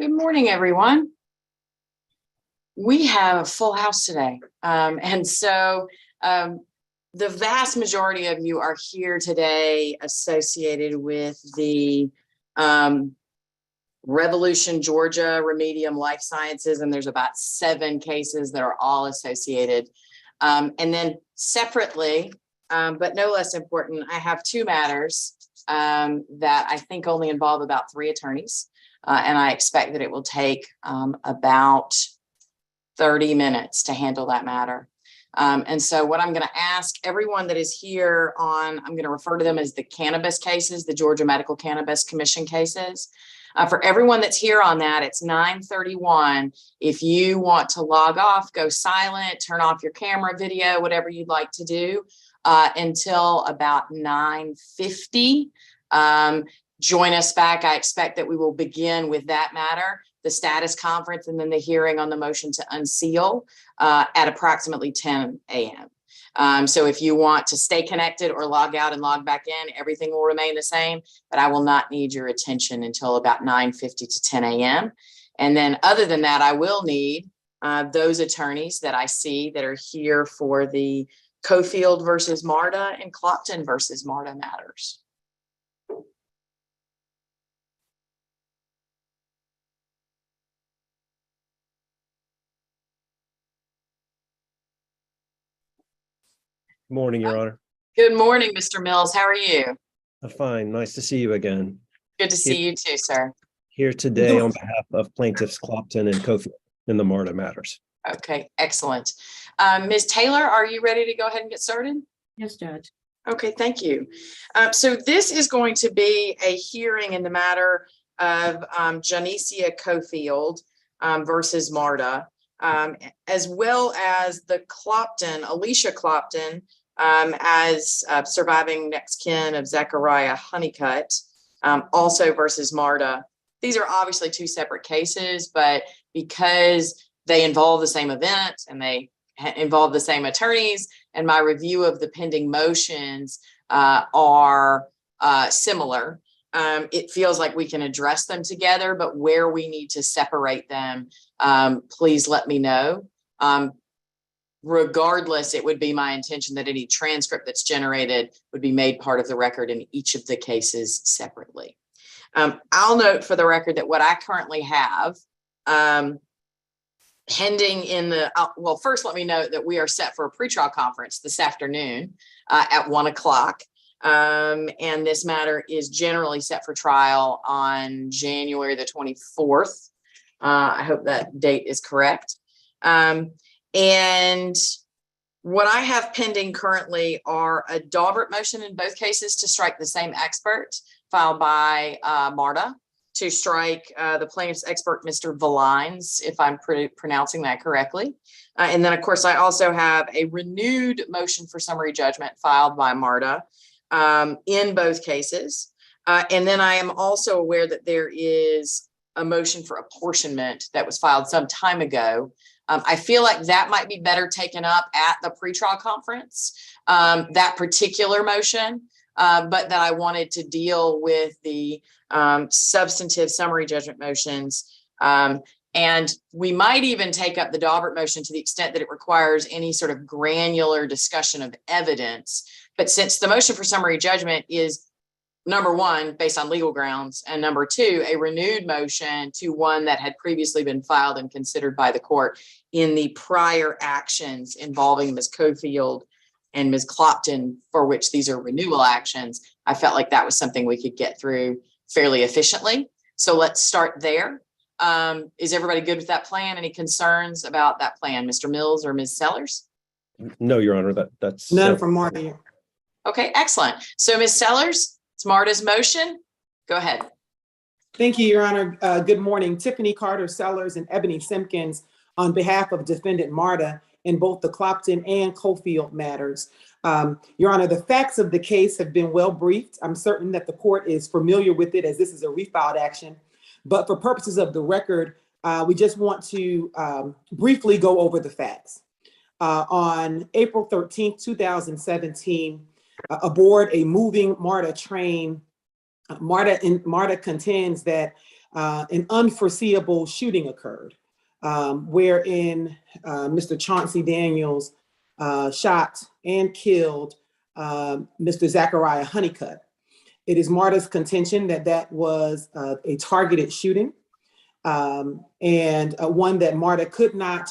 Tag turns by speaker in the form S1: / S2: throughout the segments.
S1: Good morning, everyone. We have a full house today. The vast majority of you are here today associated with the Revolution, Georgia, Remedium Life Sciences, and there's about 7 cases that are all associated. And then separately, but no less important, I have 2 matters that I think only involve about 3 attorneys. And I expect that it will take about 30 minutes to handle that matter. And so what I'm going to ask everyone that is here on, I'm going to refer to them as the cannabis cases, the Georgia Medical Cannabis Commission cases. For everyone that's here on that, it's 9:31. If you want to log off, go silent, turn off your camera, video, whatever you'd like to do until about 9:50. Join us back. I expect that we will begin with that matter, the status conference, and then the hearing on the motion to unseal at approximately 10 a.m. So if you want to stay connected or log out and log back in, everything will remain the same, but I will not need your attention until about 9:50 to 10 a.m. And then other than that, I will need those attorneys that I see that are here for the Cofield versus Marta and Clopton versus Marta matters.
S2: Morning, Your Honor.
S1: Good morning, Mr. Mills. How are you?
S2: Fine. Nice to see you again.
S1: Good to see you too, sir.
S2: Here today on behalf of Plaintiffs Clopton and Cofield in the Marta matters.
S1: Okay, excellent. Ms. Taylor, are you ready to go ahead and get started?
S3: Yes, Judge.
S1: Okay, thank you. So this is going to be a hearing in the matter of Janicia Cofield versus Marta, as well as the Clopton, Alicia Clopton, as surviving next kin of Zechariah Honeycutt, also versus Marta. These are obviously 2 separate cases, but because they involve the same event and they involve the same attorneys, and my review of the pending motions are similar, it feels like we can address them together, but where we need to separate them, please let me know. Regardless, it would be my intention that any transcript that's generated would be made part of the record in each of the cases separately. I'll note for the record that what I currently have pending in the, well, first let me note that we are set for a pretrial conference this afternoon at 1 o'clock. And this matter is generally set for trial on January the 24th. I hope that date is correct. And what I have pending currently are a Daubert motion in both cases to strike the same expert filed by Marta, to strike the plaintiff's expert, Mr. Valines, if I'm pronouncing that correctly. And then, of course, I also have a renewed motion for summary judgment filed by Marta in both cases. And then I am also aware that there is a motion for apportionment that was filed some time ago. I feel like that might be better taken up at the pretrial conference, that particular motion, but that I wanted to deal with the substantive summary judgment motions. And we might even take up the Daubert motion to the extent that it requires any sort of granular discussion of evidence. But since the motion for summary judgment is, number 1, based on legal grounds, and number 2, a renewed motion to one that had previously been filed and considered by the court in the prior actions involving Ms. Cofield and Ms. Clopton, for which these are renewal actions, I felt like that was something we could get through fairly efficiently. So let's start there. Is everybody good with that plan? Any concerns about that plan, Mr. Mills or Ms. Sellers?
S2: No, Your Honor, that's
S3: None from Marta.
S1: Okay, excellent. So Ms. Sellers, it's Marta's motion. Go ahead.
S3: Thank you, Your Honor. Good morning. Tiffany Carter Sellers and Ebony Simpkins on behalf of defendant Marta in both the Clopton and Cofield matters. Your Honor, the facts of the case have been well briefed. I'm certain that the court is familiar with it, as this is a refiled action. But for purposes of the record, we just want to briefly go over the facts. On April 13th, 2017, aboard a moving Marta train, Marta contends that an unforeseeable shooting occurred, wherein Mr. Chauncey Daniels shot and killed Mr. Zachariah Honeycutt. It is Marta's contention that that was a targeted shooting, and one that Marta could not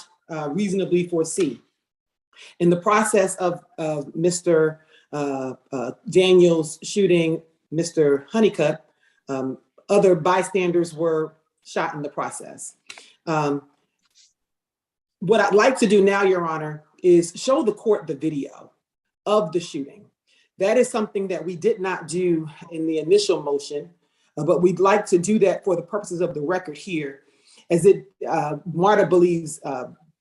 S3: reasonably foresee. In the process of Mr. Daniels shooting Mr. Honeycutt, other bystanders were shot in the process. What I'd like to do now, Your Honor, is show the court the video of the shooting. That is something that we did not do in the initial motion, but we'd like to do that for the purposes of the record here, as it, Marta believes,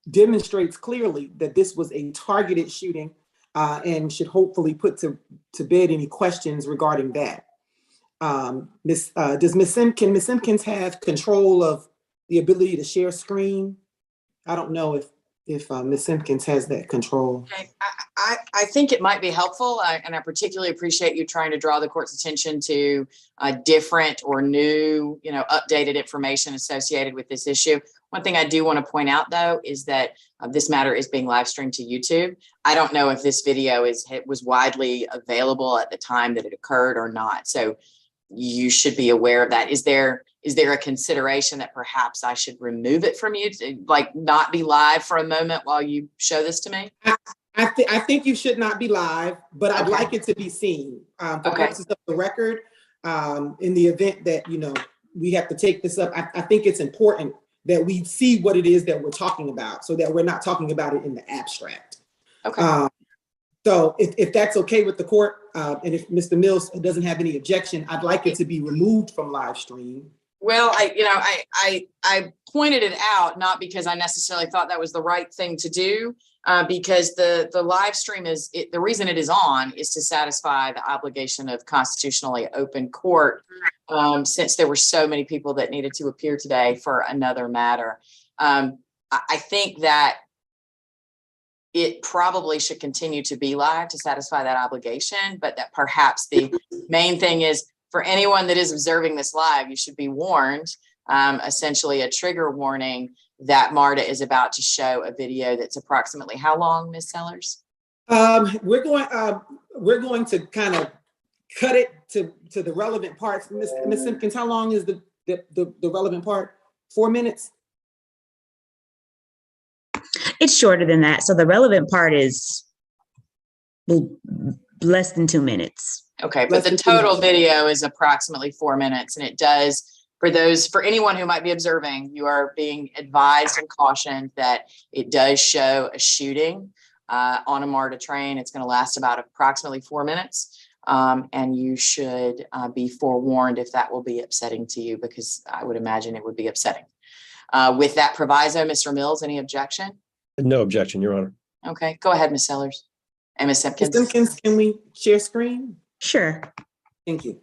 S3: demonstrates clearly that this was a targeted shooting and should hopefully put to bed any questions regarding that. Can Ms. Simpkins have control of the ability to share screen? I don't know if Ms. Simpkins has that control.
S1: Okay. I think it might be helpful, and I particularly appreciate you trying to draw the court's attention to different or new, updated information associated with this issue. One thing I do want to point out, though, is that this matter is being live streamed to YouTube. I don't know if this video was widely available at the time that it occurred or not. So you should be aware of that. Is there a consideration that perhaps I should remove it from you, like not be live for a moment while you show this to me?
S3: I think you should not be live, but I'd like it to be seen for purposes of the record. In the event that we have to take this up, I think it's important that we see what it is that we're talking about, so that we're not talking about it in the abstract.
S1: Okay.
S3: So if that's okay with the court, and if Mr. Mills doesn't have any objection, I'd like it to be removed from live stream.
S1: Well, I pointed it out, not because I necessarily thought that was the right thing to do, because the live stream the reason it is on is to satisfy the obligation of constitutionally open court, since there were so many people that needed to appear today for another matter. I think that it probably should continue to be live to satisfy that obligation, but that perhaps the main thing is, for anyone that is observing this live, you should be warned, essentially a trigger warning, that Marta is about to show a video that's approximately how long, Ms. Sellers?
S3: We're going to kind of cut it to the relevant parts. Ms. Simpkins, how long is the relevant part? 4 minutes?
S4: It's shorter than that. So the relevant part is less than 2 minutes.
S1: Okay, but the total video is approximately 4 minutes, and it does, for anyone who might be observing, you are being advised and cautioned that it does show a shooting on a MARTA train. It's going to last about approximately 4 minutes, and you should be forewarned if that will be upsetting to you, because I would imagine it would be upsetting. With that proviso, Mr. Mills, any objection?
S2: No objection, Your Honor.
S1: Okay, go ahead, Ms. Sellers. And Ms. Simpkins.
S3: Ms. Simpkins, can we share screen?
S4: Sure.
S3: Thank you.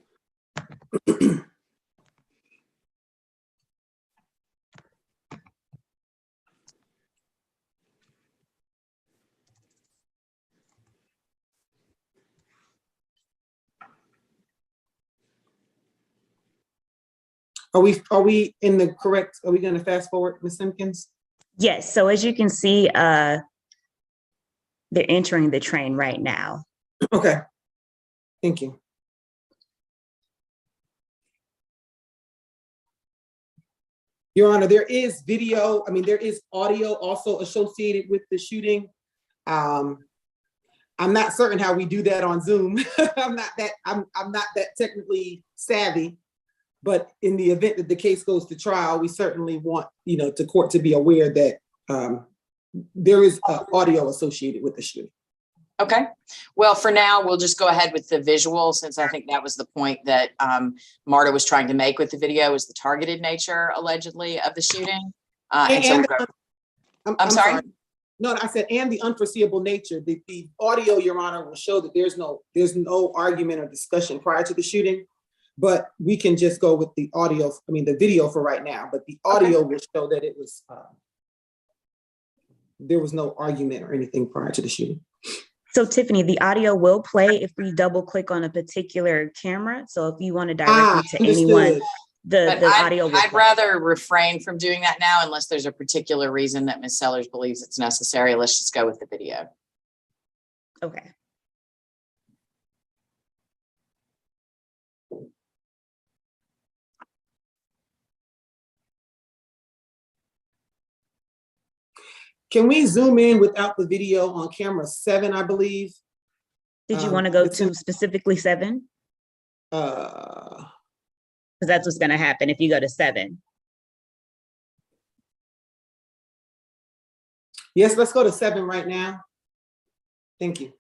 S3: Are we in the correct? Are we going to fast forward, Ms. Simpkins?
S4: Yes. So as you can see, they're entering the train right now.
S3: Okay. Thank you. Your Honor, there is video. I mean, there is audio also associated with the shooting. I'm not certain how we do that on Zoom. I'm not that technically savvy. But in the event that the case goes to trial, we certainly want, the court to be aware that there is audio associated with the shooting.
S1: Okay. Well, for now, we'll just go ahead with the visual, since I think that was the point that Marta was trying to make with the video, was the targeted nature, allegedly, of the shooting. I'm sorry.
S3: No, I said, and the unforeseeable nature. The audio, Your Honor, will show that there's no argument or discussion prior to the shooting. But we can just go with the audio, the video for right now, but the audio will show that it was, there was no argument or anything prior to the shooting.
S4: So Tiffany, the audio will play if we double click on a particular camera. So if you want to direct me to anyone
S1: But
S4: the audio will
S1: I'd
S4: play.
S1: rather refrain from doing that now unless there's a particular reason that Ms. Sellers believes it's necessary. Let's just go with the video.
S4: Okay.
S3: Can we zoom in without the video on camera 7, I believe?
S4: Did you want to go
S3: it's in-
S4: to specifically 7?
S3: Uh,
S4: Because that's what's going to happen if you go to 7.
S3: yes, let's go to 7 right now. Thank you.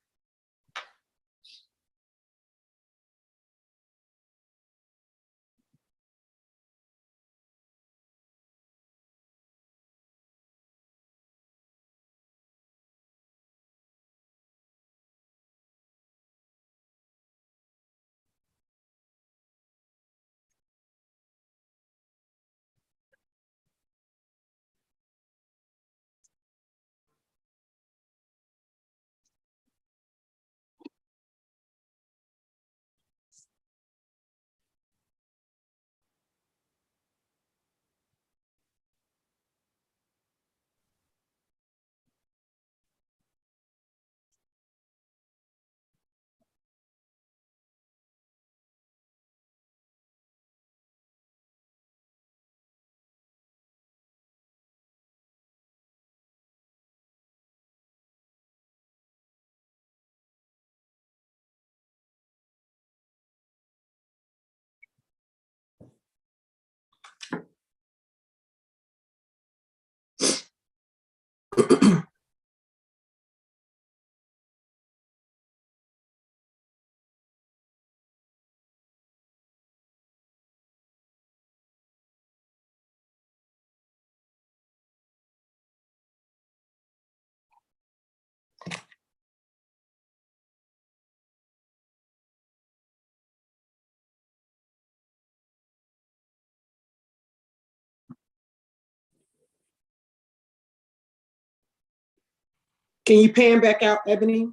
S3: Can you pan back out, Ebony?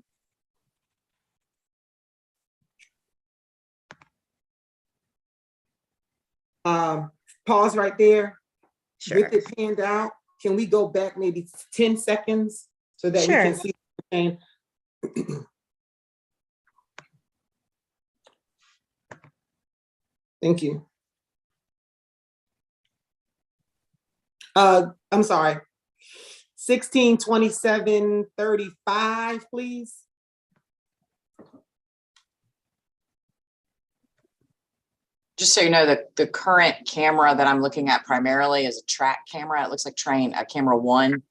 S3: Pause right there.
S4: Sure.
S3: With it panned out, can we go back maybe 10 seconds so that we can
S4: Sure.
S3: see? And thank you. I'm sorry. 162735, please.
S1: Just so you know, the current camera that I'm looking at primarily is a track camera. It looks like camera 1.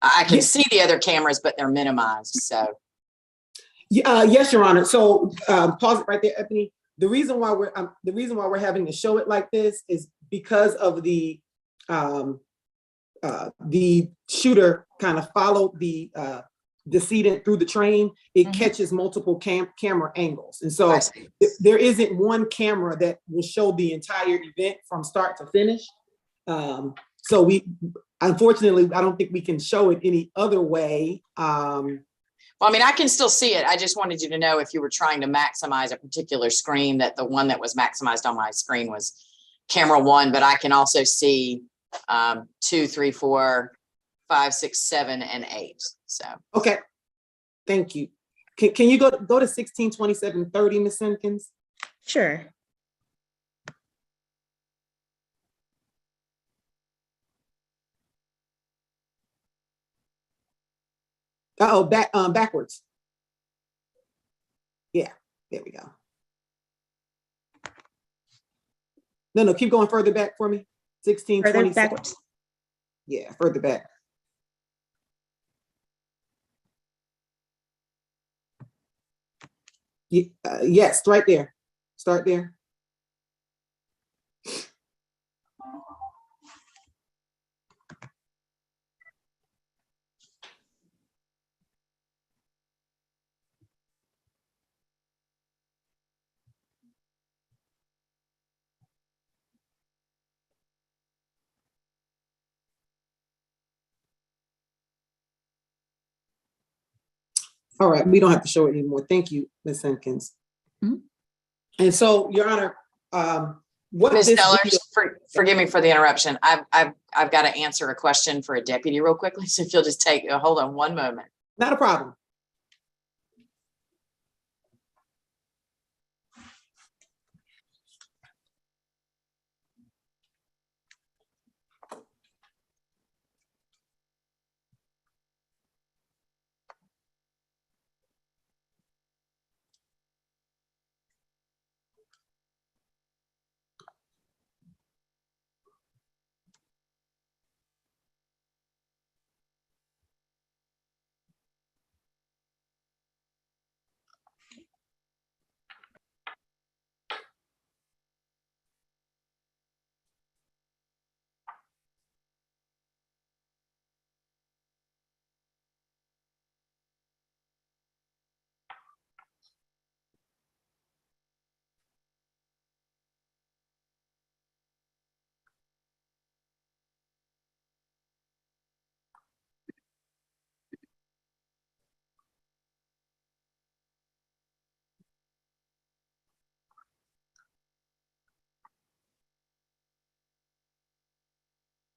S1: I can see the other cameras, but they're minimized. So
S3: Yes, Your Honor. So pause it right there, Ebony. The reason why we're having to show it like this is because of the shooter kind of followed the decedent through the train. It catches multiple camera angles, and so there isn't one camera that will show the entire event from start to finish. So unfortunately, I don't think we can show it any other way.
S1: well, I mean, I can still see it. I just wanted you to know if you were trying to maximize a particular screen, that the one that was maximized on my screen was camera 1, but I can also see 2, 3, 4, 5, 6, 7, and 8. So
S3: okay, thank you. Can you go to 162730, Ms. Simpkins?
S4: Sure.
S3: Backwards. Yeah, there we go. No, keep going further back for me. 1627.
S4: Further backwards.
S3: Yeah, further back. Yes, right there. Start there. All right, we don't have to show it anymore. Thank you, Ms. Simpkins.
S4: Mhm.
S3: And so, Your Honor, what
S1: Ms.
S3: this
S1: Sellers,
S3: video,
S1: forgive me for the interruption. I've got to answer a question for a deputy real quickly. So if you'll just hold on one moment.
S3: not a problem.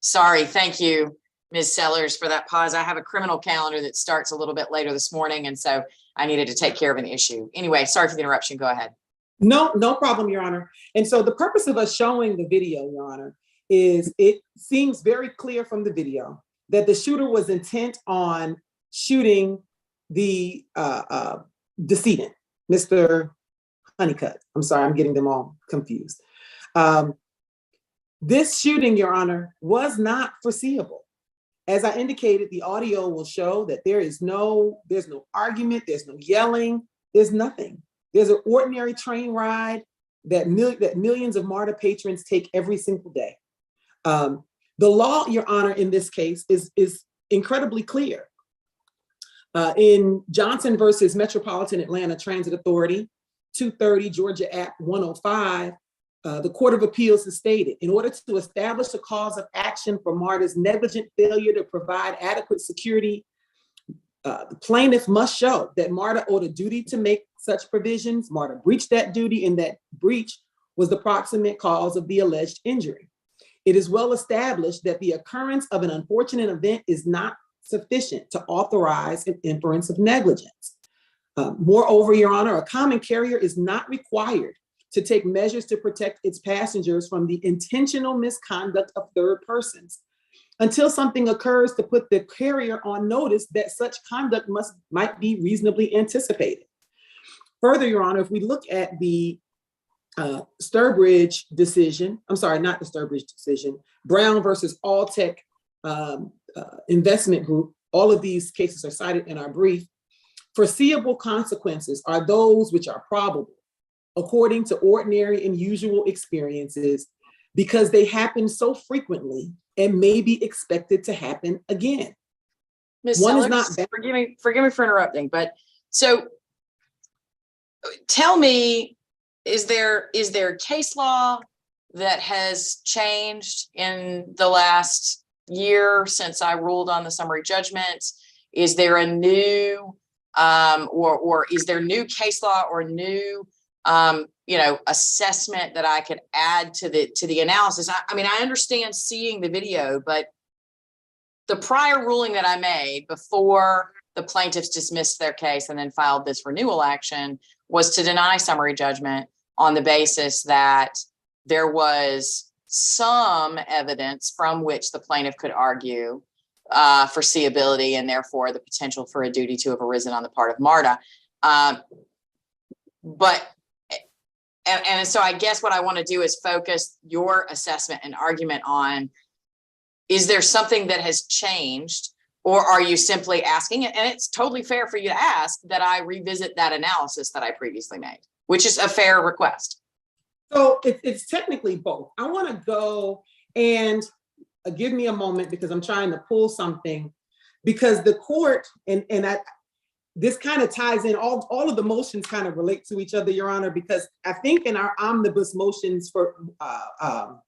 S1: Sorry. Thank you, Ms. Sellers, for that pause. I have a criminal calendar that starts a little bit later this morning. And so I needed to take care of an issue. Anyway, sorry for the interruption. Go ahead.
S3: No, no problem, Your Honor. And so the purpose of us showing the video, Your Honor, is it seems very clear from the video that the shooter was intent on shooting the decedent, Mr. Honeycutt. I'm sorry, I'm getting them all confused. This shooting, Your Honor, was not foreseeable. As I indicated, the audio will show that there's no argument, there's no yelling, there's nothing. There's an ordinary train ride that millions of Marta patrons take every single day. The law, Your Honor, in this case is incredibly clear. In Johnson versus Metropolitan Atlanta Transit Authority, 230 Georgia Act 105, the Court of Appeals has stated, in order to establish a cause of action for Marta's negligent failure to provide adequate security, the plaintiff must show that Marta owed a duty to make such provisions, Marta breached that duty, and that breach was the proximate cause of the alleged injury. It is well established that the occurrence of an unfortunate event is not sufficient to authorize an inference of negligence. Moreover, Your Honor, a common carrier is not required to take measures to protect its passengers from the intentional misconduct of third persons until something occurs to put the carrier on notice that such conduct might be reasonably anticipated. Further, Your Honor, if we look at the Sturbridge decision, I'm sorry, not the Sturbridge decision, Brown versus Alltech Investment Group, all of these cases are cited in our brief. Foreseeable consequences are those which are probable, according to ordinary and usual experiences, because they happen so frequently and may be expected to happen again.
S1: Ms.
S3: One is
S1: Sellers,
S3: not
S1: forgive me for interrupting, but so tell me, is there case law that has changed in the last year since I ruled on the summary judgment? Is there a new or is there new case law or new assessment that I could add to the analysis? I mean, I understand seeing the video, but the prior ruling that I made before the plaintiffs dismissed their case and then filed this renewal action was to deny summary judgment on the basis that there was some evidence from which the plaintiff could argue foreseeability and therefore the potential for a duty to have arisen on the part of Marta. And so I guess what I want to do is focus your assessment and argument on, is there something that has changed, or are you simply asking it? And it's totally fair for you to ask that I revisit that analysis that I previously made, which is a fair request.
S3: So it's technically both. I want to go and give me a moment because I'm trying to pull something, because the court this kind of ties in, all of the motions kind of relate to each other, Your Honor, because I think in our omnibus motions for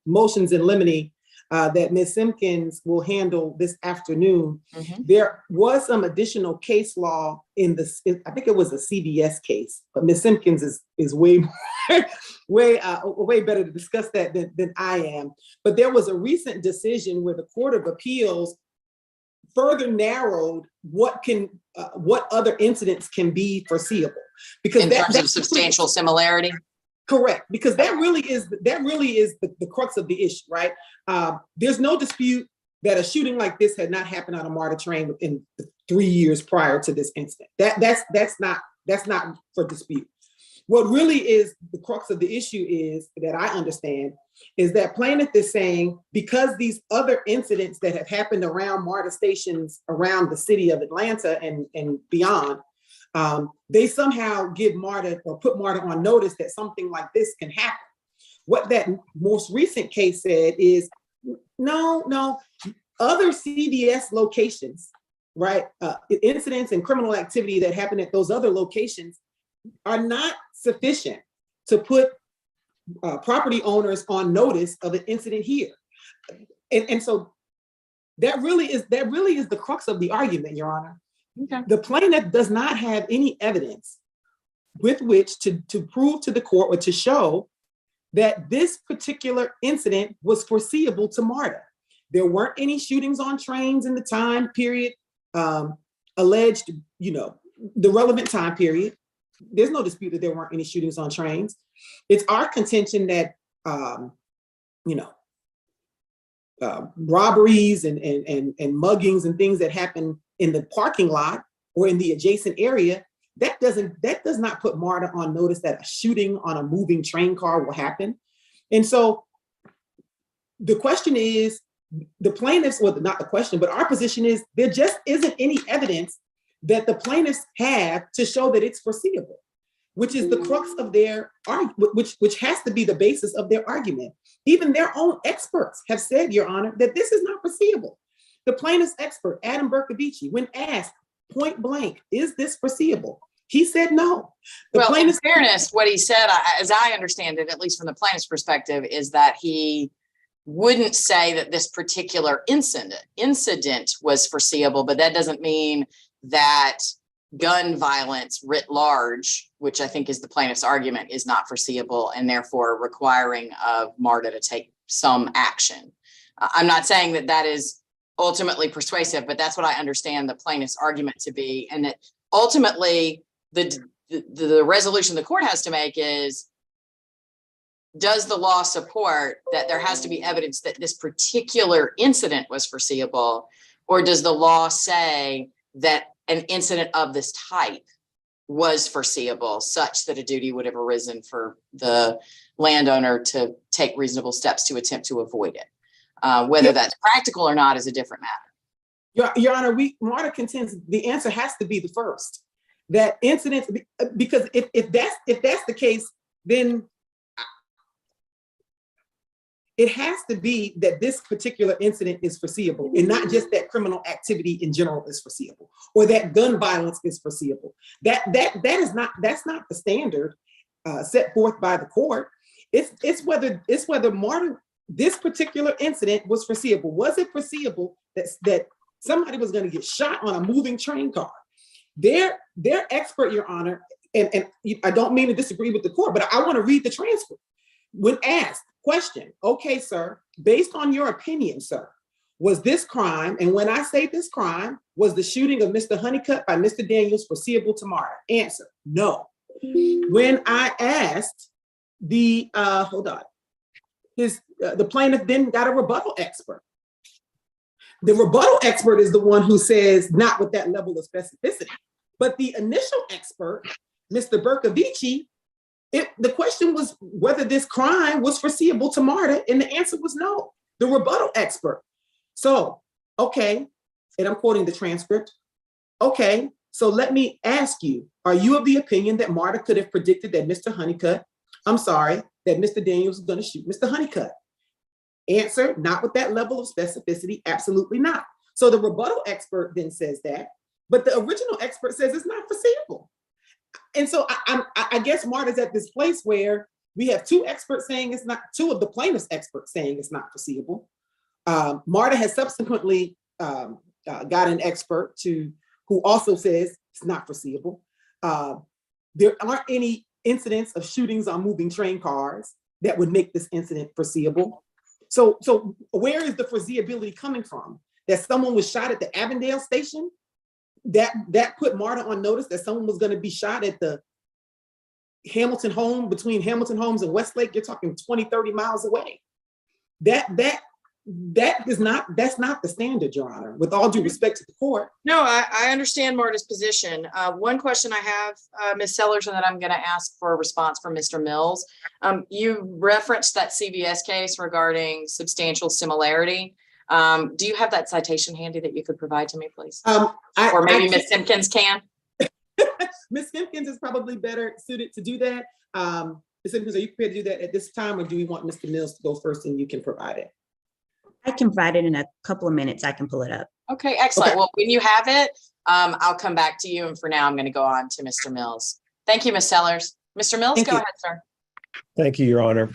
S3: motions in limine, that Ms. Simpkins will handle this afternoon,
S1: Mhm.
S3: there was some additional case law in this. I think it was a CBS case, but Ms. Simpkins is way more, way better to discuss that than I am. But there was a recent decision where the Court of Appeals further narrowed what other incidents can be foreseeable, because
S1: In terms of substantial similarity.
S3: Correct, because that really is the crux of the issue, right? There's no dispute that a shooting like this had not happened on a MARTA train within the 3 years prior to this incident. That's not for dispute. What really is the crux of the issue is that I understand is that plaintiff is saying, because these other incidents that have happened around MARTA stations around the city of Atlanta and beyond, they somehow give MARTA or put MARTA on notice that something like this can happen. What that most recent case said is, no, other CDS locations, right? Incidents and criminal activity that happen at those other locations are not sufficient to put property owners on notice of an incident here. And so that really is the crux of the argument, Your Honor.
S1: Okay.
S3: The plaintiff does not have any evidence with which to prove to the court or to show that this particular incident was foreseeable to MARTA. There weren't any shootings on trains in the time period alleged, the relevant time period. There's no dispute that there weren't any shootings on trains. It's our contention that, robberies and muggings and things that happen in the parking lot or in the adjacent area, that does not put MARTA on notice that a shooting on a moving train car will happen. And so the question is, the plaintiffs, well, not the question, but our position is there just isn't any evidence that the plaintiffs have to show that it's foreseeable, which is the crux of their argument, which has to be the basis of their argument. Even their own experts have said, Your Honor, that this is not foreseeable. The plaintiff's expert, Adam Bercovici, when asked point blank, is this foreseeable? He said no.
S1: In fairness, what he said, as I understand it, at least from the plaintiff's perspective, is that he wouldn't say that this particular incident was foreseeable, but that doesn't mean that gun violence writ large, which I think is the plaintiff's argument, is not foreseeable and therefore requiring of MARTA to take some action. I'm not saying that that is ultimately persuasive, but that's what I understand the plaintiff's argument to be. And that ultimately the resolution the court has to make is, does the law support that there has to be evidence that this particular incident was foreseeable, or does the law say that an incident of this type was foreseeable such that a duty would have arisen for the landowner to take reasonable steps to attempt to avoid it? Whether that's practical or not is a different matter.
S3: Your Honor, MARTA contends the answer has to be the first. That incidents, because if that's the case, then it has to be that this particular incident is foreseeable, and not just that criminal activity in general is foreseeable, or that gun violence is foreseeable. That's not the standard set forth by the court. It's whether MARTA, this particular incident was foreseeable. Was it foreseeable that somebody was going to get shot on a moving train car? Their expert, Your Honor, and I don't mean to disagree with the court, but I want to read the transcript. When asked, question, okay, sir, based on your opinion, sir, was this crime, and when I say this crime, was the shooting of Mr. Honeycutt by Mr. Daniels foreseeable to MARTA? Answer, no. When I asked the plaintiff then got a rebuttal expert. The rebuttal expert is the one who says not with that level of specificity. But the initial expert, Mr. Bercovici, the question was whether this crime was foreseeable to MARTA, and the answer was no. The rebuttal expert. So, okay, and I'm quoting the transcript. Okay, so let me ask you, are you of the opinion that MARTA could have predicted that Mr. Daniels was going to shoot Mr. Honeycutt? Answer, not with that level of specificity, absolutely not. So the rebuttal expert then says that, but the original expert says it's not foreseeable. And so I guess MARTA's at this place where we have two experts saying it's not, two of the plaintiff's experts saying it's not foreseeable. Marta has subsequently got an expert who also says it's not foreseeable. There aren't any incidents of shootings on moving train cars that would make this incident foreseeable. So where is the foreseeability coming from? That someone was shot at the Avondale station? That put Marta on notice that someone was going to be shot at the Hamilton home, between Hamilton Homes and Westlake. You're talking 20, 30 miles away. That's not the standard, Your Honor, with all due respect to the court.
S1: No, I understand Marta's position. One question I have, Ms. Sellers, and then I'm going to ask for a response from Mr. Mills. You referenced that CBS case regarding substantial similarity. Do you have that citation handy that you could provide to me, please? Or maybe Ms. Simpkins can?
S3: Ms. Simpkins is probably better suited to do that. Ms. Simpkins, are you prepared to do that at this time, or do we want Mr. Mills to go first and you can provide it?
S4: I can provide it in a couple of minutes. I can pull it up.
S1: Okay, excellent.
S3: Okay.
S1: Well, when you have it, I'll come back to you. And for now, I'm going to go on to Mr. Mills. Thank you, Ms. Sellers. Mr. Mills,
S3: Thank
S1: go
S3: you.
S1: ahead, sir.
S2: Thank you, Your Honor.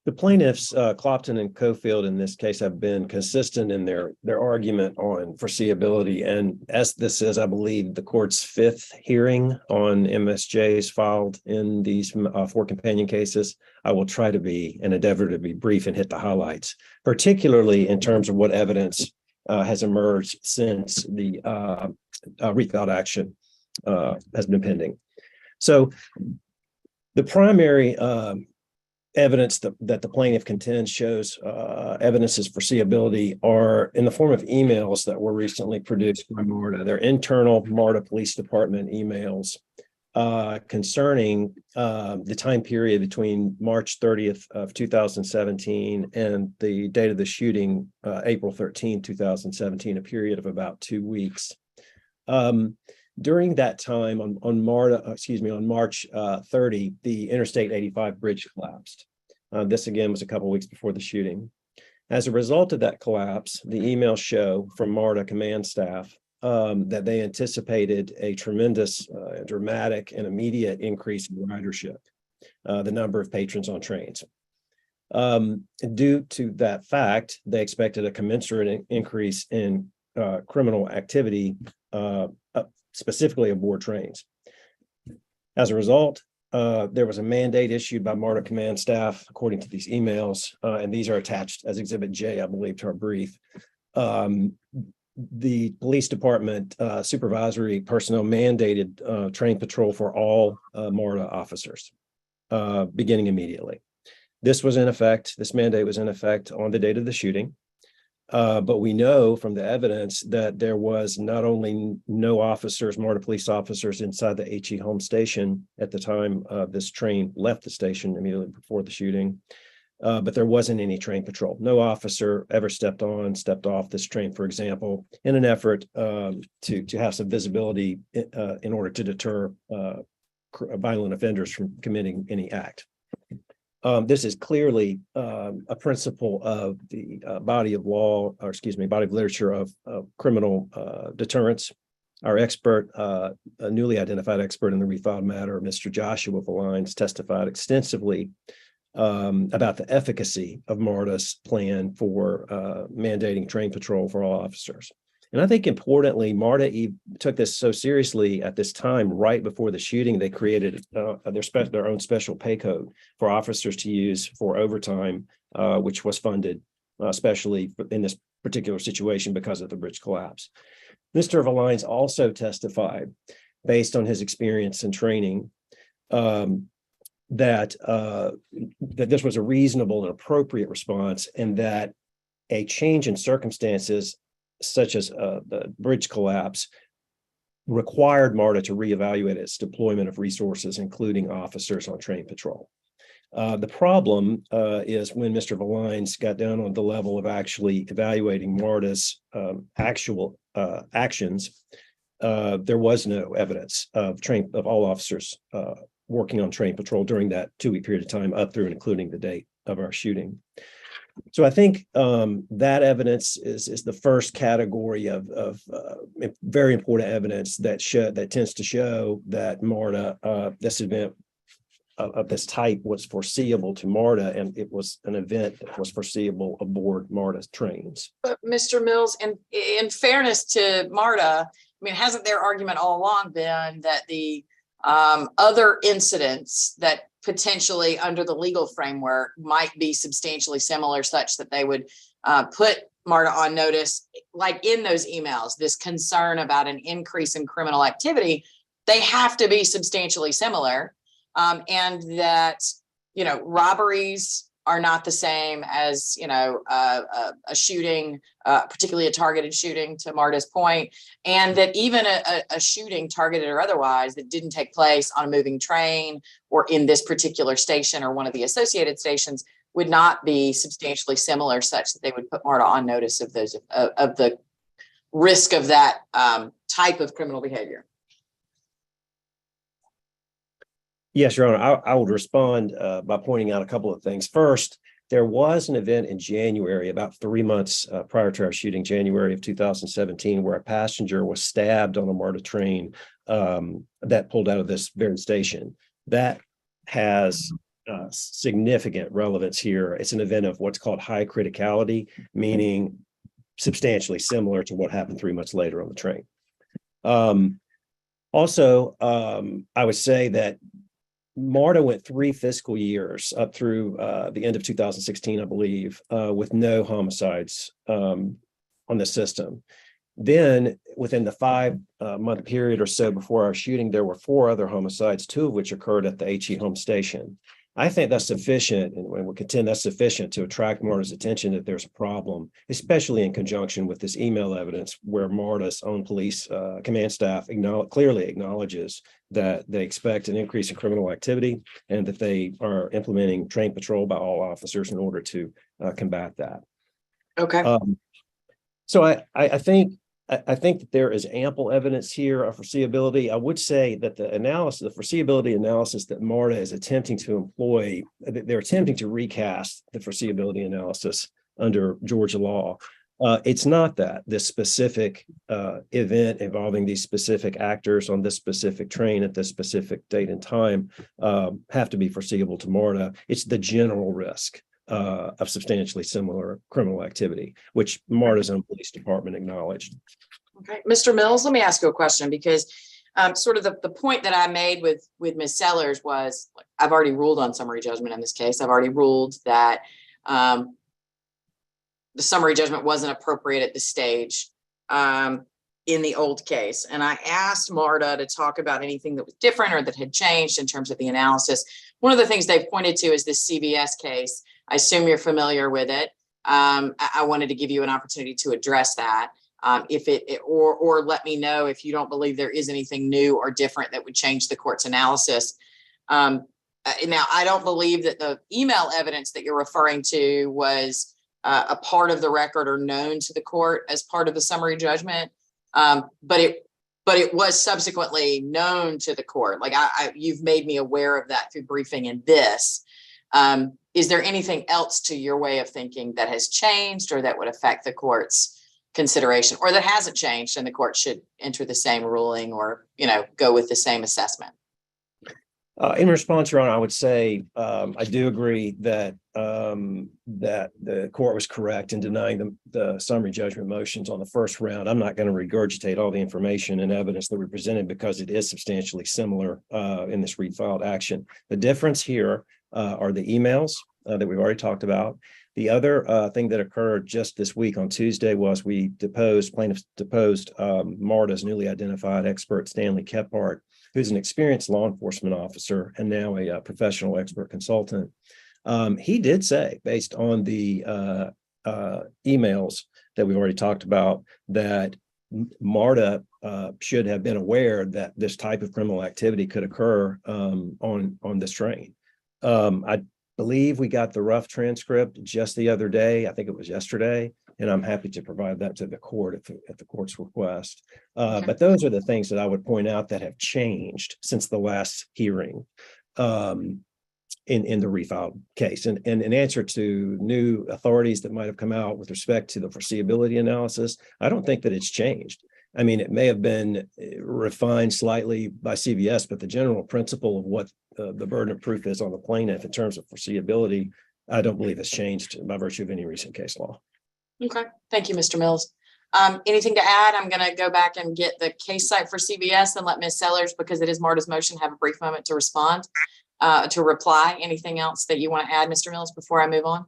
S2: The plaintiffs, Clopton and Cofield in this case, have been consistent in their argument on foreseeability. And as this is, I believe, the court's fifth hearing on MSJs filed in these 4 companion cases, I will try to be and endeavor to be brief and hit the highlights, particularly in terms of what evidence has emerged since the refiled action has been pending. So the primary evidence that the plaintiff contends shows evidence of foreseeability are in the form of emails that were recently produced by Marta. They're internal Marta Police Department emails concerning the time period between March 30th of 2017 and the date of the shooting, April 13, 2017, a period of about 2 weeks. During that time on March 30, the Interstate 85 bridge collapsed. This again was a couple of weeks before the shooting. As a result of that collapse, the emails show from Marta command staff that they anticipated a tremendous, dramatic and immediate increase in ridership, the number of patrons on trains. Due to that fact, they expected a commensurate increase in criminal activity, specifically aboard trains. As a result, there was a mandate issued by Marta command staff, according to these emails, and these are attached as Exhibit J, I believe, to our brief. The police department supervisory personnel mandated train patrol for all Marta officers, beginning immediately. This mandate was in effect on the date of the shooting. But we know from the evidence that there was not only no officers, Marta police officers inside the HE home station at the time this train left the station immediately before the shooting, but there wasn't any train patrol. No officer ever stepped off this train, for example, in an effort to have some visibility in order to deter violent offenders from committing any act. This is clearly a principle of the body of literature of criminal deterrence. Our expert, a newly identified expert in the refiled matter, Mr. Joshua Valines, testified extensively about the efficacy of Marta's plan for mandating train patrol for all officers. And I think importantly, Marta took this so seriously at this time, right before the shooting, they created their own special pay code for officers to use for overtime, which was funded, especially in this particular situation because of the bridge collapse. Mr. Valines also testified, based on his experience and training, that this was a reasonable and appropriate response, and that a change in circumstances such as the bridge collapse required Marta to reevaluate its deployment of resources, including officers on train patrol. The problem is when Mr. Valines got down on the level of actually evaluating Marta's actual actions, there was no evidence of all officers working on train patrol during that 2-week period of time, up through and including the date of our shooting. So I think that evidence is the first category of very important evidence that tends to show that Marta, this event of this type was foreseeable to Marta, and it was an event that was foreseeable aboard Marta's trains.
S1: But Mr. Mills, in fairness to Marta, I mean, hasn't their argument all along been that the other incidents that potentially under the legal framework might be substantially similar such that they would put Marta on notice, like in those emails, this concern about an increase in criminal activity, they have to be substantially similar. And that, robberies are not the same as, a shooting, particularly a targeted shooting, to Marta's point, and that even a shooting, targeted or otherwise, that didn't take place on a moving train or in this particular station or one of the associated stations would not be substantially similar such that they would put Marta on notice of those of the risk of that type of criminal behavior.
S2: Yes, Your Honor, I would respond by pointing out a couple of things. First, there was an event in January, about 3 months prior to our shooting, January of 2017, where a passenger was stabbed on a MARTA train that pulled out of this very station. That has significant relevance here. It's an event of what's called high criticality, meaning substantially similar to what happened 3 months later on the train. Also, I would say that Marta went 3 fiscal years up through the end of 2016, I believe, with no homicides on the system. Then within the 5-month period or so before our shooting, there were 4 other homicides, 2 of which occurred at the HE home station. I think that's sufficient, and we contend that's sufficient to attract Marta's attention that there's a problem, especially in conjunction with this email evidence where Marta's own police command staff clearly acknowledges that they expect an increase in criminal activity and that they are implementing train patrol by all officers in order to combat that.
S1: Okay.
S2: So I think that there is ample evidence here of foreseeability. I would say that the foreseeability analysis that Marta is attempting to employ, they're attempting to recast the foreseeability analysis under Georgia law. It's not that this specific event involving these specific actors on this specific train at this specific date and time have to be foreseeable to Marta. It's the general risk of substantially similar criminal activity, which Marta's own police department acknowledged.
S1: Okay, Mr. Mills, let me ask you a question, because sort of the point that I made with Ms. Sellers was, I've already ruled on summary judgment in this case. I've already ruled that the summary judgment wasn't appropriate at this stage in the old case. And I asked Marta to talk about anything that was different or that had changed in terms of the analysis. One of the things they've pointed to is this CBS case. I assume you're familiar with it. I wanted to give you an opportunity to address that. Or let me know if you don't believe there is anything new or different that would change the court's analysis. Now, I don't believe that the email evidence that you're referring to was a part of the record or known to the court as part of the summary judgment, but it was subsequently known to the court. Like you've made me aware of that through briefing in this. Is there anything else to your way of thinking that has changed or that would affect the court's consideration, or that hasn't changed and the court should enter the same ruling or, go with the same assessment?
S2: In response, Your Honor, I would say I do agree that that the court was correct in denying the summary judgment motions on the first round. I'm not going to regurgitate all the information and evidence that we presented because it is substantially similar in this refiled action. The difference here are the emails that we've already talked about. The other thing that occurred just this week on Tuesday was plaintiffs deposed Marta's newly identified expert, Stanley Kephart, who's an experienced law enforcement officer and now a professional expert consultant. He did say, based on the emails that we've already talked about, that Marta should have been aware that this type of criminal activity could occur on this train. I believe we got the rough transcript just the other day. I think it was yesterday, and I'm happy to provide that to the court at the court's request. But those are the things that I would point out that have changed since the last hearing in the refiled case. And in answer to new authorities that might have come out with respect to the foreseeability analysis, I don't think that it's changed. I mean, it may have been refined slightly by CVS, but the general principle of what the burden of proof is on the plaintiff in terms of foreseeability, I don't believe has changed by virtue of any recent case law.
S1: Okay, thank you, Mr. Mills. Anything to add? I'm going to go back and get the case site for CVS and let Ms. Sellers, because it is Marta's motion, have a brief moment to respond, to reply. Anything else that you want to add, Mr. Mills, before I move on?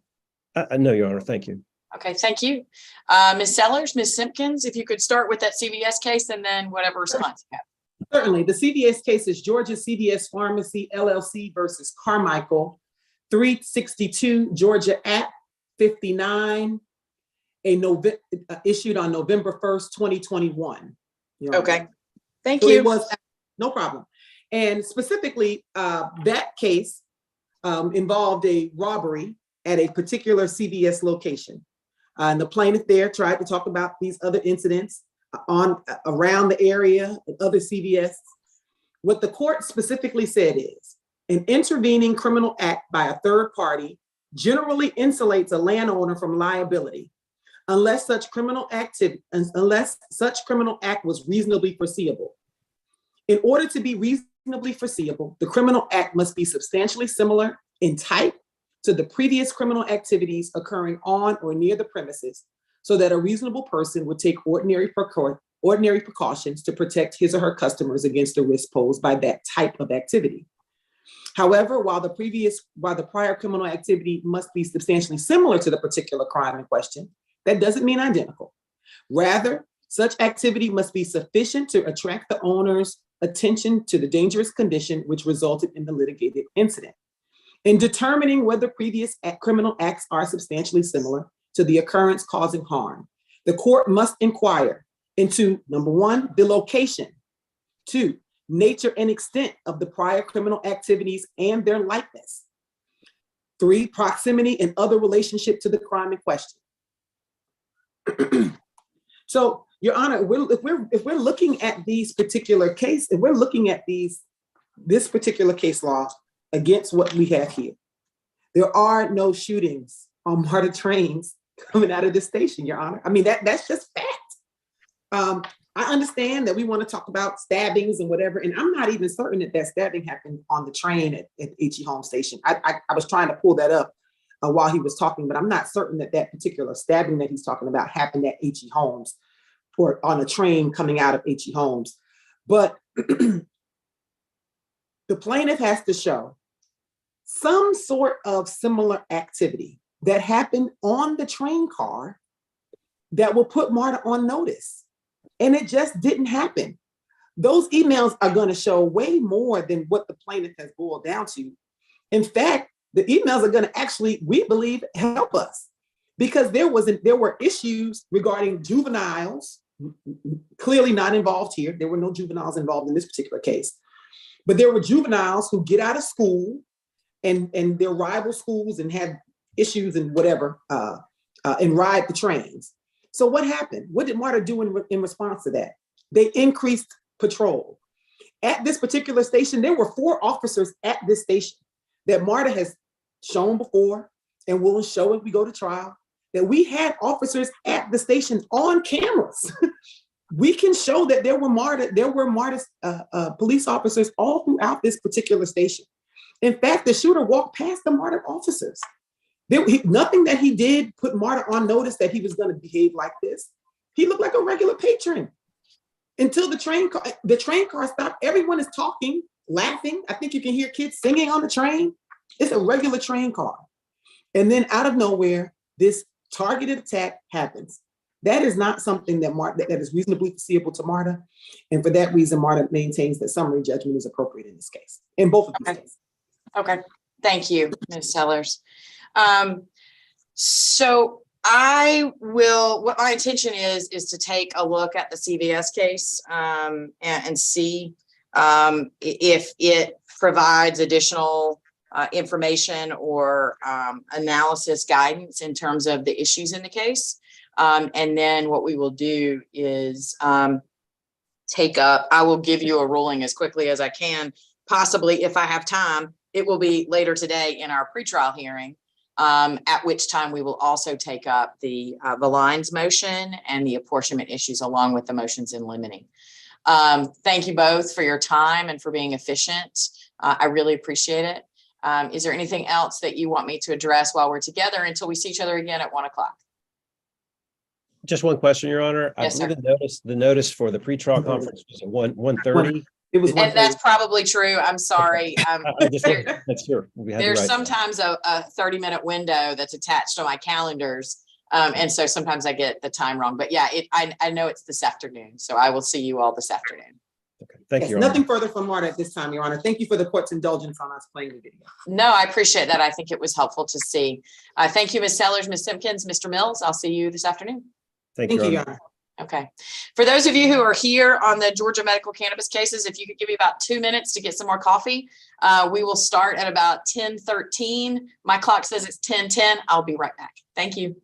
S2: No, Your Honor, thank you.
S1: Okay, thank you. Ms. Sellers, Ms. Simpkins, if you could start with that CVS case and then whatever response you have.
S3: Certainly. The CVS case is Georgia CVS Pharmacy LLC versus Carmichael, 362 Georgia Act 59, issued on November 1st, 2021.
S1: Okay, thank
S3: So
S1: you.
S3: it was no problem. And specifically, that case involved a robbery at a particular CVS location. And the plaintiff there tried to talk about these other incidents around the area and other CVS. What the court specifically said is, an intervening criminal act by a third party generally insulates a landowner from liability unless such criminal act was reasonably foreseeable. In order to be reasonably foreseeable, the criminal act must be substantially similar in type to the previous criminal activities occurring on or near the premises, so that a reasonable person would take ordinary precautions to protect his or her customers against the risk posed by that type of activity. However, while the prior criminal activity must be substantially similar to the particular crime in question, that doesn't mean identical. Rather, such activity must be sufficient to attract the owner's attention to the dangerous condition which resulted in the litigated incident. In determining whether previous criminal acts are substantially similar to the occurrence causing harm, the court must inquire into, number one, the location, two, nature and extent of the prior criminal activities and their likeness, three, proximity and other relationship to the crime in question. So, Your Honor, if we're looking at these particular cases, if we're looking at this particular case law against what we have here, there are no shootings on MARTA trains coming out of the station, Your Honor. I mean, that's just fact. I understand that we want to talk about stabbings and whatever, and I'm not even certain that stabbing happened on the train at H.E. Home Station. I was trying to pull that up while he was talking, but I'm not certain that particular stabbing that he's talking about happened at H.E. Homes or on a train coming out of H.E. Homes. But the plaintiff has to show some sort of similar activity that happened on the train car that will put MARTA on notice. And it just didn't happen. Those emails are going to show way more than what the plaintiff has boiled down to. In fact, the emails are going to actually, we believe, help us, because there were issues regarding juveniles, clearly not involved here. There were no juveniles involved in this particular case, but there were juveniles who get out of school and their rival schools and have issues and whatever, and ride the trains. So what happened? What did MARTA do in response to that? They increased patrol. At this particular station, there were 4 officers at this station that MARTA has shown before and will show if we go to trial, that we had officers at the station on cameras. We can show that there were MARTA's police officers all throughout this particular station. In fact, the shooter walked past the MARTA officers. Nothing that he did put MARTA on notice that he was going to behave like this. He looked like a regular patron until the train car stopped. Everyone is talking, laughing. I think you can hear kids singing on the train. It's a regular train car. And then out of nowhere, this targeted attack happens. That is not something that is reasonably foreseeable to MARTA. And for that reason, MARTA maintains that summary judgment is appropriate in this case, in both of these cases.
S1: Okay, thank you, Ms. Sellers. So what my intention is to take a look at the CVS case and see if it provides additional information or analysis guidance in terms of the issues in the case. And then what we will do is I will give you a ruling as quickly as I can, possibly if I have time. It will be later today in our pretrial hearing. at which time we will also take up the lines motion and the apportionment issues along with the motions in limine. Thank you both for your time and for being efficient. I really appreciate it. Is there anything else that you want me to address while we're together until we see each other again at 1 o'clock?
S2: Just one question, Your Honor.
S1: Yes,
S2: I believe the notice for the pretrial conference was at 1:30.
S3: It was
S1: And that's probably true. I'm sorry.
S2: I just want to make sure we had the
S1: There's
S2: right.
S1: sometimes a 30-minute window that's attached to my calendars. And so sometimes I get the time wrong, but yeah, I know it's this afternoon. So I will see you all this afternoon.
S2: Okay. Thank
S3: Yes,
S2: you, Your Honor.
S3: nothing further from Marta at this time, Your Honor. Thank you for the court's indulgence on us playing the video.
S1: No, I appreciate that. I think it was helpful to see. Thank you, Ms. Sellers, Ms. Simpkins, Mr. Mills. I'll see you this afternoon.
S2: Thank
S3: Thank
S2: you,
S3: you,
S2: Your
S3: Your
S2: Honor.
S3: Honor.
S1: Okay. For those of you who are here on the Georgia medical cannabis cases, if you could give me about 2 minutes to get some more coffee, we will start at about 10:13. My clock says it's 10:10. I'll be right back. Thank you.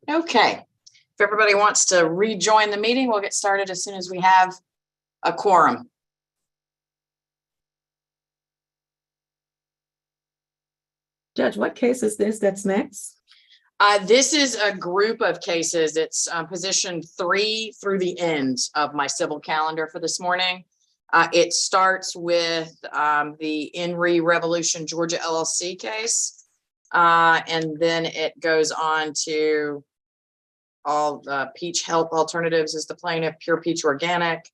S1: Okay. If everybody wants to rejoin the meeting, we'll get started as soon as we have a quorum.
S5: Judge, what case is this that's next?
S1: This is a group of cases. It's position 3 through the end of my civil calendar for this morning. It starts with the Enri Revolution Georgia LLC case. And then it goes on to all Peach Health Alternatives is the plaintiff, Pure Peach Organic,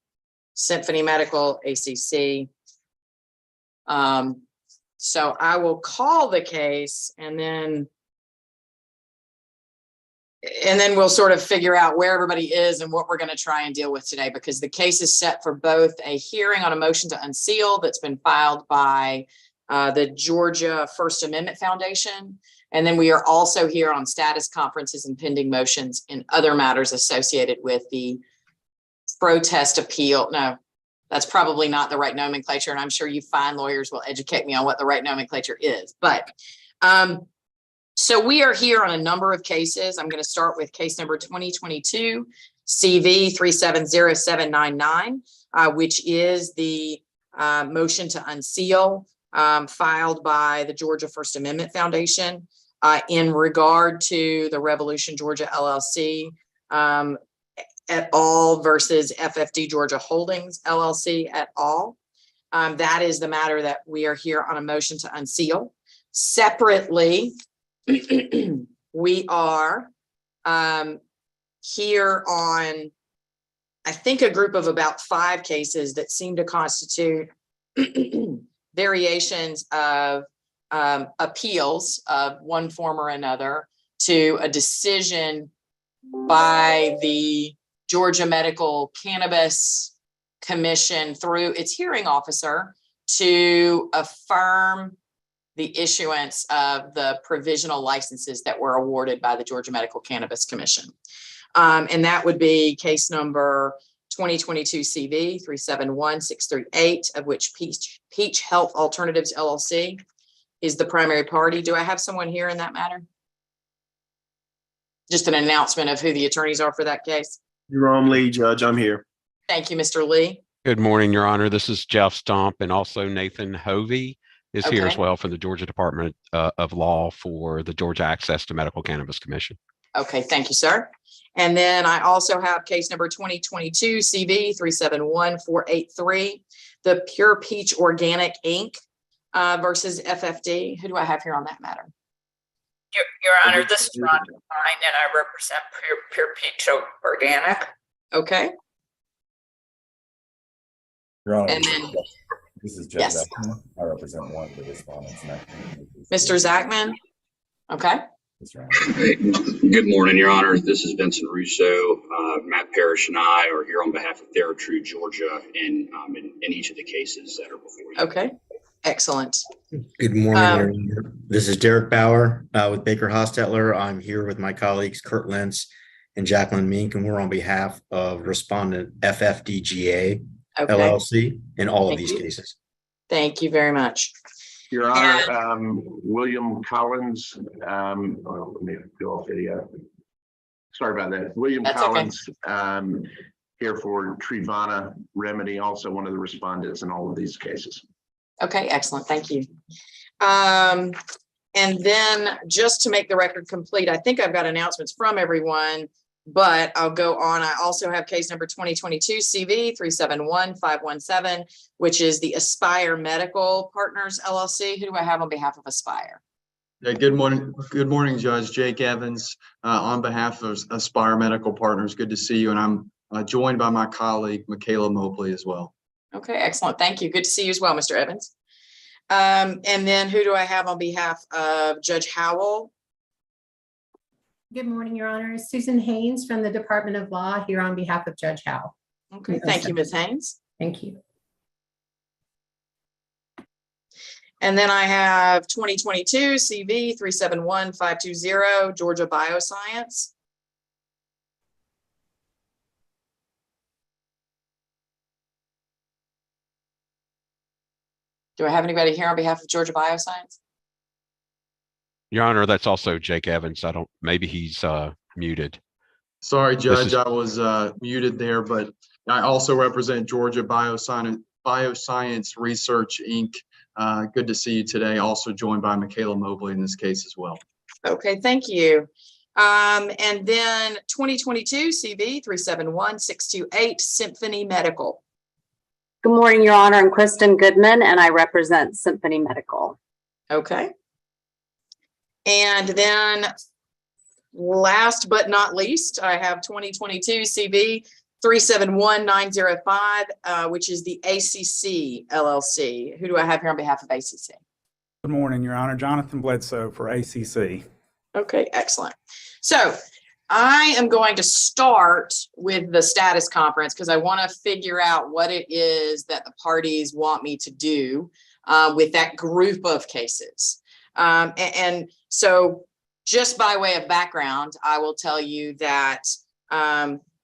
S1: Symphony Medical, ACC. So I will call the case and then we'll sort of figure out where everybody is and what we're going to try and deal with today, because the case is set for both a hearing on a motion to unseal that's been filed by the Georgia First Amendment Foundation. And then we are also here on status conferences and pending motions in other matters associated with the protest appeal. No, that's probably not the right nomenclature. And I'm sure you fine lawyers will educate me on what the right nomenclature is. But so we are here on a number of cases. I'm going to start with case number 2022 CV 370799, which is the motion to unseal filed by the Georgia First Amendment Foundation in regard to the Revolution Georgia LLC et al. Versus FFD Georgia Holdings LLC et al. That is the matter that we are here on a motion to unseal. Separately, we are here on, I think, a group of about 5 cases that seem to constitute variations of appeals of one form or another to a decision by the Georgia Medical Cannabis Commission through its hearing officer to affirm the issuance of the provisional licenses that were awarded by the Georgia Medical Cannabis Commission. And that would be case number 2022 CV 371638, of which Peach Health Alternatives LLC is the primary party. Do I have someone here in that matter? Just an announcement of who the attorneys are for that case.
S6: You're on lead, Judge. I'm here.
S1: Thank you, Mr. Lee.
S7: Good morning, Your Honor. This is Jeff Stump, and also Nathan Hovey is here as
S1: Okay.
S7: well from the Georgia Department of Law for the Georgia Access to Medical Cannabis Commission.
S1: Okay, thank you, sir. And then I also have case number 2022 CV 371483, the Pure Peach Organic Inc. Versus FFD. Who do I have here on that matter?
S8: Your Honor, this is Rhonda Fine, and I represent Pure Peach Organic.
S1: Okay,
S9: Your Honor,
S1: and then
S9: this is Jeff.
S1: yes.
S9: Zachman. I represent one of the respondents.
S1: Mr. Zachman. Okay,
S10: Good morning, Your Honor. This is Vincent Russo. Matt Parrish and I are here on behalf of TheraTrue Georgia in each of the cases that are before you.
S1: okay, excellent.
S11: Good morning. Your Honor. This is Derek Bauer with Baker Hostetler. I'm here with my colleagues Kurt Lentz and Jacqueline Mink, and we're on behalf of respondent FFDGA
S1: Okay,
S11: LLC in all
S1: Thank
S11: of these
S1: you.
S11: cases.
S1: Thank you very much.
S6: Your Honor, William Collins, let me go off video. Sorry about that. William
S1: That's okay.
S6: Collins, here for Trivana Remedy, also one of the respondents in all of these cases.
S1: Okay, excellent. Thank you. And then just to make the record complete, I think I've got announcements from everyone, but I'll go on. I also have case number 2022 CV 371517, which is the Aspire Medical Partners LLC. Who do I have on behalf of Aspire?
S12: Good morning. Good morning, Judge Jake Evans, on behalf of Aspire Medical Partners. Good to see you. And I'm joined by my colleague, Michaela Mobley, as well.
S1: Okay, excellent. Thank you. Good to see you as well, Mr. Evans. And then who do I have on behalf of Judge Howell?
S5: Good morning, Your Honor. Susan Haynes from the Department of Law here on behalf of Judge Howell.
S1: Okay, thank you, Ms. Haynes.
S5: Thank you.
S1: And then I have 2022 CV 371520, Georgia Bioscience. Do I have anybody here on behalf of Georgia Bioscience?
S7: Your Honor, that's also Jake Evans. Maybe he's muted.
S12: Sorry, Judge, I was muted there, but I also represent Georgia Bioscience Research, Inc. Good to see you today. Also joined by Michaela Mobley in this case as well.
S1: Okay, thank you. And then 2022 CV 371628, Symphony Medical.
S13: Good morning, Your Honor. I'm Kristen Goodman, and I represent Symphony Medical.
S1: Okay. And then last but not least, I have 2022 CV 371905, which is the ACC LLC. Who do I have here on behalf of ACC?
S14: Good morning, Your Honor. Jonathan Bledsoe for ACC.
S1: Okay, excellent. So I am going to start with the status conference because I want to figure out what it is that the parties want me to do with that group of cases. And so just by way of background, I will tell you that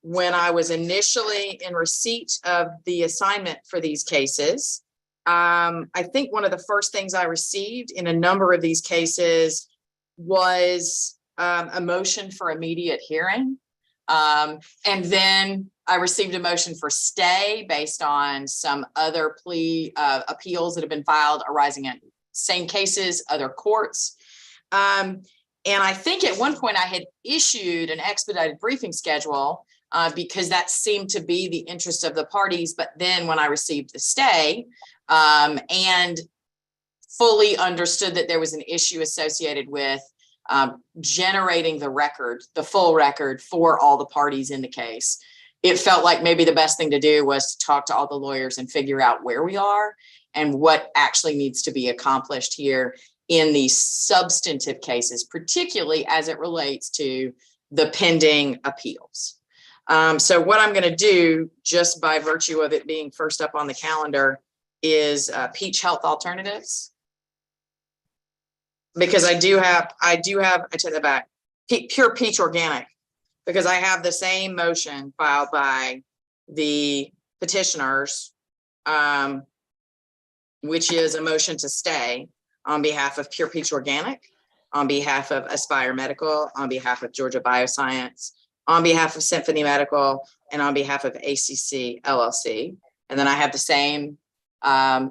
S1: when I was initially in receipt of the assignment for these cases, I think one of the first things I received in a number of these cases was a motion for immediate hearing. And then I received a motion for stay based on some other plea appeals that have been filed arising in same cases, other courts. And I think at one point I had issued an expedited briefing schedule because that seemed to be the interest of the parties. But then when I received the stay and fully understood that there was an issue associated with generating the record, the full record for all the parties in the case, it felt like maybe the best thing to do was to talk to all the lawyers and figure out where we are and what actually needs to be accomplished here in these substantive cases, particularly as it relates to the pending appeals. So what I'm going to do, just by virtue of it being first up on the calendar, is Peach Health Alternatives. Because I take that back, Pure Peach Organic, because I have the same motion filed by the petitioners, which is a motion to stay on behalf of Pure Peach Organic, on behalf of Aspire Medical, on behalf of Georgia Bioscience, on behalf of Symphony Medical, and on behalf of ACC LLC. And then I have the same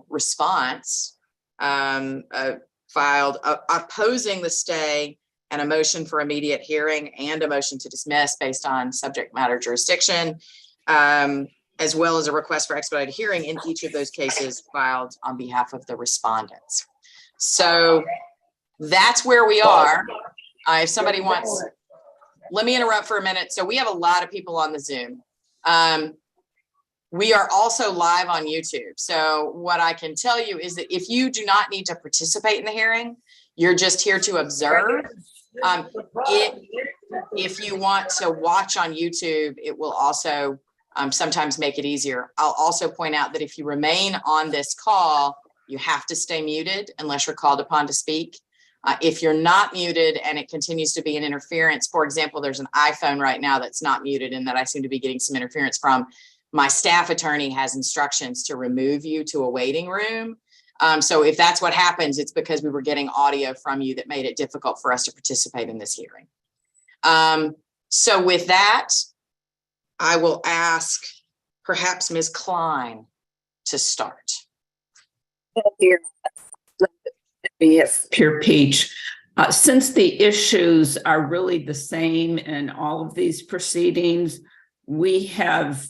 S1: response filed opposing the stay, and a motion for immediate hearing and a motion to dismiss based on subject matter jurisdiction, as well as a request for expedited hearing in each of those cases filed on behalf of the respondents. So that's where we are. If somebody wants, let me interrupt for a minute. So we have a lot of people on the Zoom. We are also live on YouTube. So what I can tell you is that if you do not need to participate in the hearing, you're just here to observe. If you want to watch on YouTube, it will also sometimes make it easier. I'll also point out that if you remain on this call, you have to stay muted unless you're called upon to speak. If you're not muted and it continues to be an interference, for example, there's an iPhone right now that's not muted and that I seem to be getting some interference from, my staff attorney has instructions to remove you to a waiting room. So if that's what happens, it's because we were getting audio from you that made it difficult for us to participate in this hearing. So with that, I will ask perhaps Ms. Klein to start.
S8: Pure Peach. Since the issues are really the same in all of these proceedings, we have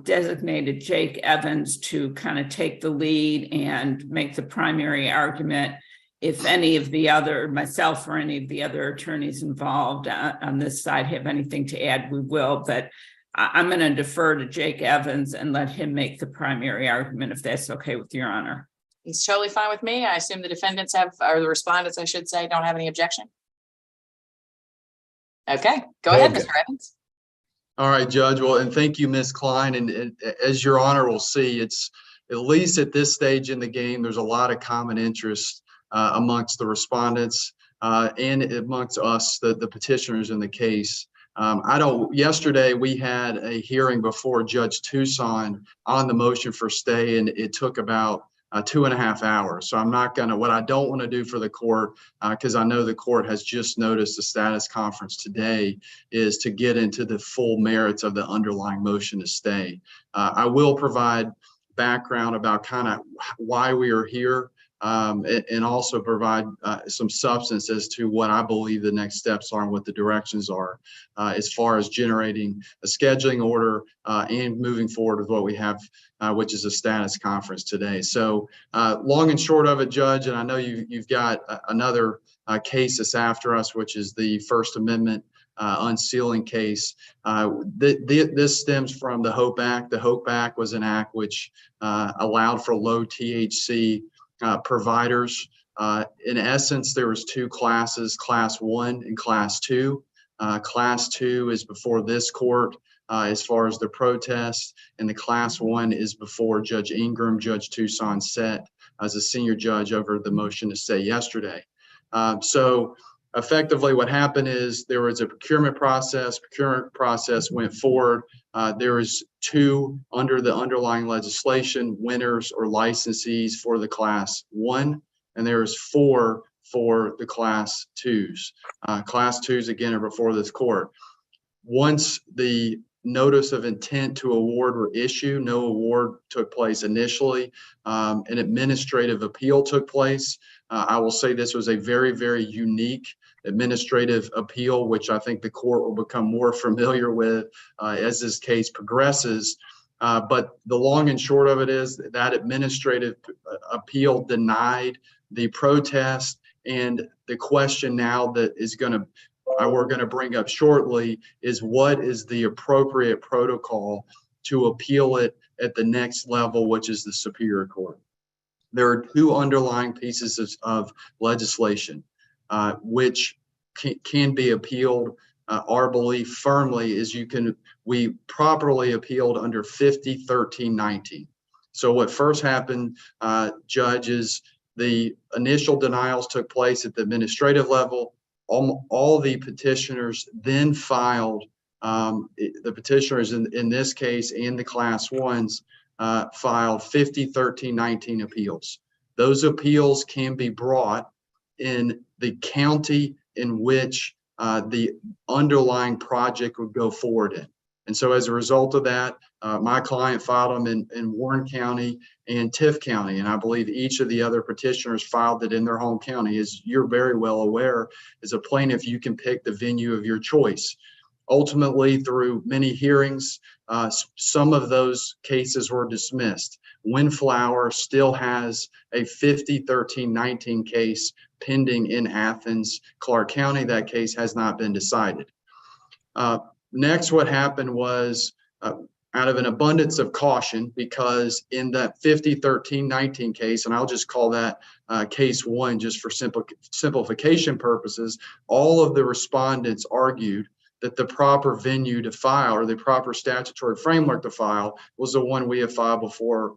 S8: designated Jake Evans to kind of take the lead and make the primary argument. If any of the other, myself or any of the other attorneys involved on this side have anything to add, we will. But I'm going to defer to Jake Evans and let him make the primary argument, if that's okay with Your Honor.
S1: It's totally fine with me. I assume the defendants have, or the respondents, I should say, don't have any objection. Okay, go ahead, Mr. Evans.
S12: All right, Judge. Well, and thank you, Ms. Klein. And as Your Honor will see, it's at least at this stage in the game, there's a lot of common interest amongst the respondents and amongst us, the petitioners in the case. Yesterday we had a hearing before Judge Tucson on the motion for stay, and it took about 2.5 hours. So I'm not what I don't want to do for the court, because I know the court has just noticed the status conference today, is to get into the full merits of the underlying motion to stay. I will provide background about kind of why we are here, and also provide some substance as to what I believe the next steps are and what the directions are as far as generating a scheduling order and moving forward with what we have, which is a status conference today. So long and short of it, Judge, and I know you've got another case that's after us, which is the First Amendment unsealing case. This stems from the HOPE Act. The HOPE Act was an act which allowed for low THC providers. In essence, there was two classes, Class 1 and Class 2. Class 2 is before this court as far as the protest, and the Class 1 is before Judge Ingram. Judge Tucson set as a senior judge over the motion to stay yesterday. So effectively what happened is there was a procurement process. Procurement process went forward. There was two under the underlying legislation, winners or licensees for the Class 1, and there was 4 for the Class 2s. Class 2s, again, are before this court. Once the notice of intent to award were issued, no award took place initially. An administrative appeal took place. I will say this was a very, very unique administrative appeal, which I think the court will become more familiar with as this case progresses. But the long and short of it is that administrative appeal denied the protest, and the question now that is going to we're going to bring up shortly is what is the appropriate protocol to appeal it at the next level, which is the Superior Court. There are two underlying pieces of legislation which can be appealed. Our belief firmly is we properly appealed under 50-13-19. So what first happened, judges, the initial denials took place at the administrative level. All the petitioners then filed, the petitioners in this case and the class ones filed 50-13-19 appeals. Those appeals can be brought in the county in which the underlying project would go forward in. And so as a result of that, my client filed them in Warren County and Tift County. And I believe each of the other petitioners filed it in their home county. As you're very well aware, as a plaintiff, you can pick the venue of your choice. Ultimately, through many hearings, some of those cases were dismissed. Windflower still has a 50-13-19 case pending in Athens, Clark County. That case has not been decided. Next, what happened was out of an abundance of caution, because in that 50-13-19 case, and I'll just call that case one just for simplification purposes, all of the respondents argued that the proper venue to file, or the proper statutory framework to file, was the one we have filed before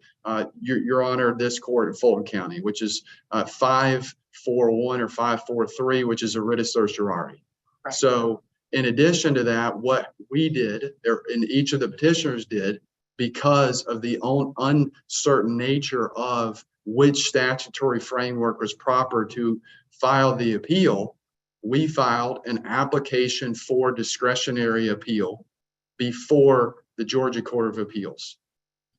S12: Your Honor, this court in Fulton County, which is 541 or 543, which is a writ of certiorari. Right. So in addition to that, what we did, and each of the petitioners did, because of the uncertain nature of which statutory framework was proper to file the appeal, we filed an application for discretionary appeal before the Georgia Court of Appeals.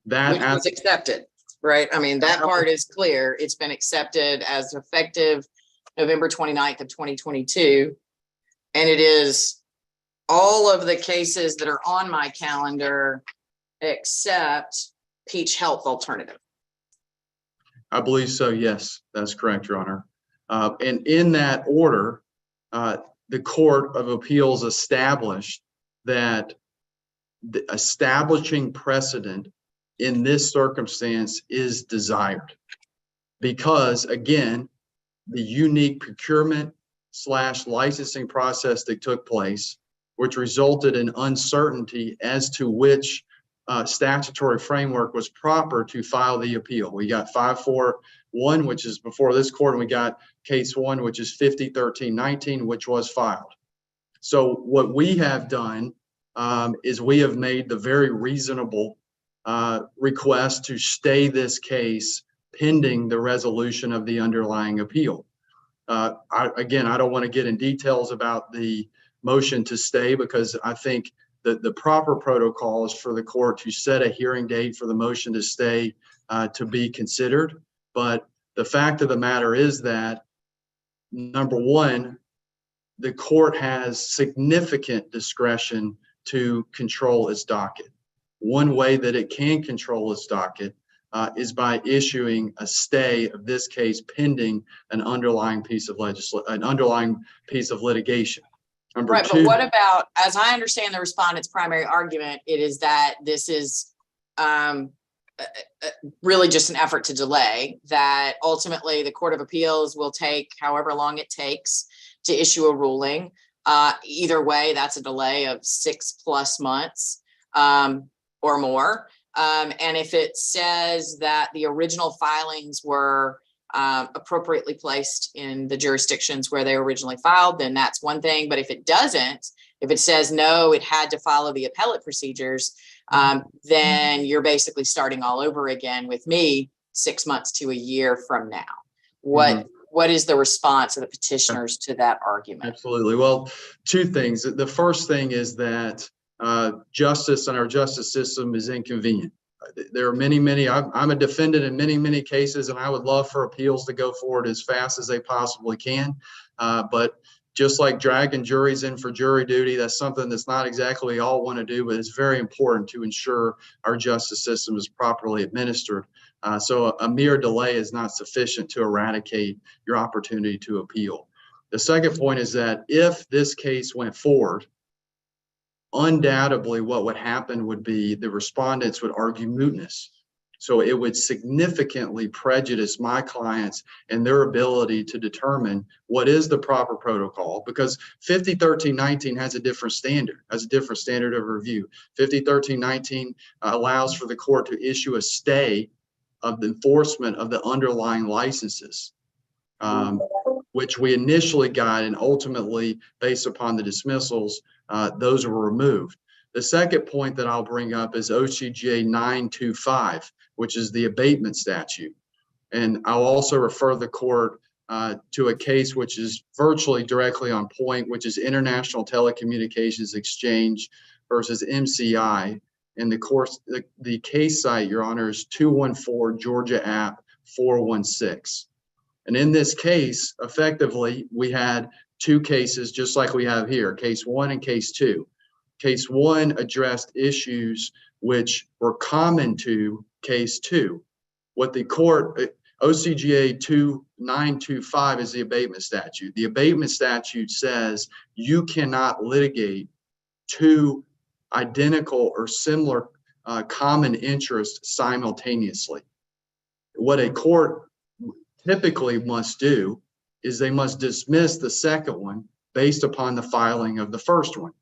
S1: Which was accepted, right? I mean, that part is clear. It's been accepted as effective November 29th of 2022. And it is all of the cases that are on my calendar except Peach Health Alternative.
S12: I believe so, yes, that's correct, Your Honor. And in that order, the Court of Appeals established that the establishing precedent in this circumstance is desired because, again, the unique procurement / licensing process that took place, which resulted in uncertainty as to which statutory framework was proper to file the appeal. We got 541, which is before this court, and we got case one, which is 50-13-19, which was filed. So what we have done is we have made the very reasonable request to stay this case pending the resolution of the underlying appeal. Again, I don't want to get in details about the motion to stay because I think that the proper protocol is for the court to set a hearing date for the motion to stay to be considered. But the fact of the matter is that, number one, the court has significant discretion to control its docket. One way that it can control its docket is by issuing a stay of this case pending an underlying piece of litigation.
S1: Right, but what about, as I understand the respondent's primary argument, it is that this is really just an effort to delay, that ultimately the Court of Appeals will take however long it takes to issue a ruling. Either way, that's a delay of 6+ months or more. And if it says that the original filings were appropriately placed in the jurisdictions where they originally filed, then that's one thing. But if it doesn't, if it says no, it had to follow the appellate procedures, then you're basically starting all over again with me 6 months to a year from now. What is the response of the petitioners to that argument?
S12: Absolutely. Well, two things. The first thing is that justice and our justice system is inconvenient. There are many, I'm a defendant in many cases, and I would love for appeals to go forward as fast as they possibly can. But just like dragging juries in for jury duty, that's something that's not exactly we all want to do, but it's very important to ensure our justice system is properly administered. So a mere delay is not sufficient to eradicate your opportunity to appeal. The second point is that if this case went forward, undoubtedly what would happen would be the respondents would argue mootness. So it would significantly prejudice my clients and their ability to determine what is the proper protocol, because 501319 has a different standard, of review. 501319 allows for the court to issue a stay of the enforcement of the underlying licenses, which we initially got, and ultimately, based upon the dismissals, those were removed. The second point that I'll bring up is OCGA 925, which is the abatement statute. And I'll also refer the court to a case which is virtually directly on point, which is International Telecommunications Exchange versus MCI. And the case site, Your Honor, is 214 Georgia App 416. And in this case, effectively, we had two cases just like we have here, case one and case two. Case one addressed issues which were common to case two. What the court, OCGA 2925 is the abatement statute. The abatement statute says you cannot litigate two identical or similar common interests simultaneously. What a court typically must do is they must dismiss the second one based upon the filing of the first one.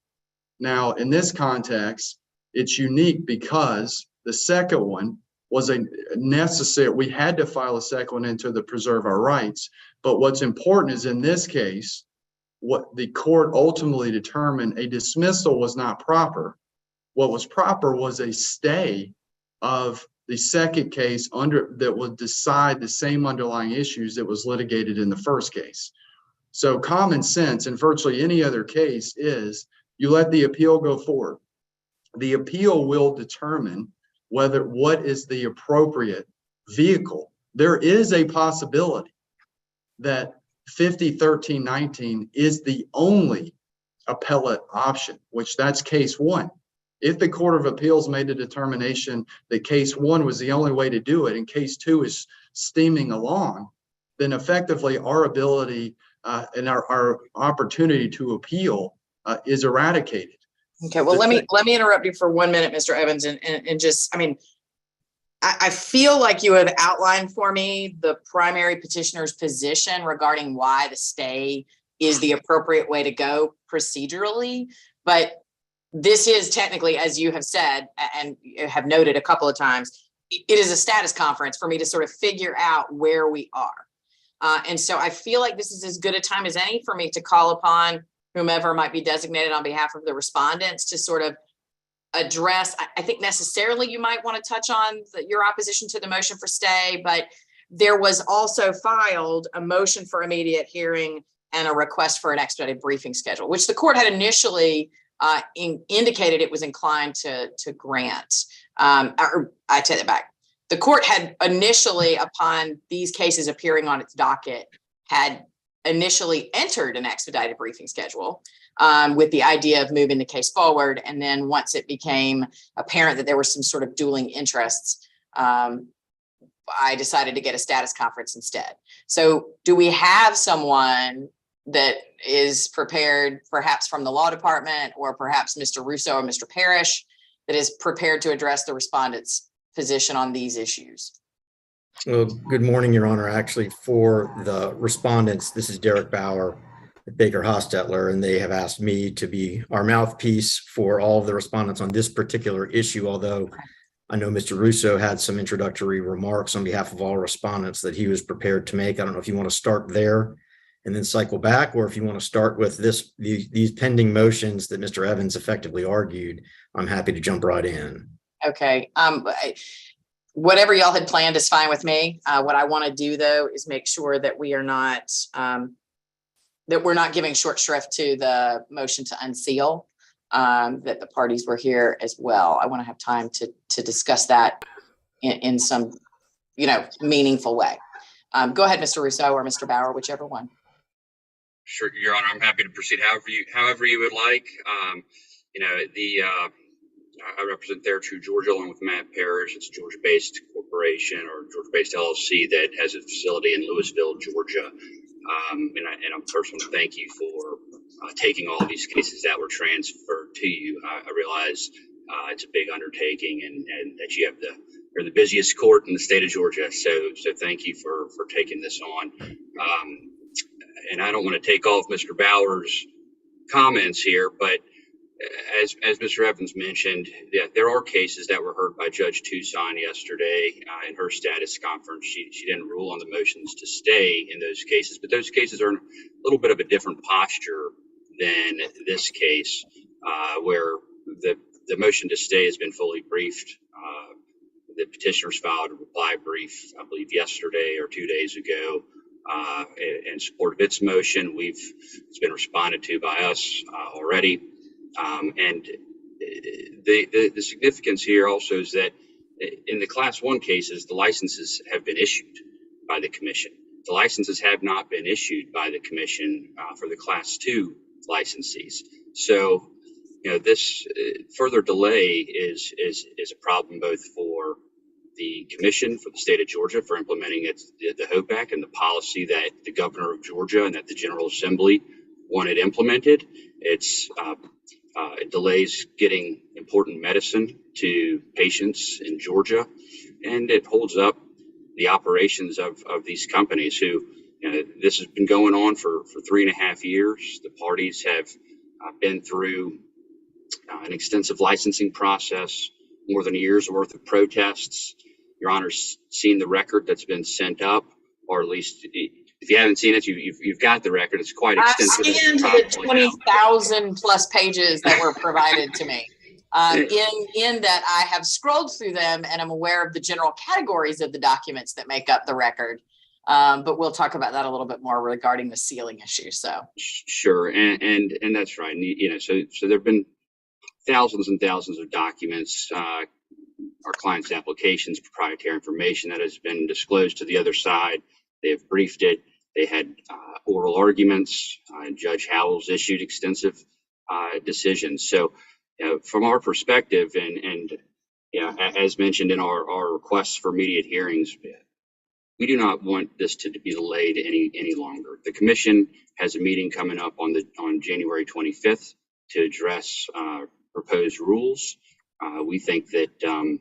S12: Now, in this context, it's unique because the second one was a necessary, we had to file a second one into the preserve our rights. But what's important is in this case, what the court ultimately determined, a dismissal was not proper. What was proper was a stay of the second case that would decide the same underlying issues that was litigated in the first case. So common sense in virtually any other case is you let the appeal go forward. The appeal will determine what is the appropriate vehicle. There is a possibility that 501319 is the only appellate option, which that's case one. If the Court of Appeals made a determination that case one was the only way to do it and case two is steaming along, then effectively our ability and our opportunity to appeal is eradicated.
S1: Okay, well, let me interrupt you for 1 minute, Mr. Evans, and just, I mean, I feel like you have outlined for me the primary petitioner's position regarding why the stay is the appropriate way to go procedurally, but this is technically, as you have said and have noted a couple of times, it is a status conference for me to sort of figure out where we are. And so I feel like this is as good a time as any for me to call upon whomever might be designated on behalf of the respondents to sort of address. I think necessarily you might want to touch on your opposition to the motion for stay, but there was also filed a motion for immediate hearing and a request for an expedited briefing schedule, which the court had initially indicated it was inclined to grant. Or I take that back. The court had initially, upon these cases appearing on its docket, had initially entered an expedited briefing schedule with the idea of moving the case forward. And then once it became apparent that there were some sort of dueling interests, I decided to get a status conference instead. So do we have someone that is prepared, perhaps from the law department or perhaps Mr. Russo or Mr. Parrish, that is prepared to address the respondent's position on these issues?
S11: Well, good morning, Your Honor. Actually, for the respondents, this is Derek Bauer at Baker Hostetler, and they have asked me to be our mouthpiece for all of the respondents on this particular issue, although I know Mr. Russo had some introductory remarks on behalf of all respondents that he was prepared to make. I don't know if you want to start there and then cycle back, or if you want to start with these pending motions that Mr. Evans effectively argued. I'm happy to jump right in.
S1: Okay. Whatever y'all had planned is fine with me. What I want to do, though, is make sure that we are not we're not giving short shrift to the motion to unseal, that the parties were here as well. I want to have time to discuss that in some, meaningful way. Go ahead, Mr. Russo or Mr. Bauer, whichever one.
S10: Sure, Your Honor. I'm happy to proceed however you would like. I represent Theratrue Georgia along with Matt Parrish. It's a Georgia-based corporation or Georgia-based LLC that has a facility in Louisville, Georgia. And I'm personally thank you for taking all of these cases that were transferred to you. I realize it's a big undertaking, and that you have you're the busiest court in the state of Georgia. So thank you for taking this on. And I don't want to take off Mr. Bauer's comments here, but as Mr. Evans mentioned, there are cases that were heard by Judge Tucson yesterday in her status conference. She didn't rule on the motions to stay in those cases, but those cases are in a little bit of a different posture than this case, where the motion to stay has been fully briefed. The petitioners filed a reply brief, I believe, yesterday or 2 days ago in support of its motion. It's been responded to by us already. And the significance here also is that in the Class 1 cases, the licenses have been issued by the commission. The licenses have not been issued by the commission for the Class 2 licensees. So, this further delay is a problem both for the commission, for the state of Georgia, for implementing the HOPE Act and the policy that the governor of Georgia and that the General Assembly wanted implemented. It delays getting important medicine to patients in Georgia, and it holds up the operations of these companies who, this has been going on for 3.5 years. The parties have been through an extensive licensing process, more than a year's worth of protests. Your Honor's seen the record that's been sent up, or at least if you haven't seen it, you've got the record. It's quite extensive.
S1: I've scanned the 20,000 plus pages that were provided to me. In that, I have scrolled through them and I'm aware of the general categories of the documents that make up the record. But we'll talk about that a little bit more regarding the sealing issue. So
S10: sure, and that's right. So there've been thousands and thousands of documents, our clients' applications, proprietary information that has been disclosed to the other side. They've briefed it. They had oral arguments. Judge Howells issued extensive decisions. So, from our perspective, and as mentioned in our requests for immediate hearings, we do not want this to be delayed any longer. The commission has a meeting coming up on January 25th to address proposed rules. We think that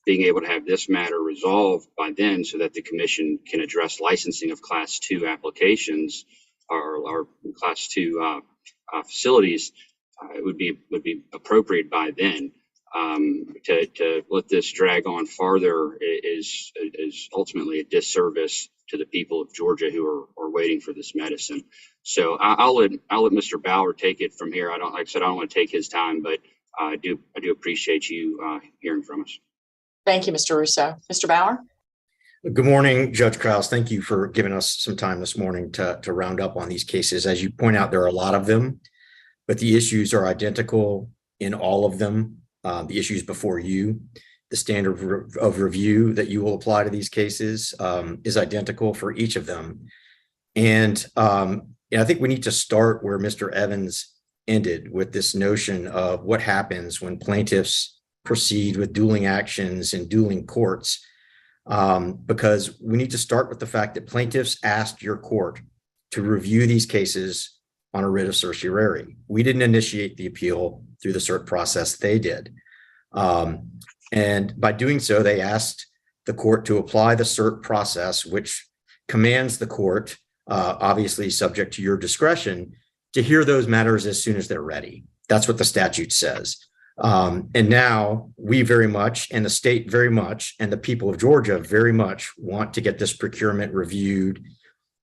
S10: being able to have this matter resolved by then so that the commission can address licensing of Class 2 applications or Class 2 facilities would be appropriate by then. To let this drag on farther is ultimately a disservice to the people of Georgia who are waiting for this medicine. So I'll let Mr. Bauer take it from here. I don't want to take his time, but I do appreciate you hearing from us.
S1: thank you, Mr. Russo. Mr. Bauer?
S11: Good morning, Judge Krause. Thank you for giving us some time this morning to round up on these cases. As you point out, there are a lot of them, but the issues are identical in all of them. The issues before you, the standard of review that you will apply to these cases is identical for each of them. And I think we need to start where Mr. Evans ended, with this notion of what happens when plaintiffs proceed with dueling actions in dueling courts. Because we need to start with the fact that plaintiffs asked your court to review these cases on a writ of certiorari. We didn't initiate the appeal through the cert process, they did. And by doing so, they asked the court to apply the cert process, which commands the court, obviously subject to your discretion, to hear those matters as soon as they're ready. That's what the statute says. And now we very much, and the state very much, and the people of Georgia very much want to get this procurement reviewed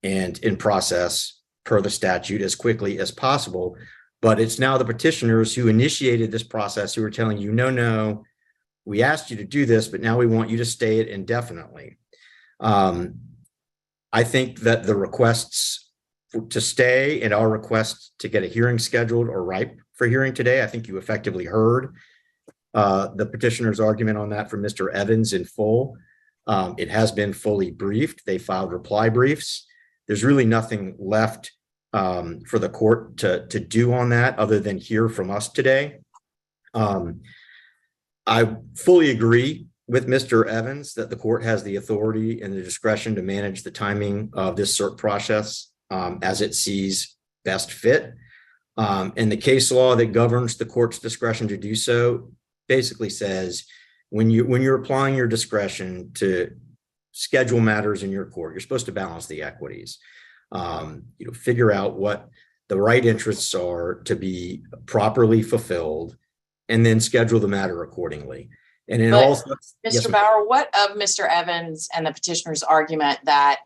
S11: and in process per the statute as quickly as possible. But it's now the petitioners who initiated this process who are telling you, no, we asked you to do this, but now we want you to stay it indefinitely. I think that the requests to stay and our request to get a hearing scheduled are ripe for hearing today. I think you effectively heard the petitioner's argument on that from Mr. Evans in full. It has been fully briefed. They filed reply briefs. There's really nothing left for the court to do on that other than hear from us today. I fully agree with Mr. Evans that the court has the authority and the discretion to manage the timing of this cert process as it sees best fit. And the case law that governs the court's discretion to do so basically says when you're applying your discretion to schedule matters in your court, you're supposed to balance the equities. Figure out what the right interests are to be properly fulfilled, and then schedule the matter accordingly. And in all,
S1: Mr. Bauer, what of Mr. Evans and the petitioner's argument that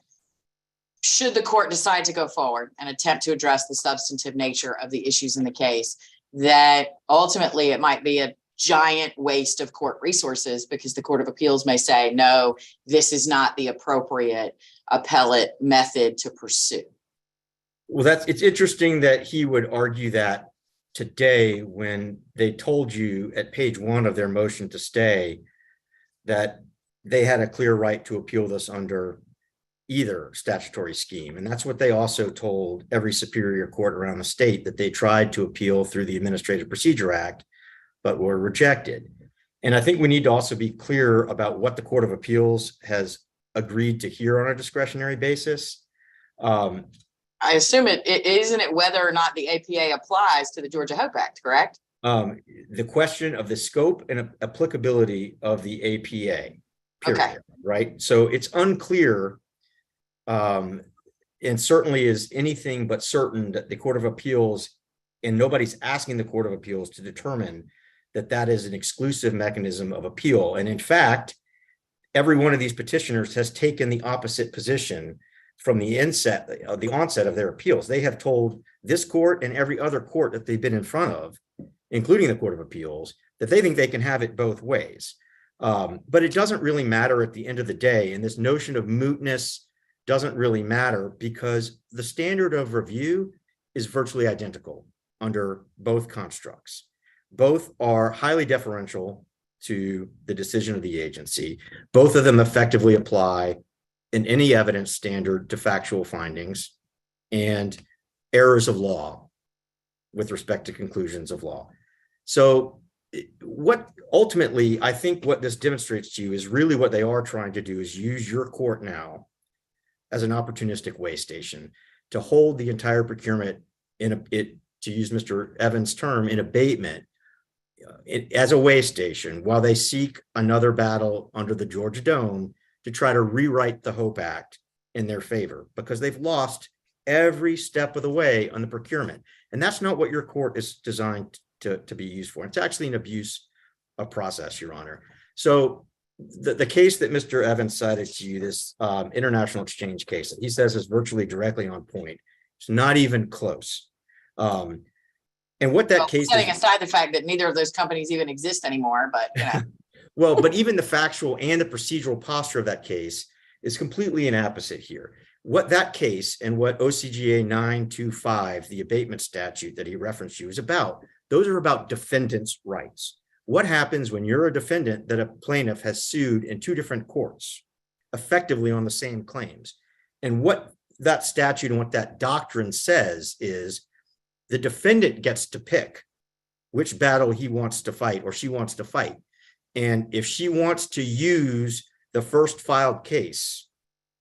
S1: should the court decide to go forward and attempt to address the substantive nature of the issues in the case, that ultimately it might be a giant waste of court resources because the Court of Appeals may say, no, this is not the appropriate appellate method to pursue?
S11: Well, it's interesting that he would argue that today when they told you at page 1 of their motion to stay that they had a clear right to appeal this under either statutory scheme. And that's what they also told every superior court around the state, that they tried to appeal through the Administrative Procedure Act, but were rejected. And I think we need to also be clear about what the Court of Appeals has agreed to hear on a discretionary basis.
S1: I assume isn't it whether or not the APA applies to the Georgia Hope Act, correct?
S11: The question of the scope and applicability of the APA, period, okay. Right? So it's unclear, and certainly is anything but certain that the Court of Appeals, and nobody's asking the Court of Appeals to determine that that is an exclusive mechanism of appeal. And in fact, every one of these petitioners has taken the opposite position from the onset of their appeals. They have told this court and every other court that they've been in front of, including the Court of Appeals, that they think they can have it both ways. But it doesn't really matter at the end of the day. And this notion of mootness doesn't really matter because the standard of review is virtually identical under both constructs. Both are highly deferential to the decision of the agency. Both of them effectively apply in any evidence standard to factual findings and errors of law with respect to conclusions of law. So what ultimately, I think what this demonstrates to you is really what they are trying to do is use your court now as an opportunistic way station to hold the entire procurement to use Mr. Evans' term, in abatement as a way station while they seek another battle under the Georgia Dome to try to rewrite the Hope Act in their favor, because they've lost every step of the way on the procurement. And that's not what your court is designed to be used for. It's actually an abuse of process, Your Honor. So the case that Mr. Evans cited to you, this international exchange case that he says is virtually directly on point, it's not even close. And what that case
S1: setting aside the fact that neither of those companies even exist anymore, but you know.
S11: Well, but even the factual and the procedural posture of that case is completely inapposite here. What that case and what OCGA 925, the abatement statute that he referenced you, is about, those are about defendants' rights. What happens when you're a defendant that a plaintiff has sued in two different courts, effectively on the same claims? And what that statute and what that doctrine says is the defendant gets to pick which battle he wants to fight or she wants to fight. And if she wants to use the first filed case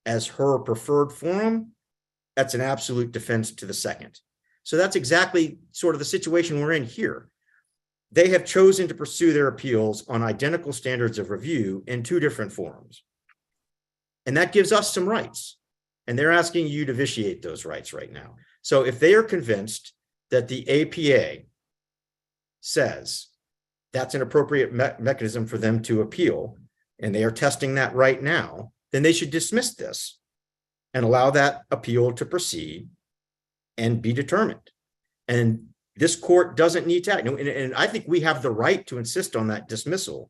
S11: as her preferred forum, that's an absolute defense to the second. So that's exactly sort of the situation we're in here. They have chosen to pursue their appeals on identical standards of review in two different forums. And that gives us some rights. And they're asking you to vitiate those rights right now. So if they are convinced that the APA says that's an appropriate mechanism for them to appeal, and they are testing that right now, then they should dismiss this and allow that appeal to proceed and be determined. And this court doesn't need to act. And I think we have the right to insist on that dismissal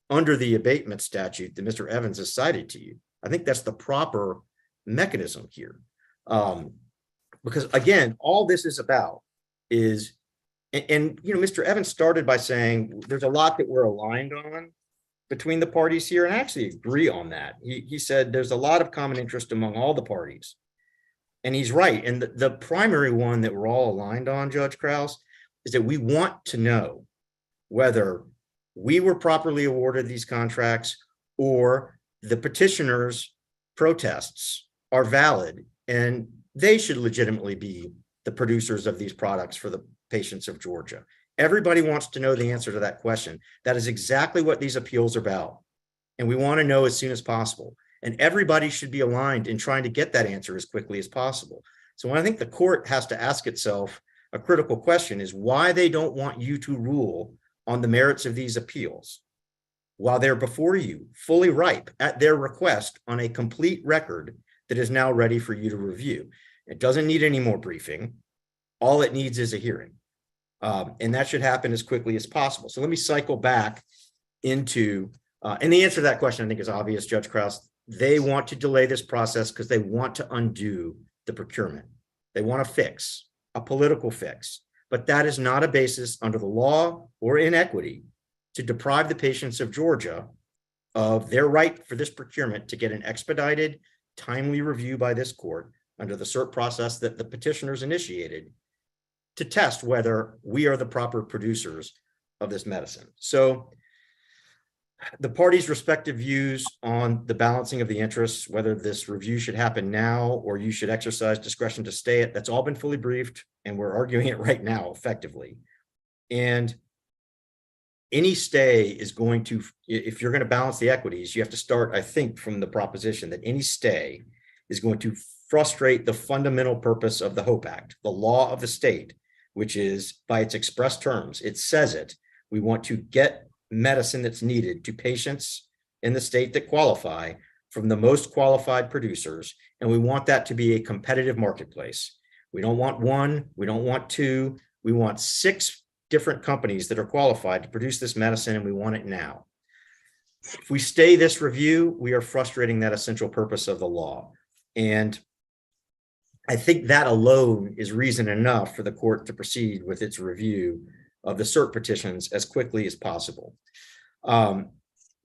S11: under the abatement statute that Mr. Evans has cited to you. I think that's the proper mechanism here. Because again, all this is about is, and you know, Mr. Evans started by saying there's a lot that we're aligned on between the parties here, and I actually agree on that. He said there's a lot of common interest among all the parties. And he's right. And the primary one that we're all aligned on, Judge Krause, is that we want to know whether we were properly awarded these contracts or the petitioner's protests are valid and they should legitimately be the producers of these products for the patients of Georgia. Everybody wants to know the answer to that question. That is exactly what these appeals are about. And we want to know as soon as possible. And everybody should be aligned in trying to get that answer as quickly as possible. So I think the court has to ask itself a critical question is why they don't want you to rule on the merits of these appeals while they're before you, fully ripe at their request on a complete record that is now ready for you to review. It doesn't need any more briefing. All it needs is a hearing. And that should happen as quickly as possible. So let me cycle back into, and the answer to that question I think is obvious, Judge Krause. They want to delay this process because they want to undo the procurement. They want a fix, a political fix, but that is not a basis under the law or in equity to deprive the patients of Georgia of their right for this procurement to get an expedited, timely review by this court under the cert process that the petitioners initiated to test whether we are the proper producers of this medicine. So the parties' respective views on the balancing of the interests, whether this review should happen now or you should exercise discretion to stay it, that's all been fully briefed and we're arguing it right now effectively. And any stay is going to, if you're going to balance the equities, you have to start, I think, from the proposition that any stay is going to frustrate the fundamental purpose of the HOPE Act, the law of the state, which is by its express terms, it says it, we want to get medicine that's needed to patients in the state that qualify from the most qualified producers. And we want that to be a competitive marketplace. We don't want one, we don't want two, we want 6 different companies that are qualified to produce this medicine, and we want it now. If we stay this review, we are frustrating that essential purpose of the law. And I think that alone is reason enough for the court to proceed with its review of the cert petitions as quickly as possible. Now,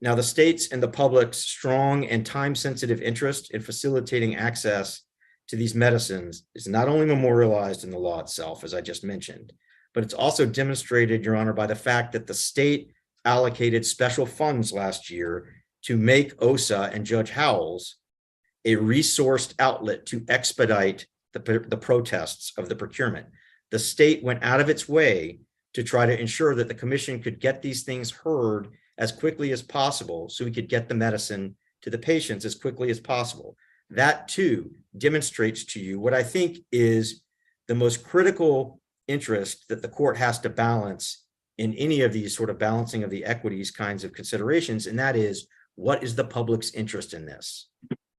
S11: the state's and the public's strong and time-sensitive interest in facilitating access to these medicines is not only memorialized in the law itself, as I just mentioned, but it's also demonstrated, Your Honor, by the fact that the state allocated special funds last year to make OSA and Judge Howells a resourced outlet to expedite the protests of the procurement. The state went out of its way to try to ensure that the commission could get these things heard as quickly as possible so we could get the medicine to the patients as quickly as possible. That too demonstrates to you what I think is the most critical interest that the court has to balance in any of these sort of balancing of the equities kinds of considerations, and that is, what is the public's interest in this?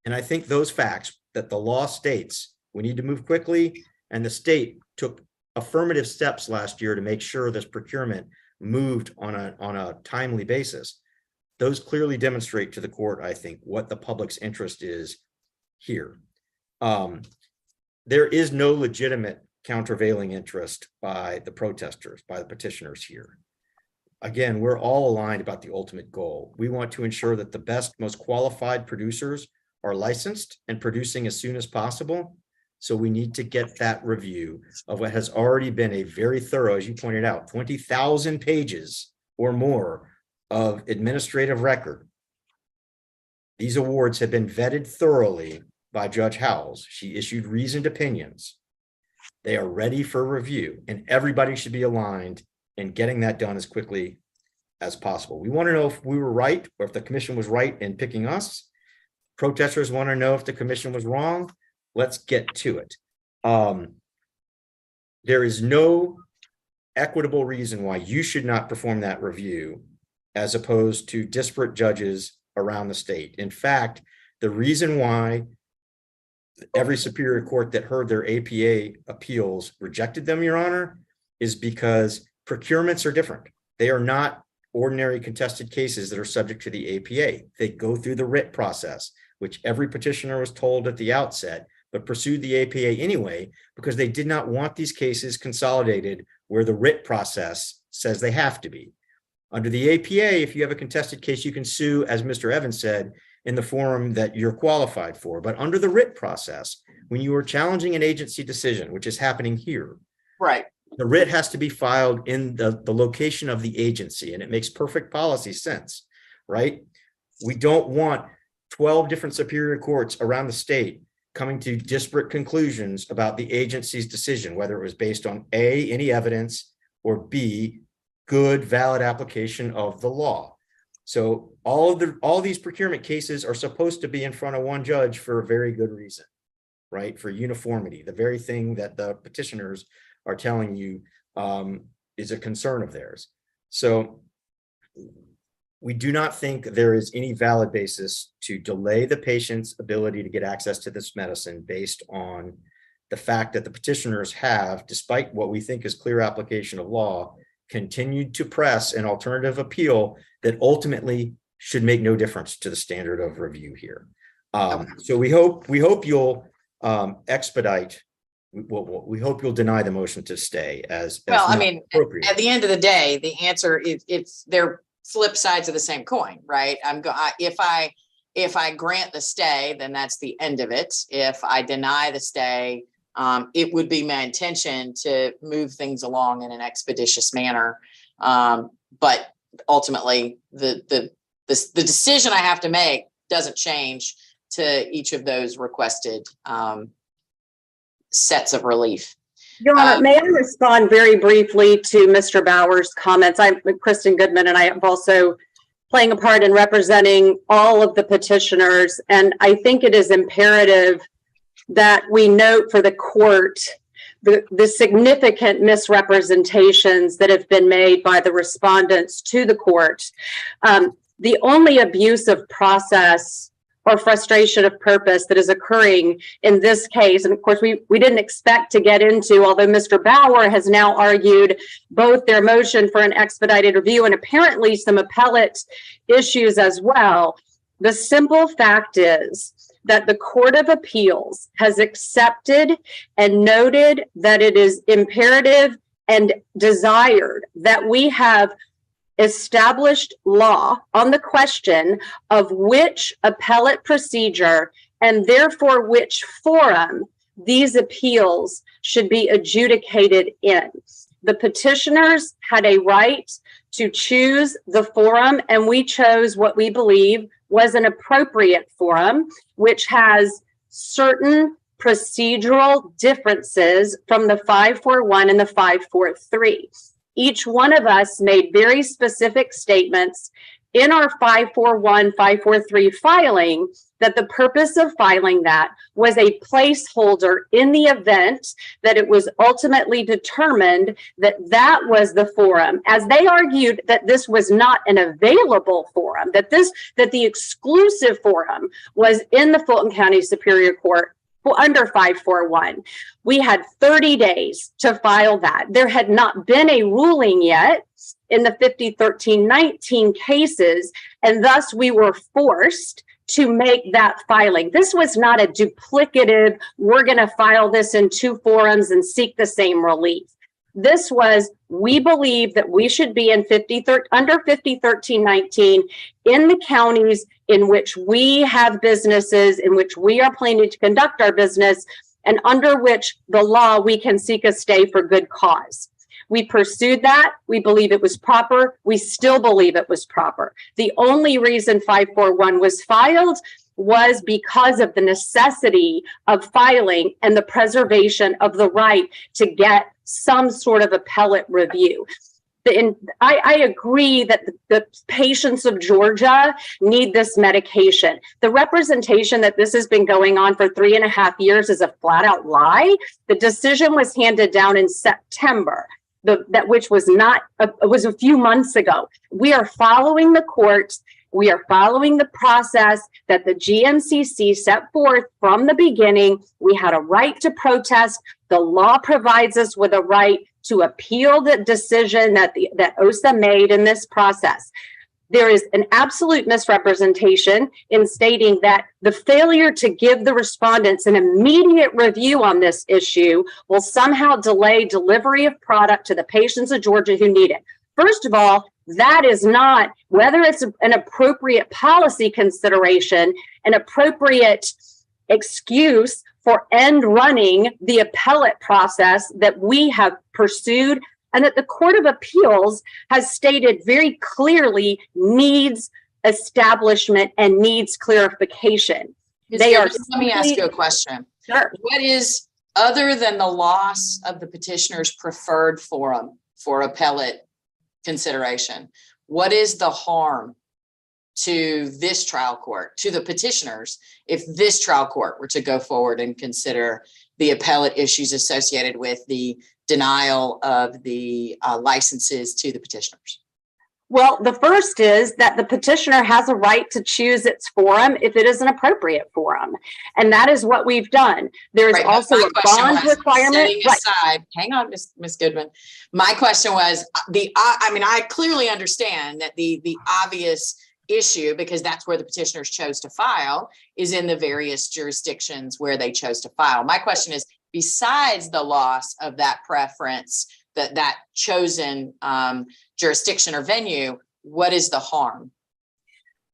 S11: And I think those facts that the law states we need to move quickly, and the state took affirmative steps last year to make sure this procurement moved on a timely basis. Those clearly demonstrate to the court, I think, what the public's interest is here. There is no legitimate countervailing interest by the protesters, by the petitioners here. Again, we're all aligned about the ultimate goal. We want to ensure that the best, most qualified producers are licensed and producing as soon as possible. So we need to get that review of what has already been a very thorough, as you pointed out, 20,000 pages or more of administrative record. These awards have been vetted thoroughly by Judge Howells. She issued reasoned opinions. They are ready for review, and everybody should be aligned in getting that done as quickly as possible. We want to know if we were right or if the commission was right in picking us. Protesters want to know if the commission was wrong. Let's get to it. There is no equitable reason why you should not perform that review as opposed to disparate judges around the state. In fact, the reason why every superior court that heard their APA appeals rejected them, Your Honor, is because procurements are different. They are not ordinary contested cases that are subject to the APA. They go through the writ process, which every petitioner was told at the outset, but pursued the APA anyway, because they did not want these cases consolidated where the writ process says they have to be. Under the APA, if you have a contested case, you can sue, as Mr. Evans said, in the forum that you're qualified for. But under the writ process, when you are challenging an agency decision, which is happening here,
S1: Right.
S11: the writ has to be filed in the location of the agency, and it makes perfect policy sense, right? We don't want 12 different superior courts around the state coming to disparate conclusions about the agency's decision, whether it was based on A, any evidence, or B, good, valid application of the law. So all these procurement cases are supposed to be in front of one judge for a very good reason, right? For uniformity, the very thing that the petitioners are telling you is a concern of theirs. So we do not think there is any valid basis to delay the patient's ability to get access to this medicine based on the fact that the petitioners have, despite what we think is clear application of law, continued to press an alternative appeal that ultimately should make no difference to the standard of review here. So we hope you'll expedite. We hope you'll deny the motion to stay as
S1: well. I mean,
S11: appropriate.
S1: at the end of the day, the answer is they're flip sides of the same coin, right? If I grant the stay, then that's the end of it. If I deny the stay, it would be my intention to move things along in an expeditious manner. But ultimately, the decision I have to make doesn't change to each of those requested sets of relief.
S13: Your Honor, may I respond very briefly to Mr. Bauer's comments? I'm Kristen Goodman, and I am also playing a part in representing all of the petitioners. And I think it is imperative that we note for the court the significant misrepresentations that have been made by the respondents to the court. The only abuse of process or frustration of purpose that is occurring in this case, and of course we didn't expect to get into, although Mr. Bauer has now argued both their motion for an expedited review and apparently some appellate issues as well. The simple fact is that the Court of Appeals has accepted and noted that it is imperative and desired that we have established law on the question of which appellate procedure and therefore which forum these appeals should be adjudicated in. The petitioners had a right to choose the forum, and we chose what we believe was an appropriate forum, which has certain procedural differences from the 541 and the 543. Each one of us made very specific statements in our 541, 543 filing that the purpose of filing that was a placeholder in the event that it was ultimately determined that that was the forum, as they argued that this was not an available forum, that the exclusive forum was in the Fulton County Superior Court under 541. We had 30 days to file that. There had not been a ruling yet in the 5013-19 cases, and thus we were forced to make that filing. This was not a duplicative, we're going to file this in two forums and seek the same relief. This was, we believe that we should be in under 5013-19 in the counties in which we have businesses, in which we are planning to conduct our business, and under which the law we can seek a stay for good cause. We pursued that. We believe it was proper. We still believe it was proper. The only reason 541 was filed was because of the necessity of filing and the preservation of the right to get some sort of appellate review. I agree that the patients of Georgia need this medication. The representation that this has been going on for 3.5 years is a flat out lie. The decision was handed down in September. Which was not, it was a few months ago. We are following the courts. We are following the process that the GMCC set forth from the beginning. We had a right to protest. The law provides us with a right to appeal the decision that OSA made in this process. There is an absolute misrepresentation in stating that the failure to give the respondents an immediate review on this issue will somehow delay delivery of product to the patients of Georgia who need it. First of all, that is not, whether it's an appropriate policy consideration, an appropriate excuse for end running the appellate process that we have pursued, and that the Court of Appeals has stated very clearly needs establishment and needs clarification. They are
S1: Let me ask
S13: simply-
S1: you a question.
S13: Sure.
S1: What is, other than the loss of the petitioner's preferred forum for appellate consideration, what is the harm to this trial court, to the petitioners, if this trial court were to go forward and consider the appellate issues associated with the denial of the licenses to the petitioners?
S13: Well, the first is that the petitioner has a right to choose its forum if it is an appropriate forum. And that is what we've done. There is also a bond requirement.
S1: Setting aside, hang on, Ms. Goodman. My question was I mean, I clearly understand that the obvious issue, because that's where the petitioners chose to file, is in the various jurisdictions where they chose to file. My question is, besides the loss of that preference, that chosen jurisdiction or venue, what is the harm?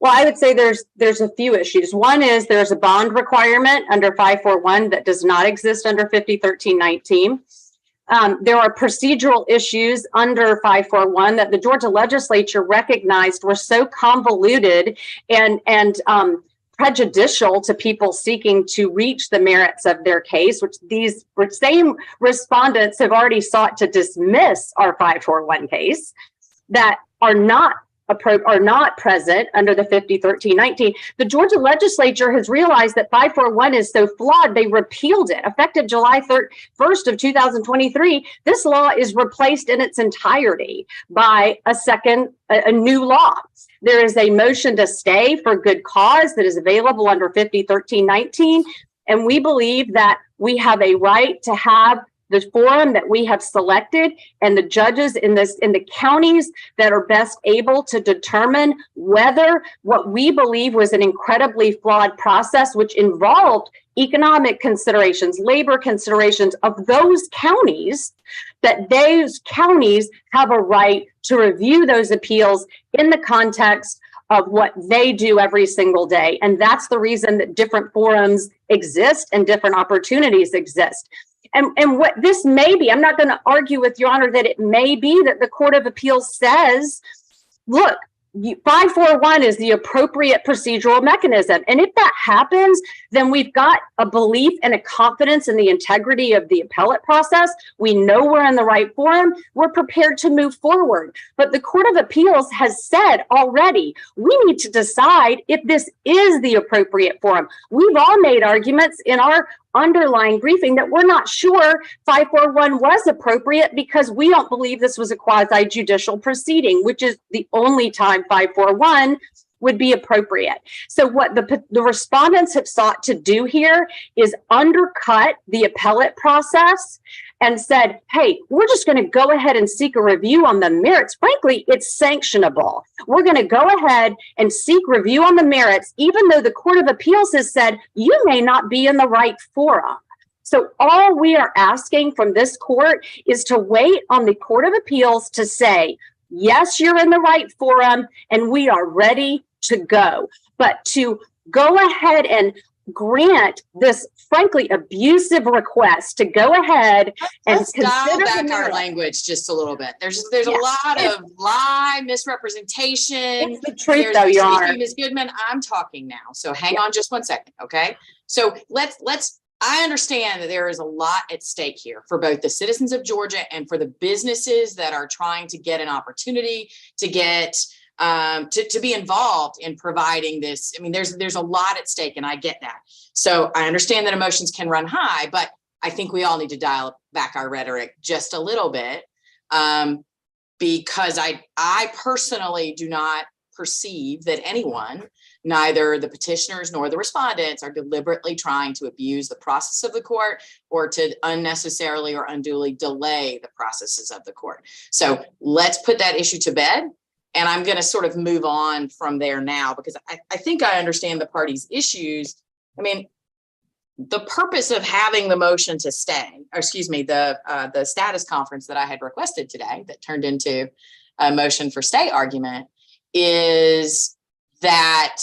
S13: Well, I would say there's a few issues. One is there's a bond requirement under 541 that does not exist under 5013-19. There are procedural issues under 541 that the Georgia legislature recognized were so convoluted and prejudicial to people seeking to reach the merits of their case, which these same respondents have already sought to dismiss our 541 case, that are not present under the 5013-19. The Georgia legislature has realized that 541 is so flawed, they repealed it. Effective July 1st of 2023, this law is replaced in its entirety by a new law. There is a motion to stay for good cause that is available under 5013-19. And we believe that we have a right to have the forum that we have selected and the judges in the counties that are best able to determine whether what we believe was an incredibly flawed process, which involved economic considerations, labor considerations of those counties, that those counties have a right to review those appeals in the context of what they do every single day. And that's the reason that different forums exist and different opportunities exist. And what this may be, I'm not going to argue with Your Honor that it may be that the Court of Appeals says, look, 541 is the appropriate procedural mechanism. And if that happens, then we've got a belief and a confidence in the integrity of the appellate process. We know we're in the right forum. We're prepared to move forward. But the Court of Appeals has said already, we need to decide if this is the appropriate forum. We've all made arguments in our underlying briefing that we're not sure 541 was appropriate because we don't believe this was a quasi-judicial proceeding, which is the only time 541 would be appropriate. So what the respondents have sought to do here is undercut the appellate process and said, hey, we're just going to go ahead and seek a review on the merits. Frankly, it's sanctionable. We're going to go ahead and seek review on the merits, even though the Court of Appeals has said you may not be in the right forum. So all we are asking from this court is to wait on the Court of Appeals to say, yes, you're in the right forum and we are ready to go. But to go ahead and grant this frankly abusive request to go ahead and
S1: Let's dial
S13: consider
S1: back our language just a little bit. There's a lot of lie, misrepresentation.
S13: It's the truth, though, Your Honor.
S1: Ms. Goodman, I'm talking now, so hang on just one second, okay? So I understand that there is a lot at stake here for both the citizens of Georgia and for the businesses that are trying to get an opportunity to get to be involved in providing this. I mean, there's a lot at stake, and I get that. So I understand that emotions can run high, but I think we all need to dial back our rhetoric just a little bit, because I personally do not perceive that anyone, neither the petitioners nor the respondents, are deliberately trying to abuse the process of the court or to unnecessarily or unduly delay the processes of the court. So let's put that issue to bed. And I'm going to sort of move on from there now, because I think I understand the parties' issues. I mean, the purpose of having the motion to stay, or excuse me, the status conference that I had requested today that turned into a motion for stay argument, is that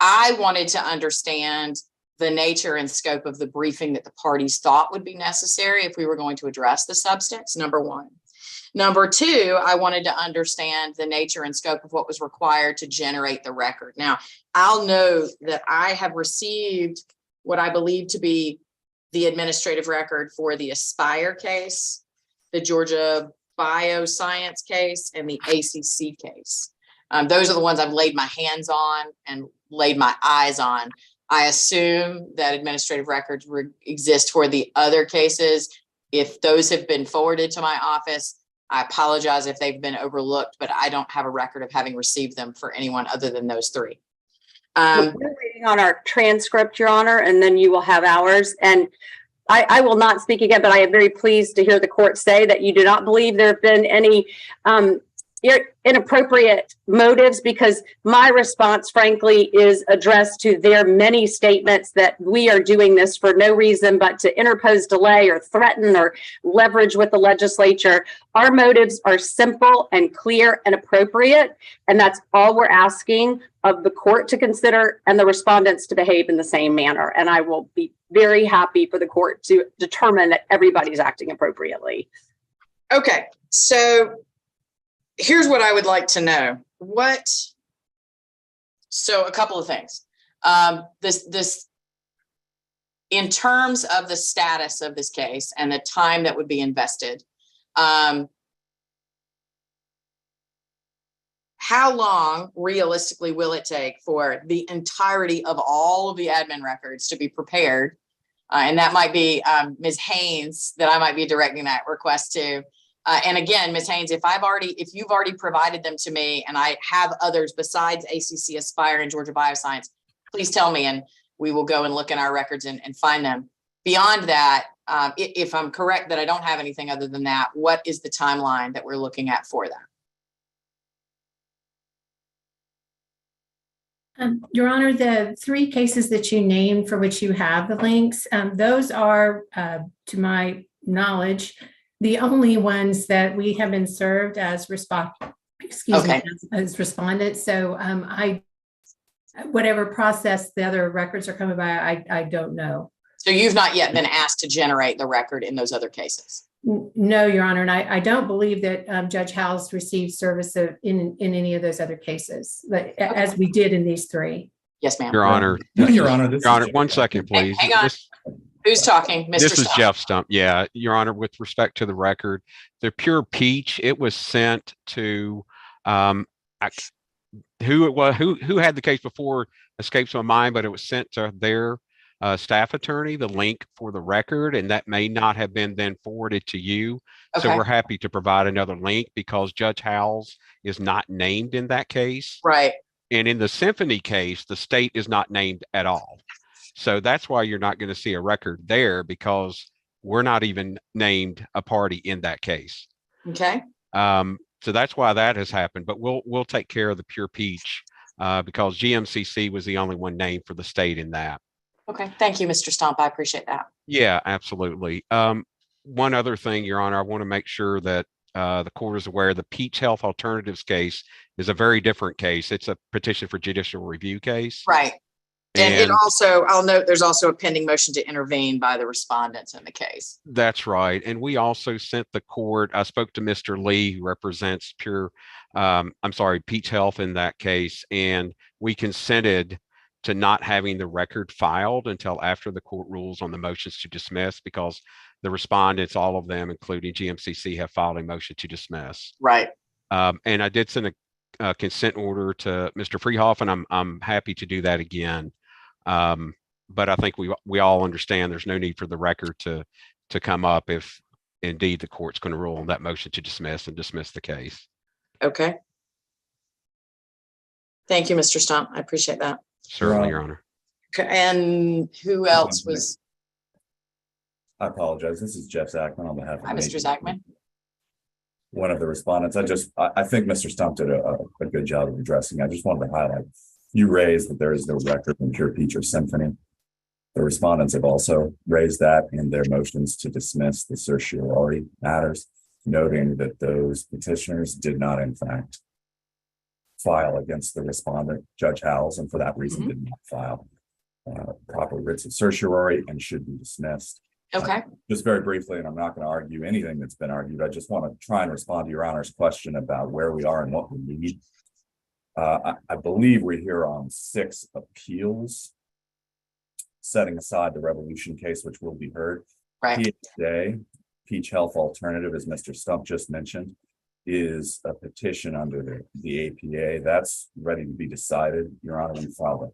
S1: I wanted to understand the nature and scope of the briefing that the parties thought would be necessary if we were going to address the substance, number one. Number two, I wanted to understand the nature and scope of what was required to generate the record. Now, I'll note that I have received what I believe to be the administrative record for the Aspire case, the Georgia Bioscience case, and the ACC case. Those are the ones I've laid my hands on and laid my eyes on. I assume that administrative records exist for the other cases. If those have been forwarded to my office, I apologize if they've been overlooked, but I don't have a record of having received them for anyone other than those three.
S13: We're waiting on our transcript, Your Honor, and then you will have ours. And I will not speak again, but I am very pleased to hear the court say that you do not believe there have been any inappropriate motives, because my response, frankly, is addressed to their many statements that we are doing this for no reason but to interpose delay or threaten or leverage with the legislature. Our motives are simple and clear and appropriate, and that's all we're asking of the court to consider and the respondents to behave in the same manner. And I will be very happy for the court to determine that everybody's acting appropriately.
S1: Okay, so here's what I would like to know. So a couple of things. This in terms of the status of this case and the time that would be invested, how long realistically will it take for the entirety of all of the admin records to be prepared? And that might be Ms. Haynes that I might be directing that request to. And again, Ms. Haynes, if you've already provided them to me and I have others besides ACC, Aspire, and Georgia Bioscience, please tell me and we will go and look in our records and find them. Beyond that, if I'm correct that I don't have anything other than that, what is the timeline that we're looking at for that?
S5: Your Honor, the three cases that you named for which you have the links, those are, to my knowledge, the only ones that we have been served as as respondents. So whatever process the other records are coming by, I don't know.
S1: So you've not yet been asked to generate the record in those other cases?
S5: No, Your Honor, and I don't believe that Judge Howells received service in any of those other cases, but as we did in these three.
S1: Yes, ma'am.
S7: Your Honor.
S9: Your Honor,
S7: 1 second, please.
S1: Hang on. Who's talking? Mr.
S7: This is
S1: Stump.
S7: Jeff Stump. Yeah, Your Honor, with respect to the record, the Pure Peach, it was sent to who it was, who had the case before escapes my mind, but it was sent to their staff attorney, the link for the record, and that may not have been then forwarded to you.
S1: Okay.
S7: So we're happy to provide another link because Judge Howells is not named in that case.
S1: Right.
S7: And in the Symphony case, the state is not named at all. So that's why you're not going to see a record there, because we're not even named a party in that case.
S1: Okay.
S7: So that's why that has happened, but we'll take care of the Pure Peach because GMCC was the only one named for the state in that.
S1: Okay. Thank you, Mr. Stump. I appreciate that.
S7: Yeah, absolutely. One other thing, Your Honor, I want to make sure that the court is aware the Peach Health Alternatives case is a very different case. It's a petition for judicial review case.
S1: Right. And it also, I'll note there's also a pending motion to intervene by the respondents in the case.
S7: That's right. And we also sent the court, I spoke to Mr. Lee, who represents Peach Health in that case, and we consented to not having the record filed until after the court rules on the motions to dismiss, because the respondents, all of them, including GMCC, have filed a motion to dismiss.
S1: Right.
S7: And I did send a consent order to Mr. Freehoff, and I'm happy to do that again. But I think we all understand there's no need for the record to come up if indeed the court's going to rule on that motion to dismiss and dismiss the case.
S1: Okay. Thank you, Mr. Stump. I appreciate that.
S7: Certainly, Your Honor.
S1: Okay. And who else was?
S9: I apologize. This is Jeff Zachman on behalf of.
S1: Hi, Mr. Zachman.
S9: One of the respondents. I think Mr. Stump did a good job of addressing. I just wanted to highlight. You raised that there is no record in Pure Peach or Symphony. The respondents have also raised that in their motions to dismiss the certiorari matters, noting that those petitioners did not, in fact, file against the respondent, Judge Howells, and for that reason did not file proper writs of certiorari and should be dismissed.
S1: Okay.
S9: Just very briefly, and I'm not going to argue anything that's been argued. I just want to try and respond to Your Honor's question about where we are and what we need. I believe we're here on 6 appeals, setting aside the Revolution case, which will be heard.
S1: Right.
S9: Today, Peach Health Alternative, as Mr. Stump just mentioned, is a petition under the APA. That's ready to be decided. Your Honor, we filed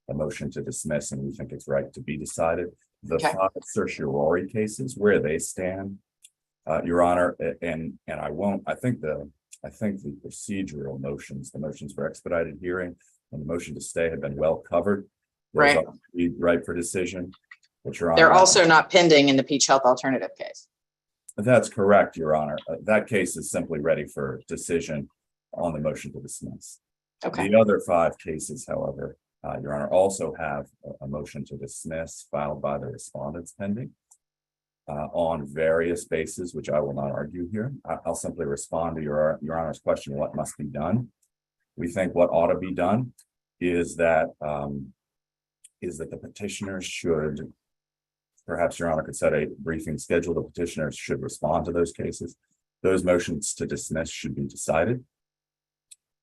S9: a motion to dismiss, and we think it's right to be decided. The 5 certiorari cases, where they stand, Your Honor, and I think the procedural motions, the motions for expedited hearing and the motion to stay have been well covered. Those are right for decision. But Your Honor,
S1: They're also not pending in the Peach Health Alternative case.
S9: That's correct, Your Honor. That case is simply ready for decision on the motion to dismiss.
S1: Okay.
S9: The other 5 cases, however, Your Honor, also have a motion to dismiss filed by the respondents pending on various bases, which I will not argue here. I'll simply respond to Your Honor's question, what must be done? We think what ought to be done is that the petitioners should, perhaps Your Honor could set a briefing schedule. The petitioners should respond to those cases. Those motions to dismiss should be decided.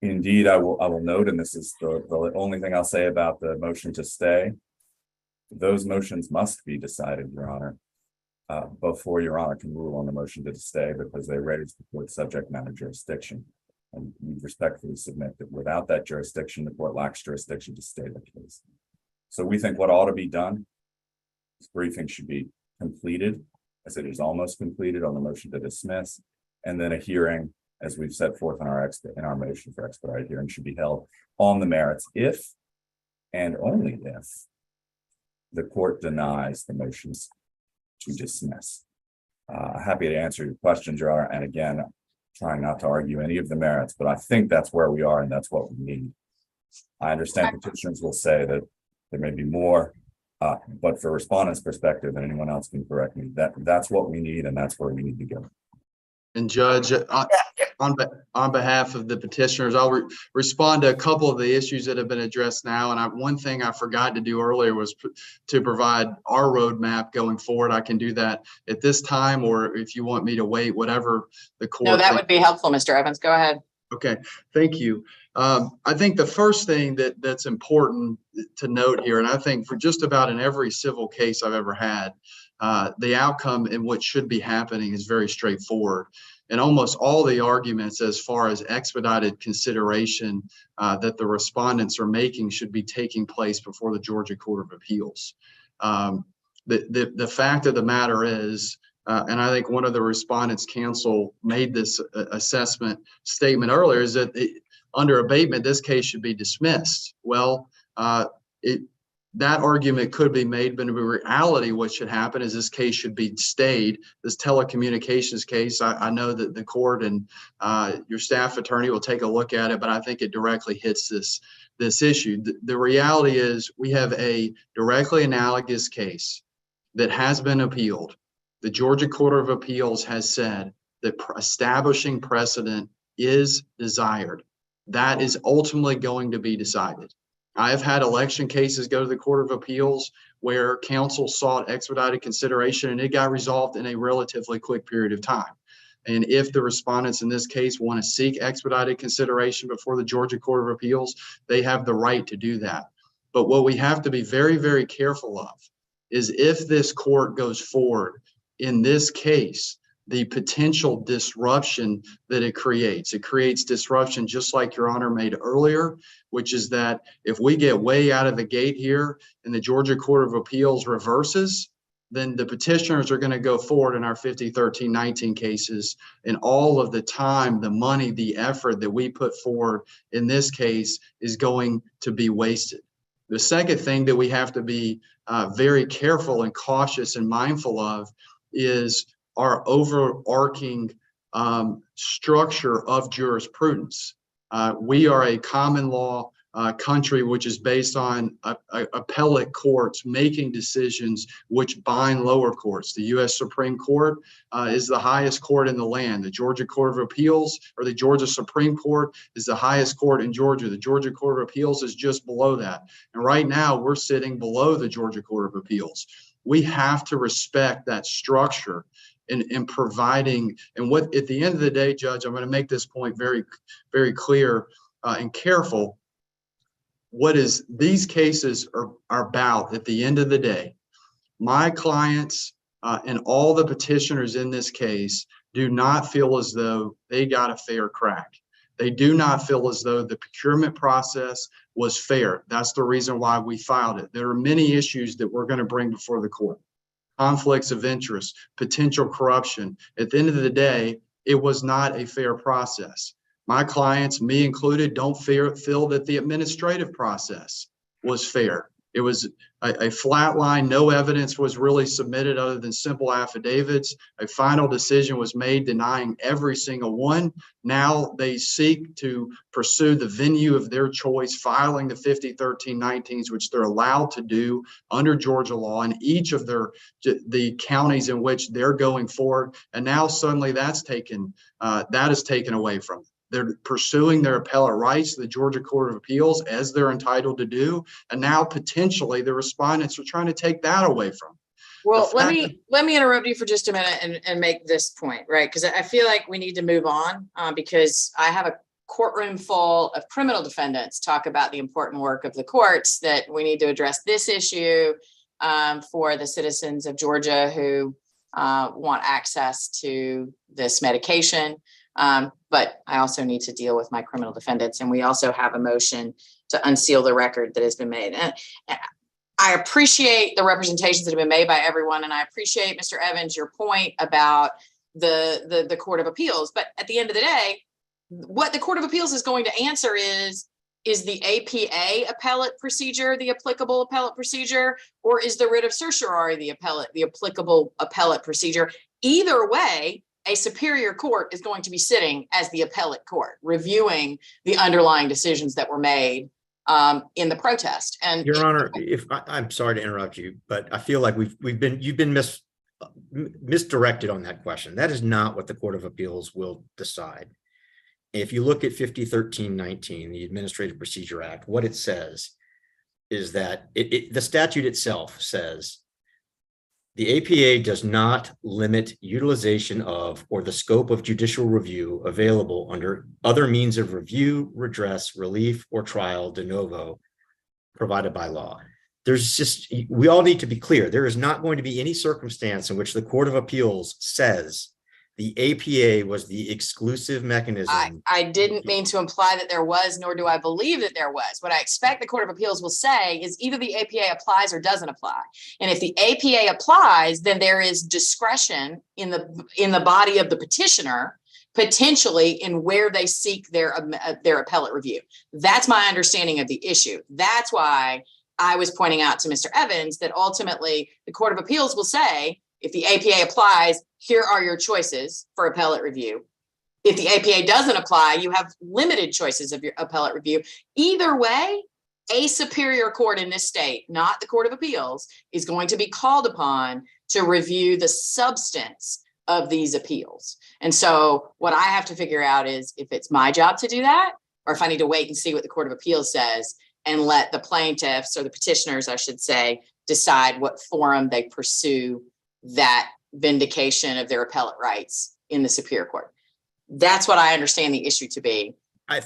S9: Indeed, I will note, and this is the only thing I'll say about the motion to stay. Those motions must be decided, Your Honor, before Your Honor can rule on the motion to stay, because they raise the court's subject matter jurisdiction. And we respectfully submit that without that jurisdiction, the court lacks jurisdiction to stay the case. So we think what ought to be done, this briefing should be completed, as it is almost completed on the motion to dismiss, and then a hearing, as we've set forth in our motion for expedited hearing, should be held on the merits if and only if the court denies the motions to dismiss. Happy to answer your questions, Your Honor, and again, trying not to argue any of the merits, but I think that's where we are and that's what we need. I understand petitioners will say that there may be more, but for respondents' perspective, and anyone else can correct me, that's what we need and that's where we need to go.
S12: And Judge, on behalf of the petitioners, I'll respond to a couple of the issues that have been addressed now. And one thing I forgot to do earlier was to provide our roadmap going forward. I can do that at this time, or if you want me to wait, whatever the court.
S1: No, that would be helpful, Mr. Evans. Go ahead.
S12: Okay, thank you. I think the first thing that's important to note here, and I think for just about in every civil case I've ever had, the outcome in what should be happening is very straightforward. And almost all the arguments as far as expedited consideration that the respondents are making should be taking place before the Georgia Court of Appeals. The fact of the matter is, and I think one of the respondents' counsel made this assessment statement earlier, is that under abatement, this case should be dismissed. Well, that argument could be made, but in reality, what should happen is this case should be stayed. This telecommunications case, I know that the court and your staff attorney will take a look at it, but I think it directly hits this issue. The reality is we have a directly analogous case that has been appealed. The Georgia Court of Appeals has said that establishing precedent is desired. That is ultimately going to be decided. I have had election cases go to the Court of Appeals where counsel sought expedited consideration and it got resolved in a relatively quick period of time. And if the respondents in this case want to seek expedited consideration before the Georgia Court of Appeals, they have the right to do that. But what we have to be very, very careful of is if this court goes forward in this case, the potential disruption that it creates disruption just like Your Honor made earlier, which is that if we get way out of the gate here and the Georgia Court of Appeals reverses, then the petitioners are going to go forward in our 50, 13, 19 cases, and all of the time, the money, the effort that we put forward in this case is going to be wasted. The second thing that we have to be very careful and cautious and mindful of is our overarching structure of jurisprudence. We are a common law country, which is based on appellate courts making decisions which bind lower courts. The U.S. Supreme Court is the highest court in the land. The Georgia Court of Appeals, or the Georgia Supreme Court, is the highest court in Georgia. The Georgia Court of Appeals is just below that. And right now we're sitting below the Georgia Court of Appeals. we have to respect that structure in providing, and what, at the end of the day, Judge, I'm going to make this point very, very clear and careful. What is these cases are about at the end of the day, my clients and all the petitioners in this case do not feel as though they got a fair crack. They do not feel as though the procurement process was fair. That's the reason why we filed it. There are many issues that we're going to bring before the court. Conflicts of interest, potential corruption. At the end of the day, it was not a fair process. My clients, me included, don't feel that the administrative process was fair. It was a flat line. No evidence was really submitted other than simple affidavits. A final decision was made denying every single one. Now they seek to pursue the venue of their choice, filing the 501319s, which they're allowed to do under Georgia law in each of the counties in which they're going forward. And now suddenly that is taken away from them. They're pursuing their appellate rights, the Georgia Court of Appeals, as they're entitled to do. And now potentially the respondents are trying to take that away from them.
S1: Well, let me interrupt you for just a minute and make this point, right? Because I feel like we need to move on because I have a courtroom full of criminal defendants talk about the important work of the courts, that we need to address this issue for the citizens of Georgia who want access to this medication. But I also need to deal with my criminal defendants. And we also have a motion to unseal the record that has been made. And I appreciate the representations that have been made by everyone. And I appreciate, Mr. Evans, your point about the Court of Appeals. But at the end of the day, what the Court of Appeals is going to answer is the APA appellate procedure the applicable appellate procedure, or is the writ of certiorari the applicable appellate procedure? Either way, a superior court is going to be sitting as the appellate court, reviewing the underlying decisions that were made in the protest. And
S11: Your Honor, I'm sorry to interrupt you, but I feel like you've been misdirected on that question. That is not what the Court of Appeals will decide. If you look at 501319, the Administrative Procedure Act, what it says is that the statute itself says the APA does not limit utilization of or the scope of judicial review available under other means of review, redress, relief, or trial de novo provided by law. We all need to be clear. There is not going to be any circumstance in which the Court of Appeals says the APA was the exclusive mechanism.
S1: I didn't mean to imply that there was, nor do I believe that there was. What I expect the Court of Appeals will say is either the APA applies or doesn't apply. And if the APA applies, then there is discretion in the body of the petitioner, potentially in where they seek their appellate review. That's my understanding of the issue. That's why I was pointing out to Mr. Evans that ultimately the Court of Appeals will say, if the APA applies, here are your choices for appellate review. If the APA doesn't apply, you have limited choices of your appellate review. Either way, a superior court in this state, not the Court of Appeals, is going to be called upon to review the substance of these appeals. And so what I have to figure out is if it's my job to do that, or if I need to wait and see what the Court of Appeals says and let the plaintiffs, or the petitioners, I should say, decide what forum they pursue that vindication of their appellate rights in the Superior Court. That's what I understand the issue to be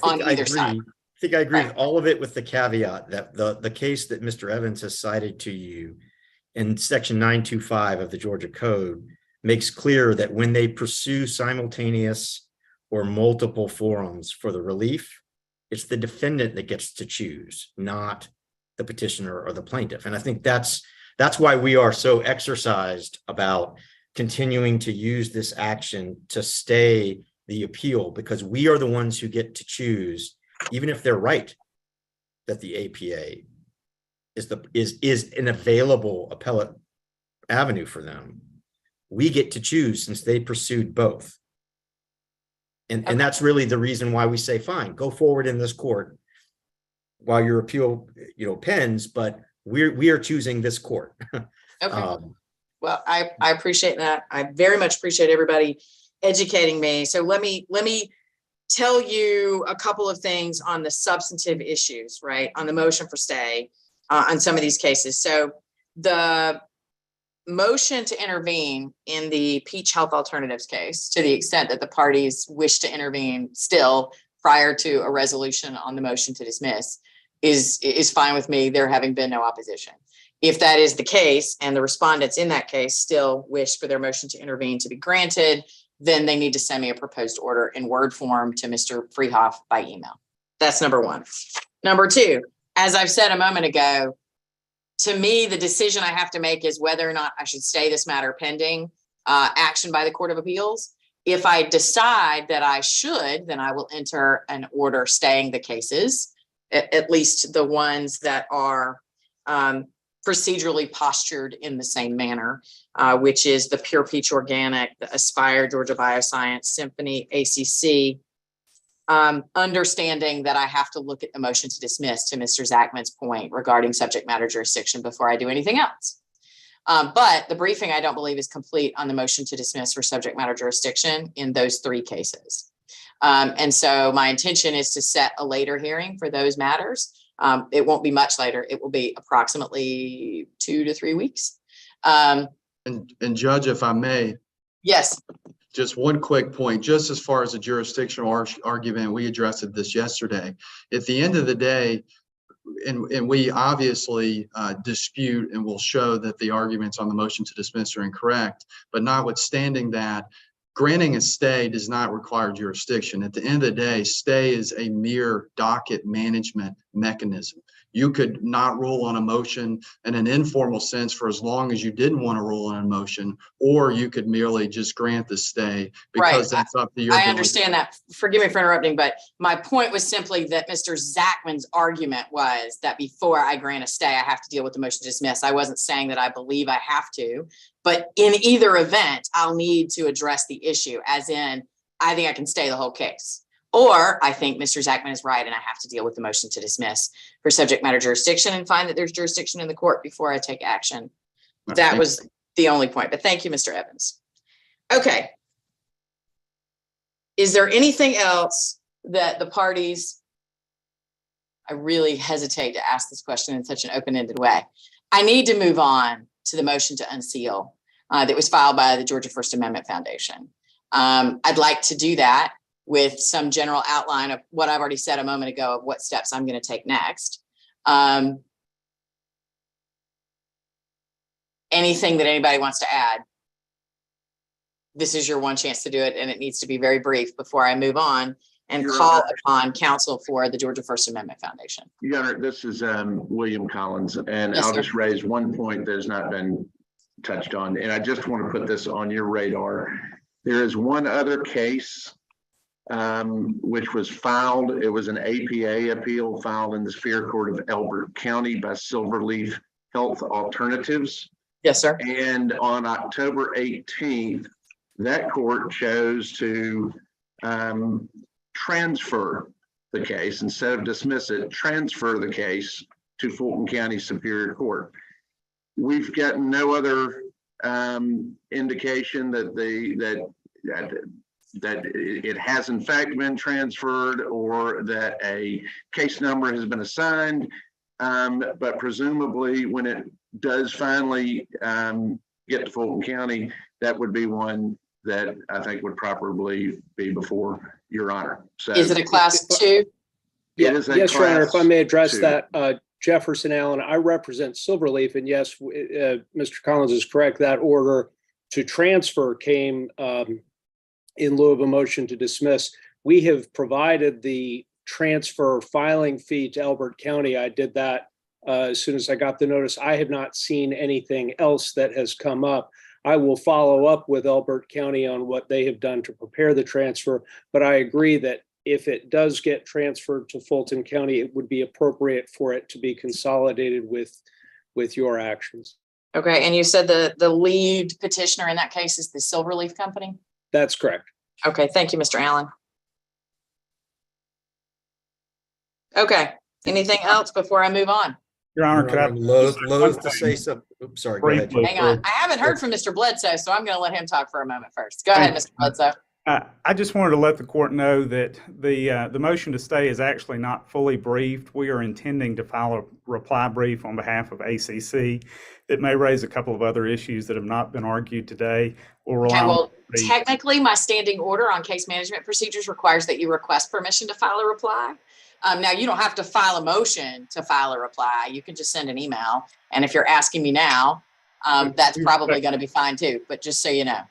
S1: on either side.
S11: I think I agree with all of it, with the caveat that the case that Mr. Evans has cited to you in section 925 of the Georgia Code makes clear that when they pursue simultaneous or multiple forums for the relief, it's the defendant that gets to choose, not the petitioner or the plaintiff. And I think that's why we are so exercised about continuing to use this action to stay the appeal, because we are the ones who get to choose, even if they're right that the APA is an available appellate avenue for them. We get to choose since they pursued both. And that's really the reason why we say, fine, go forward in this court while your appeal, pens, but we are choosing this court.
S1: Okay. Well, I appreciate that. I very much appreciate everybody educating me. So let me tell you a couple of things on the substantive issues, right? On the motion for stay on some of these cases. So the motion to intervene in the Peach Health Alternatives case, to the extent that the parties wish to intervene still prior to a resolution on the motion to dismiss, is fine with me, there having been no opposition. If that is the case, and the respondents in that case still wish for their motion to intervene to be granted, then they need to send me a proposed order in Word form to Mr. Freehoff by email. That's number one. Number two, as I've said a moment ago, to me, the decision I have to make is whether or not I should stay this matter pending action by the Court of Appeals. If I decide that I should, then I will enter an order staying the cases, at least the ones that are procedurally postured in the same manner, which is the Pure Peach Organic, the Aspire, Georgia Bioscience, Symphony, ACC, understanding that I have to look at the motion to dismiss, to Mr. Zachman's point regarding subject matter jurisdiction before I do anything else. But the briefing, I don't believe, is complete on the motion to dismiss for subject matter jurisdiction in those three cases. And so my intention is to set a later hearing for those matters. It won't be much later. It will be approximately 2 to 3 weeks.
S12: And Judge, if I may.
S1: Yes.
S12: Just one quick point, just as far as the jurisdictional argument, we addressed this yesterday. At the end of the day, and we obviously dispute and will show that the arguments on the motion to dismiss are incorrect, but notwithstanding that, granting a stay does not require jurisdiction. At the end of the day, stay is a mere docket management mechanism. You could not rule on a motion in an informal sense for as long as you didn't want to rule on a motion, or you could merely just grant the stay because that's up to your ability.
S1: I understand that. Forgive me for interrupting, but my point was simply that Mr. Zachman's argument was that before I grant a stay, I have to deal with the motion to dismiss. I wasn't saying that I believe I have to, but in either event, I'll need to address the issue, as in, I think I can stay the whole case. Or I think Mr. Zachman is right and I have to deal with the motion to dismiss for subject matter jurisdiction and find that there's jurisdiction in the court before I take action. That was the only point, but thank you, Mr. Evans. Okay. Is there anything else that the parties, I really hesitate to ask this question in such an open-ended way. I need to move on to the motion to unseal that was filed by the Georgia First Amendment Foundation. I'd like to do that with some general outline of what I've already said a moment ago of what steps I'm going to take next. Anything that anybody wants to add? This is your one chance to do it, and it needs to be very brief before I move on and call upon counsel for the Georgia First Amendment Foundation.
S6: Your Honor, this is William Collins, and
S1: Yes,
S6: I'll
S1: sir.
S6: just raise one point that has not been touched on, and I just want to put this on your radar. There is one other case which was filed. It was an APA appeal filed in the Superior Court of Elbert County by Silverleaf Health Alternatives.
S1: Yes, sir.
S6: And on October 18th, that court chose to transfer the case, instead of dismiss it, transfer the case to Fulton County Superior Court. We've gotten no other indication that it has in fact been transferred or that a case number has been assigned. But presumably when it does finally get to Fulton County, that would be one that I think would properly be before Your Honor. So
S1: Is it a class 2?
S6: It is a
S15: Yes, Your Honor, if I may address
S6: 2.
S15: that, Jefferson Allen, I represent Silverleaf, and yes, Mr. Collins is correct. That order to transfer came in lieu of a motion to dismiss. We have provided the transfer filing fee to Elbert County. I did that as soon as I got the notice. I have not seen anything else that has come up. I will follow up with Elbert County on what they have done to prepare the transfer, but I agree that if it does get transferred to Fulton County, it would be appropriate for it to be consolidated with your actions.
S1: Okay, and you said the lead petitioner in that case is the Silverleaf Company?
S15: That's correct.
S1: Okay, thank you, Mr. Allen. Okay, anything else before I move on?
S14: Your Honor, could I?
S11: Loath to say something. Oops, sorry, go ahead.
S14: Briefly.
S1: Hang on, I haven't heard from Mr. Bledsoe, so I'm going to let him talk for a moment first. Go ahead, Mr. Bledsoe.
S14: I just wanted to let the court know that the motion to stay is actually not fully briefed. We are intending to file a reply brief on behalf of ACC it may raise a couple of other issues that have not been argued today. We'll rely
S1: Okay,
S14: on
S1: well,
S14: the-
S1: technically, my standing order on case management procedures requires that you request permission to file a reply. Now, you don't have to file a motion to file a reply. You can just send an email. And if you're asking me now, that's probably going to be fine too, but just so you know.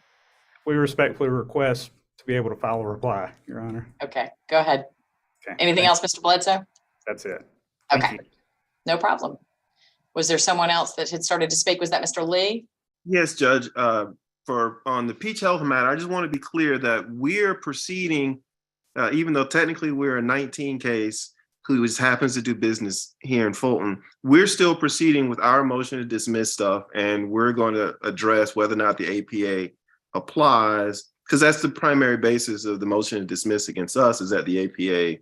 S14: We respectfully request to be able to file a reply, Your Honor.
S1: Okay, go ahead.
S14: Okay.
S1: Anything else, Mr. Bledsoe?
S14: That's it.
S1: Okay,
S14: Thank you.
S1: no problem. Was there someone else that had started to speak? Was that Mr. Lee?
S16: Yes, Judge. On the Peach Health matter, I just want to be clear that we're proceeding, even though technically we're a 19 case who just happens to do business here in Fulton, we're still proceeding with our motion to dismiss stuff, and we're going to address whether or not the APA applies, because that's the primary basis of the motion to dismiss against us, is that the APA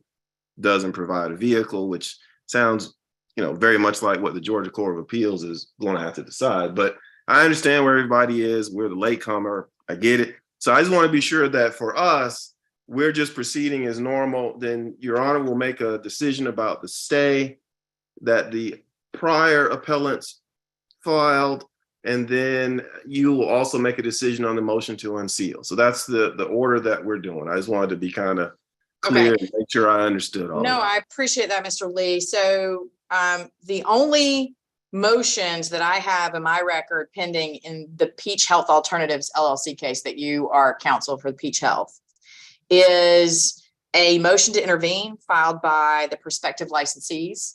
S16: doesn't provide a vehicle, which sounds, very much like what the Georgia Court of Appeals is going to have to decide. But I understand where everybody is. We're the latecomer. I get it. So I just want to be sure that for us, we're just proceeding as normal. Then Your Honor will make a decision about the stay that the prior appellants filed, and then you will also make a decision on the motion to unseal. So that's the order that we're doing. I just wanted to be kind of clear and make sure I understood all
S1: No,
S16: of that.
S1: I appreciate that, Mr. Lee. So the only motions that I have in my record pending in the Peach Health Alternatives LLC case that you are counsel for the Peach Health is a motion to intervene filed by the prospective licensees,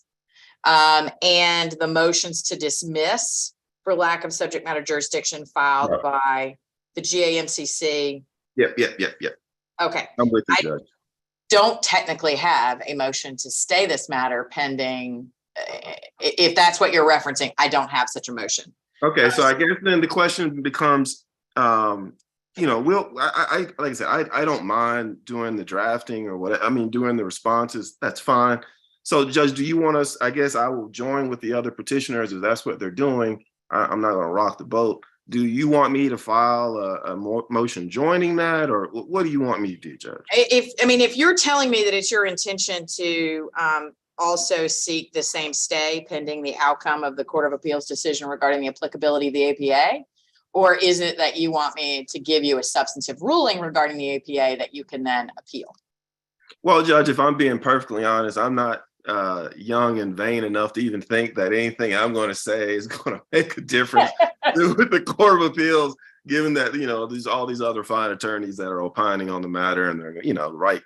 S1: and the motions to dismiss for lack of subject matter jurisdiction filed by the GAMCC.
S16: Yep.
S1: Okay.
S16: I'm with you, Judge.
S1: Don't technically have a motion to stay this matter pending. If that's what you're referencing, I don't have such a motion.
S16: Okay, so I guess then the question becomes, like I said, I don't mind doing the drafting or what. I mean, doing the responses, that's fine. So, Judge, do you want us? I guess I will join with the other petitioners if that's what they're doing. I'm not going to rock the boat. Do you want me to file a motion joining that, or what do you want me to do, Judge?
S1: If you're telling me that it's your intention to also seek the same stay pending the outcome of the Court of Appeals decision regarding the applicability of the APA, or is it that you want me to give you a substantive ruling regarding the APA that you can then appeal?
S16: Well, Judge, if I'm being perfectly honest, I'm not young and vain enough to even think that anything I'm going to say is going to make a difference with the Court of Appeals, given that, there's all these other fine attorneys that are opining on the matter and they're, write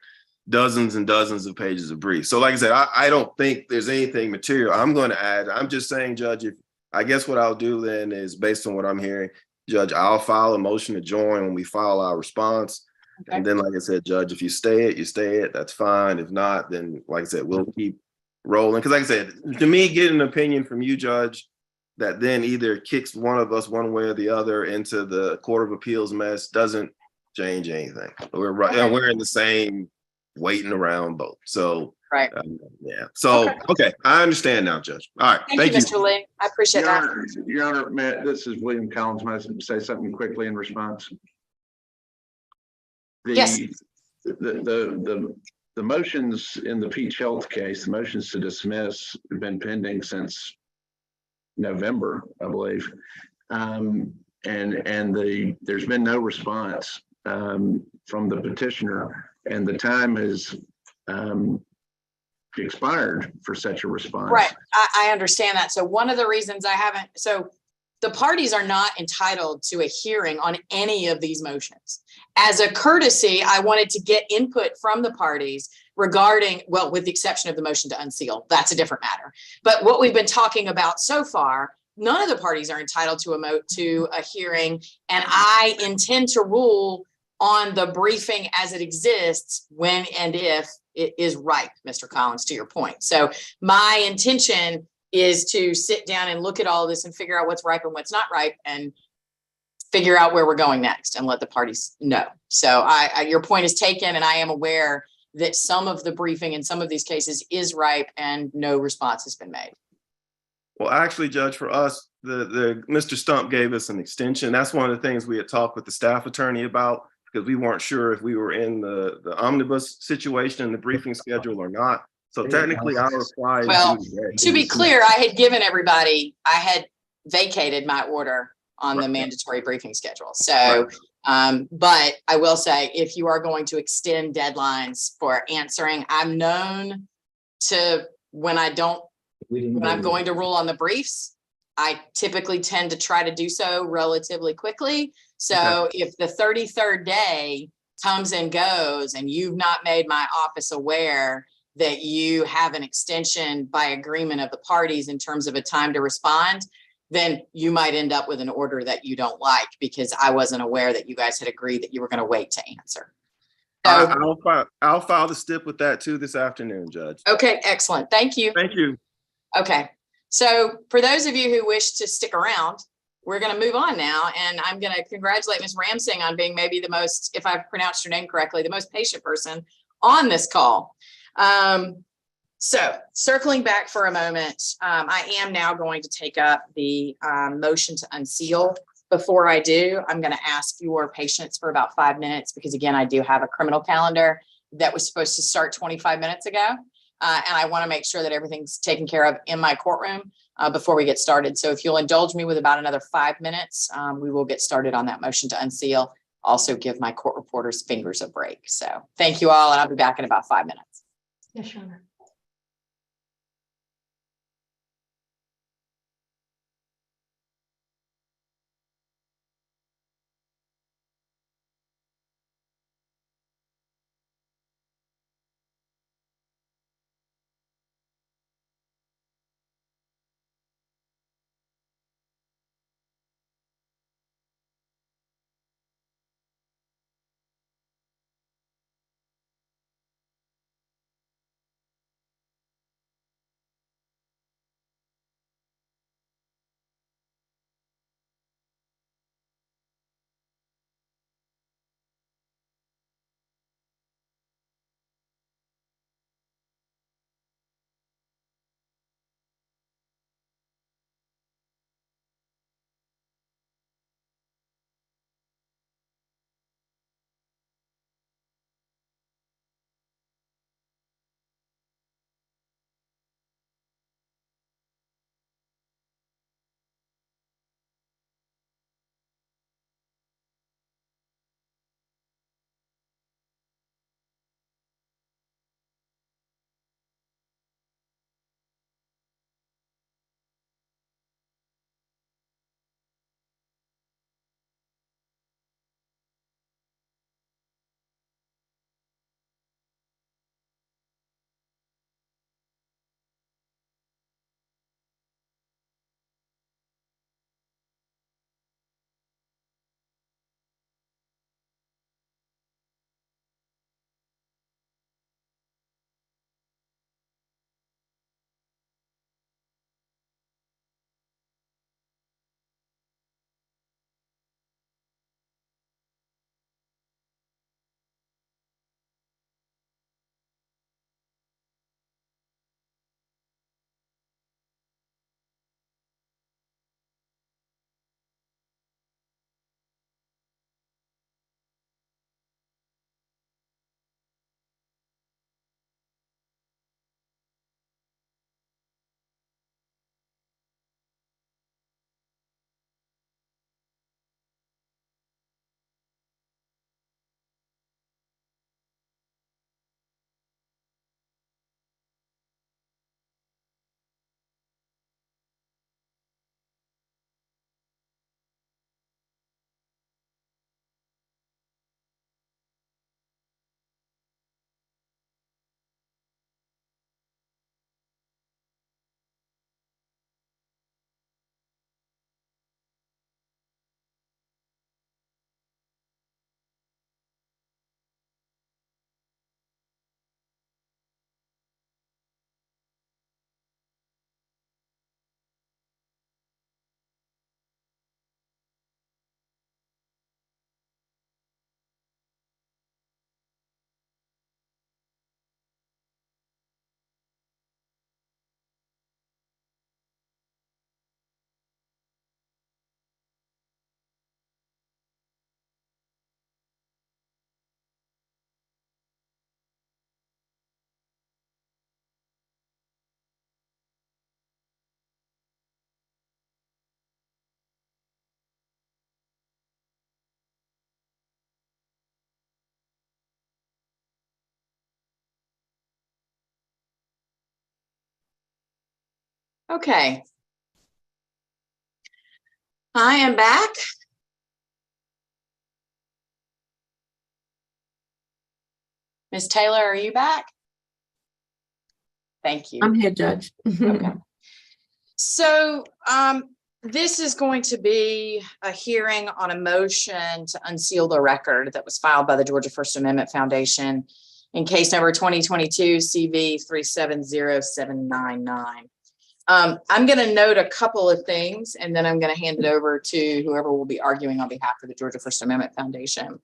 S16: dozens and dozens of pages of briefs. So like I said, I don't think there's anything material I'm going to add. I'm just saying, Judge, I guess what I'll do then is, based on what I'm hearing, Judge, I'll file a motion to join when we file our response. Okay. And then, like I said, Judge, if you stay it, you stay it. That's fine. If not, then, like I said, we'll keep rolling. Because like I said, to me, getting an opinion from you, Judge, that then either kicks one of us one way or the other into the Court of Appeals mess doesn't change anything. We're right. Okay. We're in the same waiting around boat. So,
S1: right.
S16: Yeah. So, okay. I understand now, Judge. All right.
S1: Thank you, Mr. Lee. I appreciate that.
S6: Your Honor, Matt, this is William Collins. May I say something quickly in response?
S1: Yes.
S6: The motions in the Peach Health case, the motions to dismiss, have been pending since November, I believe. There's been no response from the petitioner, and the time has expired for such a response.
S1: Right. I understand that. So one of the reasons the parties are not entitled to a hearing on any of these motions. As a courtesy, I wanted to get input from the parties regarding, well, with the exception of the motion to unseal, that's a different matter. But what we've been talking about so far, none of the parties are entitled to a hearing, and I intend to rule on the briefing as it exists when and if it is ripe, Mr. Collins, to your point. So my intention is to sit down and look at all of this and figure out what's ripe and what's not ripe, and figure out where we're going next and let the parties know. So your point is taken, and I am aware that some of the briefing in some of these cases is ripe and no response has been made.
S16: Well, actually, Judge, for us, the Mr. Stump gave us an extension. That's one of the things we had talked with the staff attorney about, because we weren't sure if we were in the omnibus situation in the briefing schedule or not. So technically our reply.
S1: Well, to be clear, I had given everybody, I had vacated my order on the mandatory briefing schedule. So, but I will say, if you are going to extend deadlines for answering, I'm known to, when I'm going to rule on the briefs, I typically tend to try to do so relatively quickly. So if the 33rd day comes and goes and you've not made my office aware that you have an extension by agreement of the parties in terms of a time to respond, then you might end up with an order that you don't like, because I wasn't aware that you guys had agreed that you were going to wait to answer. So,
S16: I'll file the stip with that too this afternoon, Judge.
S1: Okay, excellent. Thank you.
S16: Thank you.
S1: Okay. So for those of you who wish to stick around, we're going to move on now. And I'm going to congratulate Ms. Ramsing on being maybe the most, if I've pronounced your name correctly, the most patient person on this call. So circling back for a moment, I am now going to take up the motion to unseal. Before I do, I'm going to ask your patience for about 5 minutes, because again, I do have a criminal calendar that was supposed to start 25 minutes ago. And I want to make sure that everything's taken care of in my courtroom before we get started. So if you'll indulge me with about another 5 minutes, we will get started on that motion to unseal. Also give my court reporter's fingers a break. So thank you all, and I'll be back in about 5 minutes.
S5: Yes, Your Honor.
S1: Okay. I am back. Ms. Taylor, are you back? Thank you.
S17: I'm here, Judge.
S1: Okay. So this is going to be a hearing on a motion to unseal the record that was filed by the Georgia First Amendment Foundation in case number 2022 CV 370799. I'm going to note a couple of things, and then I'm going to hand it over to whoever will be arguing on behalf of the Georgia First Amendment Foundation.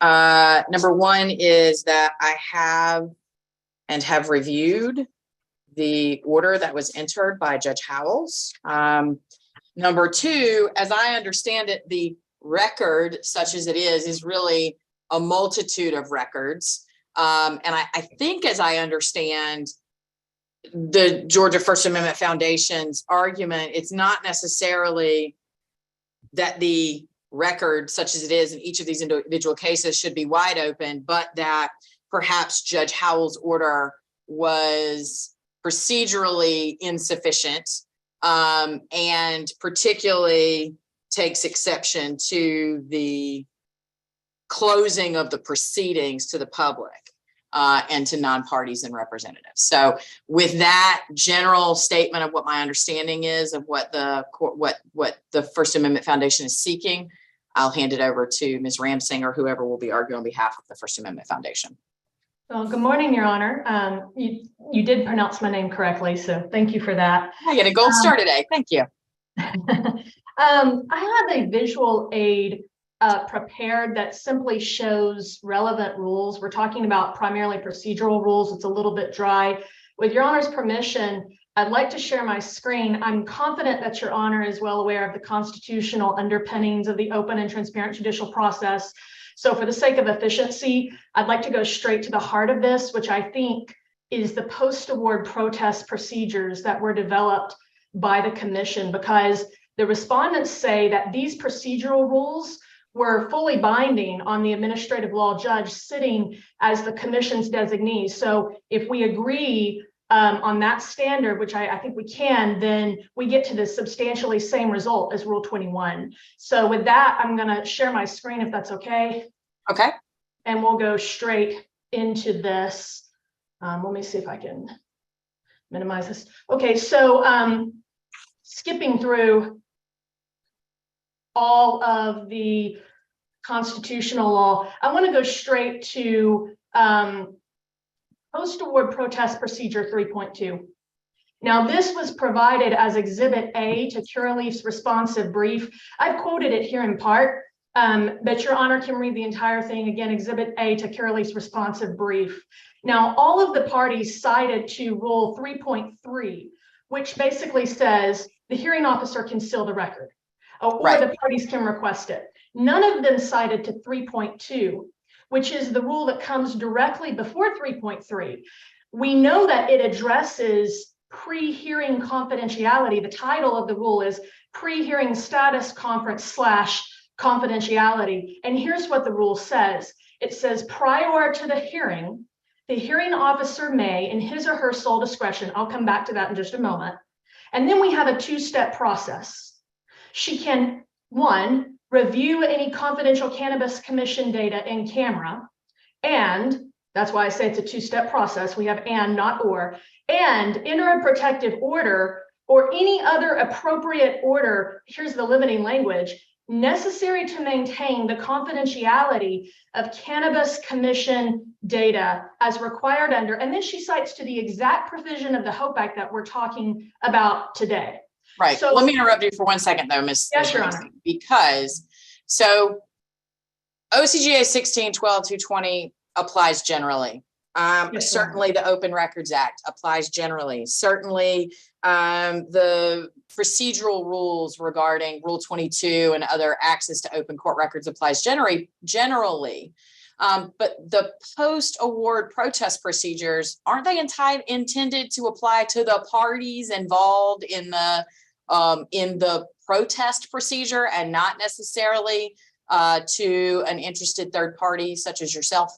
S1: Number one is that I have reviewed the order that was entered by Judge Howells. Number two, as I understand it, the record, such as it is really a multitude of records. And I think, as I understand the Georgia First Amendment Foundation's argument, it's not necessarily that the record, such as it is in each of these individual cases, should be wide open, but that perhaps Judge Howells' order was procedurally insufficient, and particularly takes exception to the closing of the proceedings to the public and to non-parties and representatives. So with that general statement of what my understanding is of what the First Amendment Foundation is seeking, I'll hand it over to Ms. Ramsing or whoever will be arguing on behalf of the First Amendment Foundation.
S18: Well, good morning, Your Honor. You did pronounce my name correctly, so thank you for that.
S1: I get a gold star today. Thank you.
S18: I have a visual aid prepared that simply shows relevant rules. We're talking about primarily procedural rules. It's a little bit dry. With Your Honor's permission, I'd like to share my screen. I'm confident that Your Honor is well aware of the constitutional underpinnings of the open and transparent judicial process. So for the sake of efficiency, I'd like to go straight to the heart of this, which I think is the post-award protest procedures that were developed by the commission, because the respondents say that these procedural rules were fully binding on the administrative law judge sitting as the commission's designee. So if we agree on that standard, which I think we can, then we get to the substantially same result as Rule 21. So with that, I'm going to share my screen if that's okay.
S1: Okay.
S18: And we'll go straight into this. Let me see if I can minimize this. Okay, so skipping through all of the constitutional law, I want to go straight to post-award protest procedure 3.2. Now, this was provided as Exhibit A to Curaleaf's responsive brief. I've quoted it here in part, but Your Honor can read the entire thing again, Exhibit A to Curaleaf's responsive brief. Now, all of the parties cited to Rule 3.3, which basically says the hearing officer can seal the record, or the parties can request it. None of them cited to 3.2, which is the rule that comes directly before 3.3. We know that it addresses pre-hearing confidentiality. The title of the rule is pre-hearing status conference / confidentiality. And here's what the rule says. It says prior to the hearing officer may, in his or her sole discretion, I'll come back to that in just a moment. And then we have a two-step process. She can, one, review any confidential Cannabis Commission data in camera, and that's why I say it's a two-step process. We have and, not or, and enter a protective order or any other appropriate order, here's the limiting language, necessary to maintain the confidentiality of Cannabis Commission data as required under, and then she cites to the exact provision of the HOPE Act that we're talking about today.
S1: Right. So let me interrupt you for 1 second though, Ms.
S18: Yes, Your Honor.
S1: Because so OCGA 16-12-220 applies generally. Yes, certainly the Open Records Act applies generally. Certainly the procedural rules regarding Rule 22 and other access to open court records applies generally. But the post-award protest procedures, aren't they intended to apply to the parties involved in the protest procedure and not necessarily to an interested third party such as yourself?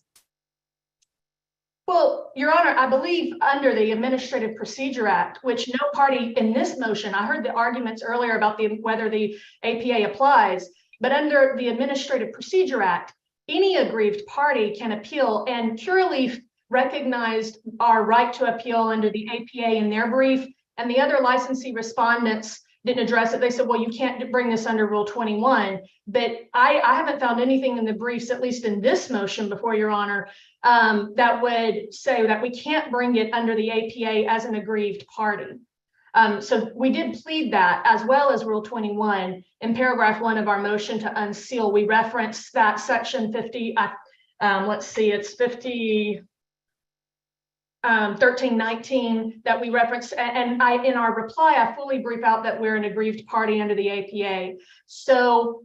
S18: Well, Your Honor, I believe under the Administrative Procedure Act, which no party in this motion, I heard the arguments earlier about whether the APA applies, but under the Administrative Procedure Act, any aggrieved party can appeal, and Curaleaf recognized our right to appeal under the APA in their brief, and the other licensee respondents didn't address it. They said, well, you can't bring this under Rule 21, but I haven't found anything in the briefs, at least in this motion before Your Honor, that would say that we can't bring it under the APA as an aggrieved party. So we did plead that, as well as Rule 21 in paragraph 1 of our motion to unseal. We referenced that section 50, let's see, it's 1319 that we referenced, and in our reply, I fully brief out that we're an aggrieved party under the APA. So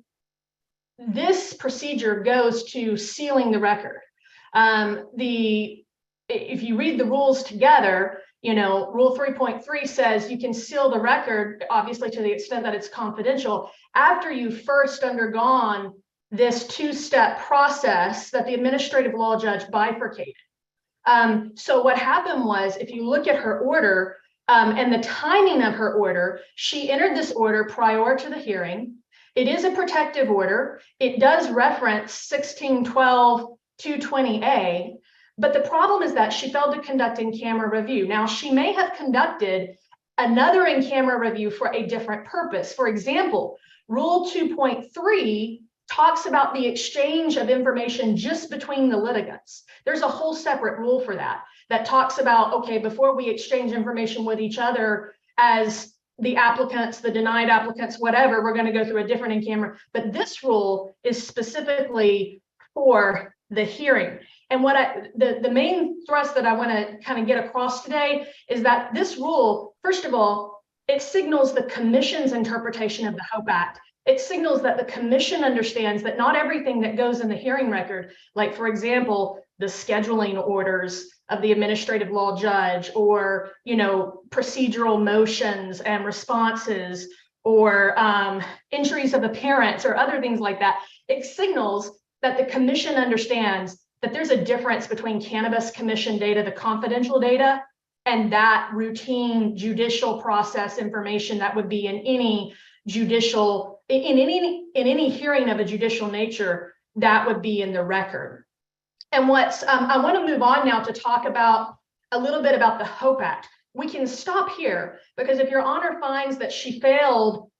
S18: this procedure goes to sealing the record. If you read the rules together, you know, Rule 3.3 says you can seal the record, obviously to the extent that it's confidential, after you've first undergone this two-step process that the administrative law judge bifurcated. So what happened was, if you look at her order and the timing of her order, she entered this order prior to the hearing. It is a protective order. It does reference 1612-220A, but the problem is that she failed to conduct in-camera review. Now, she may have conducted another in-camera review for a different purpose. For example, Rule 2.3 talks about the exchange of information just between the litigants. There's a whole separate rule for that talks about, okay, before we exchange information with each other as the applicants, the denied applicants, whatever, we're going to go through a different in-camera. But this rule is specifically for the hearing. And what the main thrust that I want to kind of get across today is that this rule, first of all, it signals the commission's interpretation of the HOPE Act. It signals that the commission understands that not everything that goes in the hearing record, like, for example, the scheduling orders of the administrative law judge, or, you know, procedural motions and responses, or entries of appearance, or other things like that. It signals that the commission understands that there's a difference between Cannabis Commission data, the confidential data, and that routine judicial process information that would be in any judicial, in any hearing of a judicial nature, that would be in the record. And what's, I want to move on now to talk about a little bit about the HOPE Act. We can stop here, because if Your Honor finds that she failed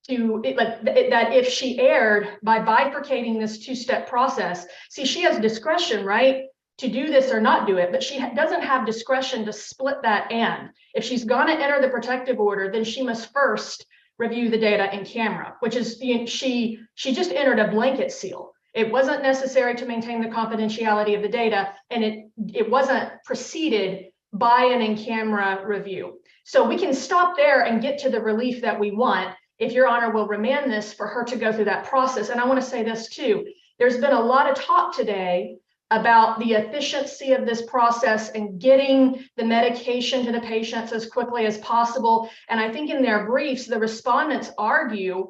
S18: that if she erred by bifurcating this two-step process, see, she has discretion, right, to do this or not do it, but she doesn't have discretion to split that end. If she's going to enter the protective order, then she must first review the data in camera, which is, she just entered a blanket seal. It wasn't necessary to maintain the confidentiality of the data, and it wasn't preceded by an in-camera review. So we can stop there and get to the relief that we want if Your Honor will remand this for her to go through that process. And I want to say this too, there's been a lot of talk today about the efficiency of this process and getting the medication to the patients as quickly as possible. And I think in their briefs, the respondents argue,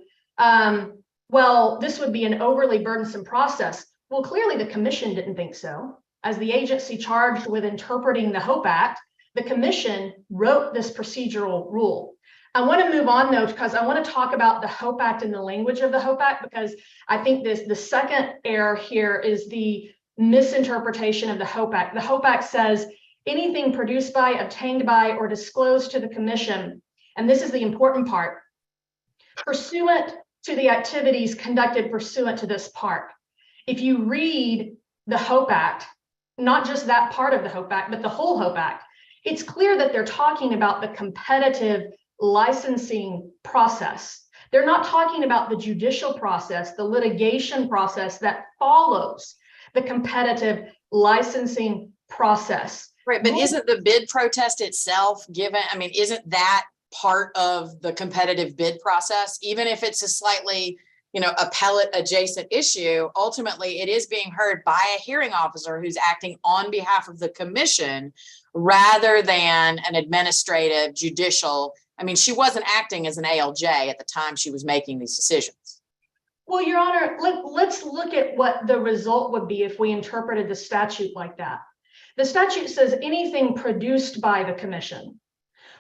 S18: well, this would be an overly burdensome process. Well, clearly the commission didn't think so. As the agency charged with interpreting the HOPE Act, the commission wrote this procedural rule. I want to move on though, because I want to talk about the HOPE Act and the language of the HOPE Act, because I think the second error here is the misinterpretation of the HOPE Act. The HOPE Act says anything produced by, obtained by, or disclosed to the commission, and this is the important part, pursuant to the activities conducted pursuant to this part. If you read the HOPE Act, not just that part of the HOPE Act, but the whole HOPE Act, it's clear that they're talking about the competitive licensing process. They're not talking about the judicial process, the litigation process that follows the competitive licensing process.
S1: Right, but isn't the bid protest itself given, I mean, isn't that part of the competitive bid process? Even if it's a slightly, you know, appellate adjacent issue, ultimately it is being heard by a hearing officer who's acting on behalf of the commission rather than an administrative judicial. I mean, she wasn't acting as an ALJ at the time she was making these decisions.
S18: Well, Your Honor, let's look at what the result would be if we interpreted the statute like that. The statute says anything produced by the commission.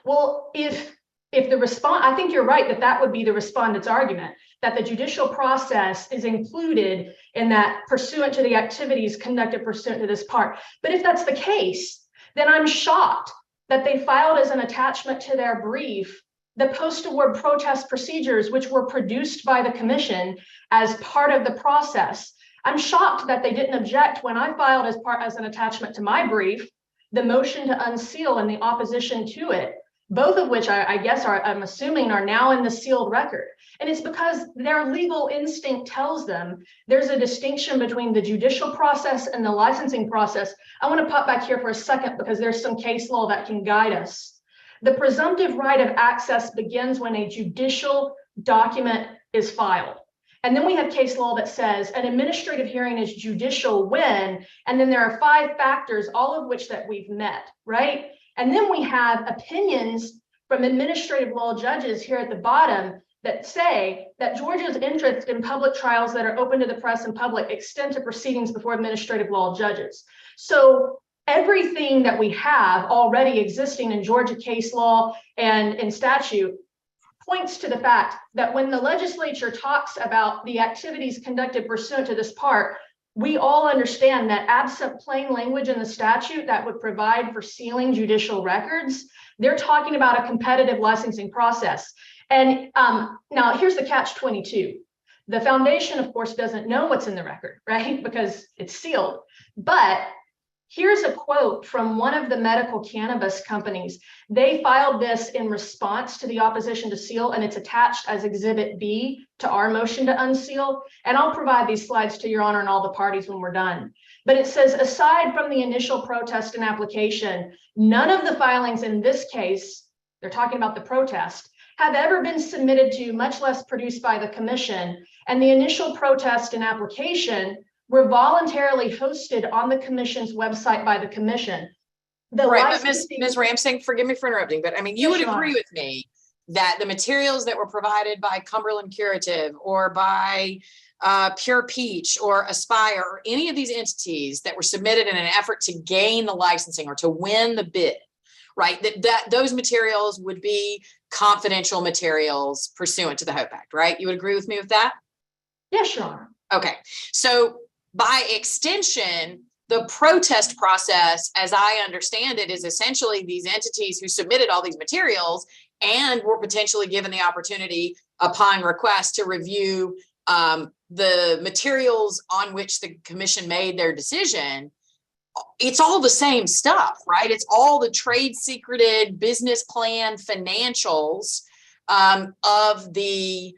S18: Well, if the I think you're right that would be the respondent's argument, that the judicial process is included in that pursuant to the activities conducted pursuant to this part. But if that's the case, then I'm shocked that they filed as an attachment to their brief the post-award protest procedures, which were produced by the commission as part of the process. I'm shocked that they didn't object when I filed as an attachment to my brief, the motion to unseal and the opposition to it, both of which I guess I'm assuming are now in the sealed record. And it's because their legal instinct tells them there's a distinction between the judicial process and the licensing process. I want to pop back here for a second because there's some case law that can guide us. The presumptive right of access begins when a judicial document is filed. And then we have case law that says an administrative hearing is judicial when, and then there are 5 factors, all of which that we've met, right? And then we have opinions from administrative law judges here at the bottom that say that Georgia's interest in public trials that are open to the press and public extend to proceedings before administrative law judges. So everything that we have already existing in Georgia case law and in statute points to the fact that when the legislature talks about the activities conducted pursuant to this part, we all understand that absent plain language in the statute that would provide for sealing judicial records, they're talking about a competitive licensing process. And now here's the catch-22. The foundation, of course, doesn't know what's in the record, right? Because it's sealed. But here's a quote from one of the medical cannabis companies. They filed this in response to the opposition to seal, and it's attached as Exhibit B to our motion to unseal. And I'll provide these slides to Your Honor and all the parties when we're done. But it says, aside from the initial protest and application, none of the filings in this case, they're talking about the protest, have ever been submitted to, much less produced by the commission. And the initial protest and application were voluntarily hosted on the commission's website by the commission.
S1: Right, but Ms. Ramsing, forgive me for interrupting, but I mean, you would agree with me that the materials that were provided by Cumberland Curative or by Pure Peach or Aspire or any of these entities that were submitted in an effort to gain the licensing or to win the bid, right, that those materials would be confidential materials pursuant to the HOPE Act, right? You would agree with me with that?
S18: Yes, Your Honor.
S1: Okay, so by extension, the protest process, as I understand it, is essentially these entities who submitted all these materials and were potentially given the opportunity upon request to review the materials on which the commission made their decision. It's all the same stuff, right? It's all the trade secreted business plan financials of the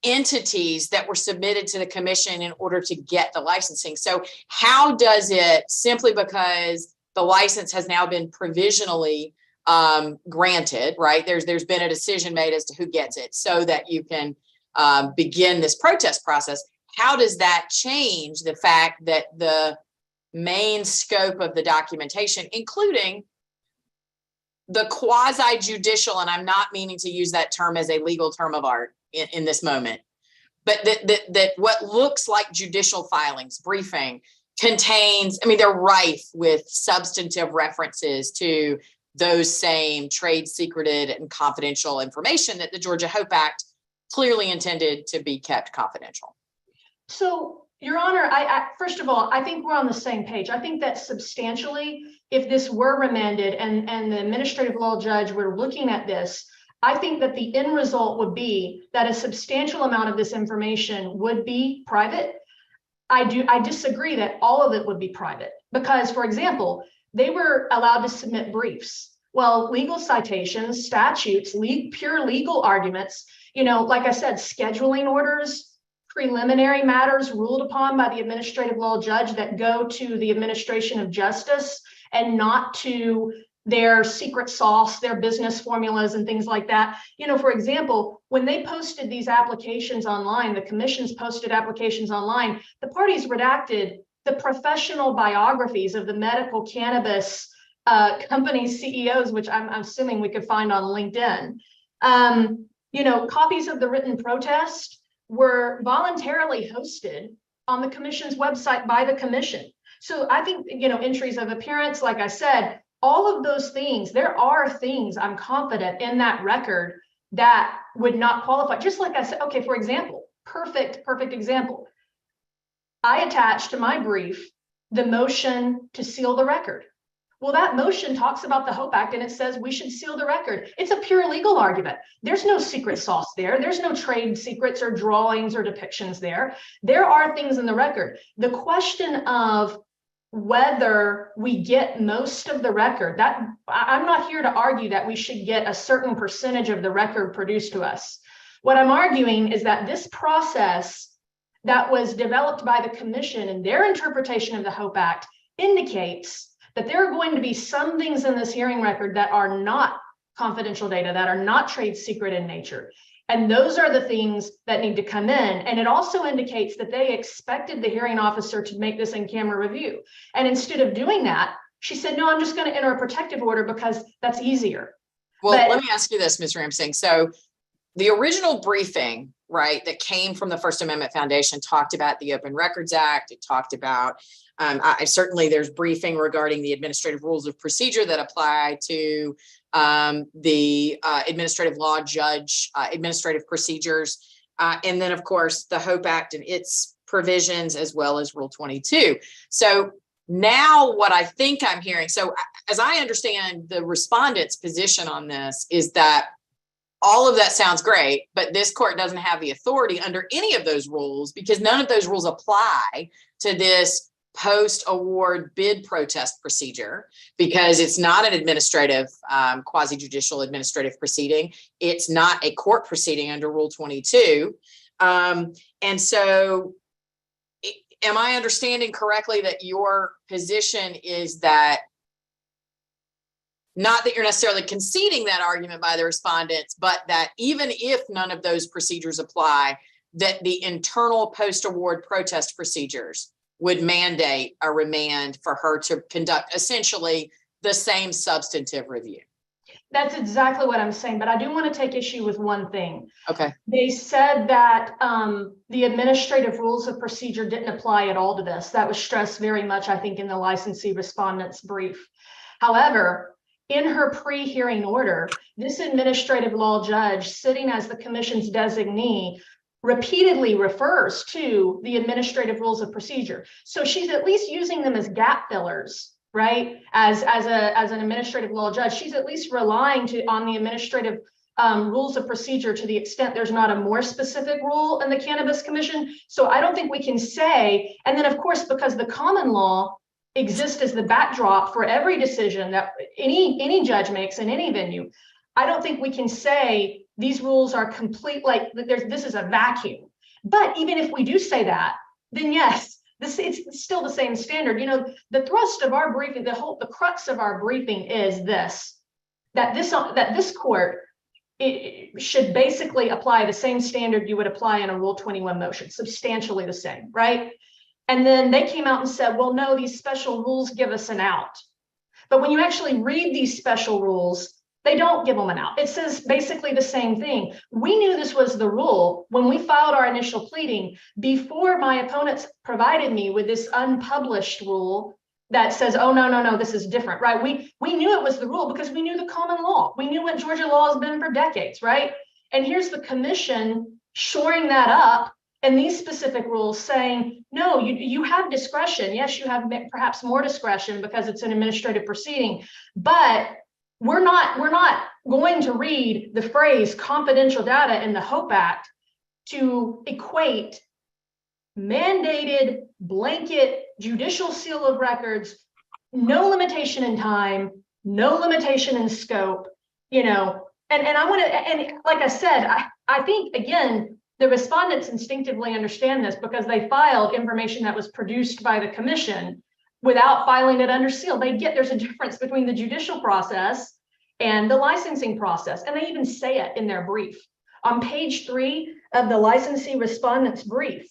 S1: entities that were submitted to the commission in order to get the licensing. So how does it, simply because the license has now been provisionally granted, right? There's been a decision made as to who gets it so that you can begin this protest process. How does that change the fact that the main scope of the documentation, including the quasi-judicial, and I'm not meaning to use that term as a legal term of art in this moment, but that what looks like judicial filings, briefing, contains, I mean, they're rife with substantive references to those same trade secreted and confidential information that the Georgia HOPE Act clearly intended to be kept confidential.
S18: So, Your Honor, first of all, I think we're on the same page. I think that substantially, if this were remanded and the administrative law judge were looking at this, I think that the end result would be that a substantial amount of this information would be private. I disagree that all of it would be private because, for example, they were allowed to submit briefs. Well, legal citations, statutes, pure legal arguments, you know, like I said, scheduling orders, preliminary matters ruled upon by the administrative law judge that go to the administration of justice and not to their secret sauce, their business formulas and things like that. You know, for example, when they posted these applications online, the commission's posted applications online, the parties redacted the professional biographies of the medical cannabis company CEOs, which I'm assuming we could find on LinkedIn. You know, copies of the written protest, were voluntarily hosted on the commission's website by the commission. So I think, entries of appearance, like I said, all of those things, there are things I'm confident in that record that would not qualify. Just like I said, okay, for example, perfect example. I attached to my brief the motion to seal the record. Well, that motion talks about the HOPE Act and it says we should seal the record. It's a pure legal argument. There's no secret sauce there. There's no trade secrets or drawings or depictions there. There are things in the record. The question of whether we get most of the record, that I'm not here to argue that we should get a certain percentage of the record produced to us. What I'm arguing is that this process that was developed by the commission and their interpretation of the HOPE Act indicates that there are going to be some things in this hearing record that are not confidential data, that are not trade secret in nature. And those are the things that need to come in. And it also indicates that they expected the hearing officer to make this in-camera review. And instead of doing that, she said, no, I'm just going to enter a protective order because that's easier.
S1: Well, let me ask you this, Ms. Ramsing. So the original briefing, right, that came from the First Amendment Foundation talked about the Open Records Act. It talked about, certainly there's briefing regarding the administrative rules of procedure that apply to the administrative law judge, administrative procedures. And then, of course, the HOPE Act and its provisions, as well as Rule 22. So now what I think I'm hearing, so as I understand the respondent's position on this is that all of that sounds great, but this court doesn't have the authority under any of those rules because none of those rules apply to this post-award bid protest procedure because it's not an administrative, quasi-judicial administrative proceeding. It's not a court proceeding under Rule 22. And so am I understanding correctly that your position is that not that you're necessarily conceding that argument by the respondents, but that even if none of those procedures apply, that the internal post-award protest procedures would mandate a remand for her to conduct essentially the same substantive review?
S18: That's exactly what I'm saying, but I do want to take issue with one thing.
S1: Okay.
S18: They said that the administrative rules of procedure didn't apply at all to this. That was stressed very much, I think, in the licensee respondent's brief. However, in her pre-hearing order, this administrative law judge sitting as the commission's designee repeatedly refers to the administrative rules of procedure. So she's at least using them as gap fillers, right? As an administrative law judge, she's at least relying on the administrative rules of procedure to the extent there's not a more specific rule in the Cannabis Commission. So I don't think we can say, and then of course, because the common law exist as the backdrop for every decision that any judge makes in any venue, I don't think we can say these rules are complete, like this is a vacuum. But even if we do say that, then yes, it's still the same standard. The thrust of our briefing, the crux of our briefing is that this court it should basically apply the same standard you would apply in a Rule 21 motion, substantially the same, right? And then they came out and said, well, no, these special rules give us an out. But when you actually read these special rules, they don't give them an out. It says basically the same thing. We knew this was the rule when we filed our initial pleading before my opponents provided me with this unpublished rule that says, oh, no, this is different, right? We knew it was the rule because we knew the common law. We knew what Georgia law has been for decades, right? And here's the commission shoring that up. And these specific rules saying, no, you have discretion. Yes, you have perhaps more discretion because it's an administrative proceeding, but we're not going to read the phrase confidential data in the HOPE Act to equate mandated blanket judicial seal of records, no limitation in time, no limitation in scope, and I want to, and like I said, I think again, the respondents instinctively understand this because they filed information that was produced by the commission without filing it under seal. They get there's a difference between the judicial process and the licensing process. And they even say it in their brief. On page 3 of the licensee respondent's brief,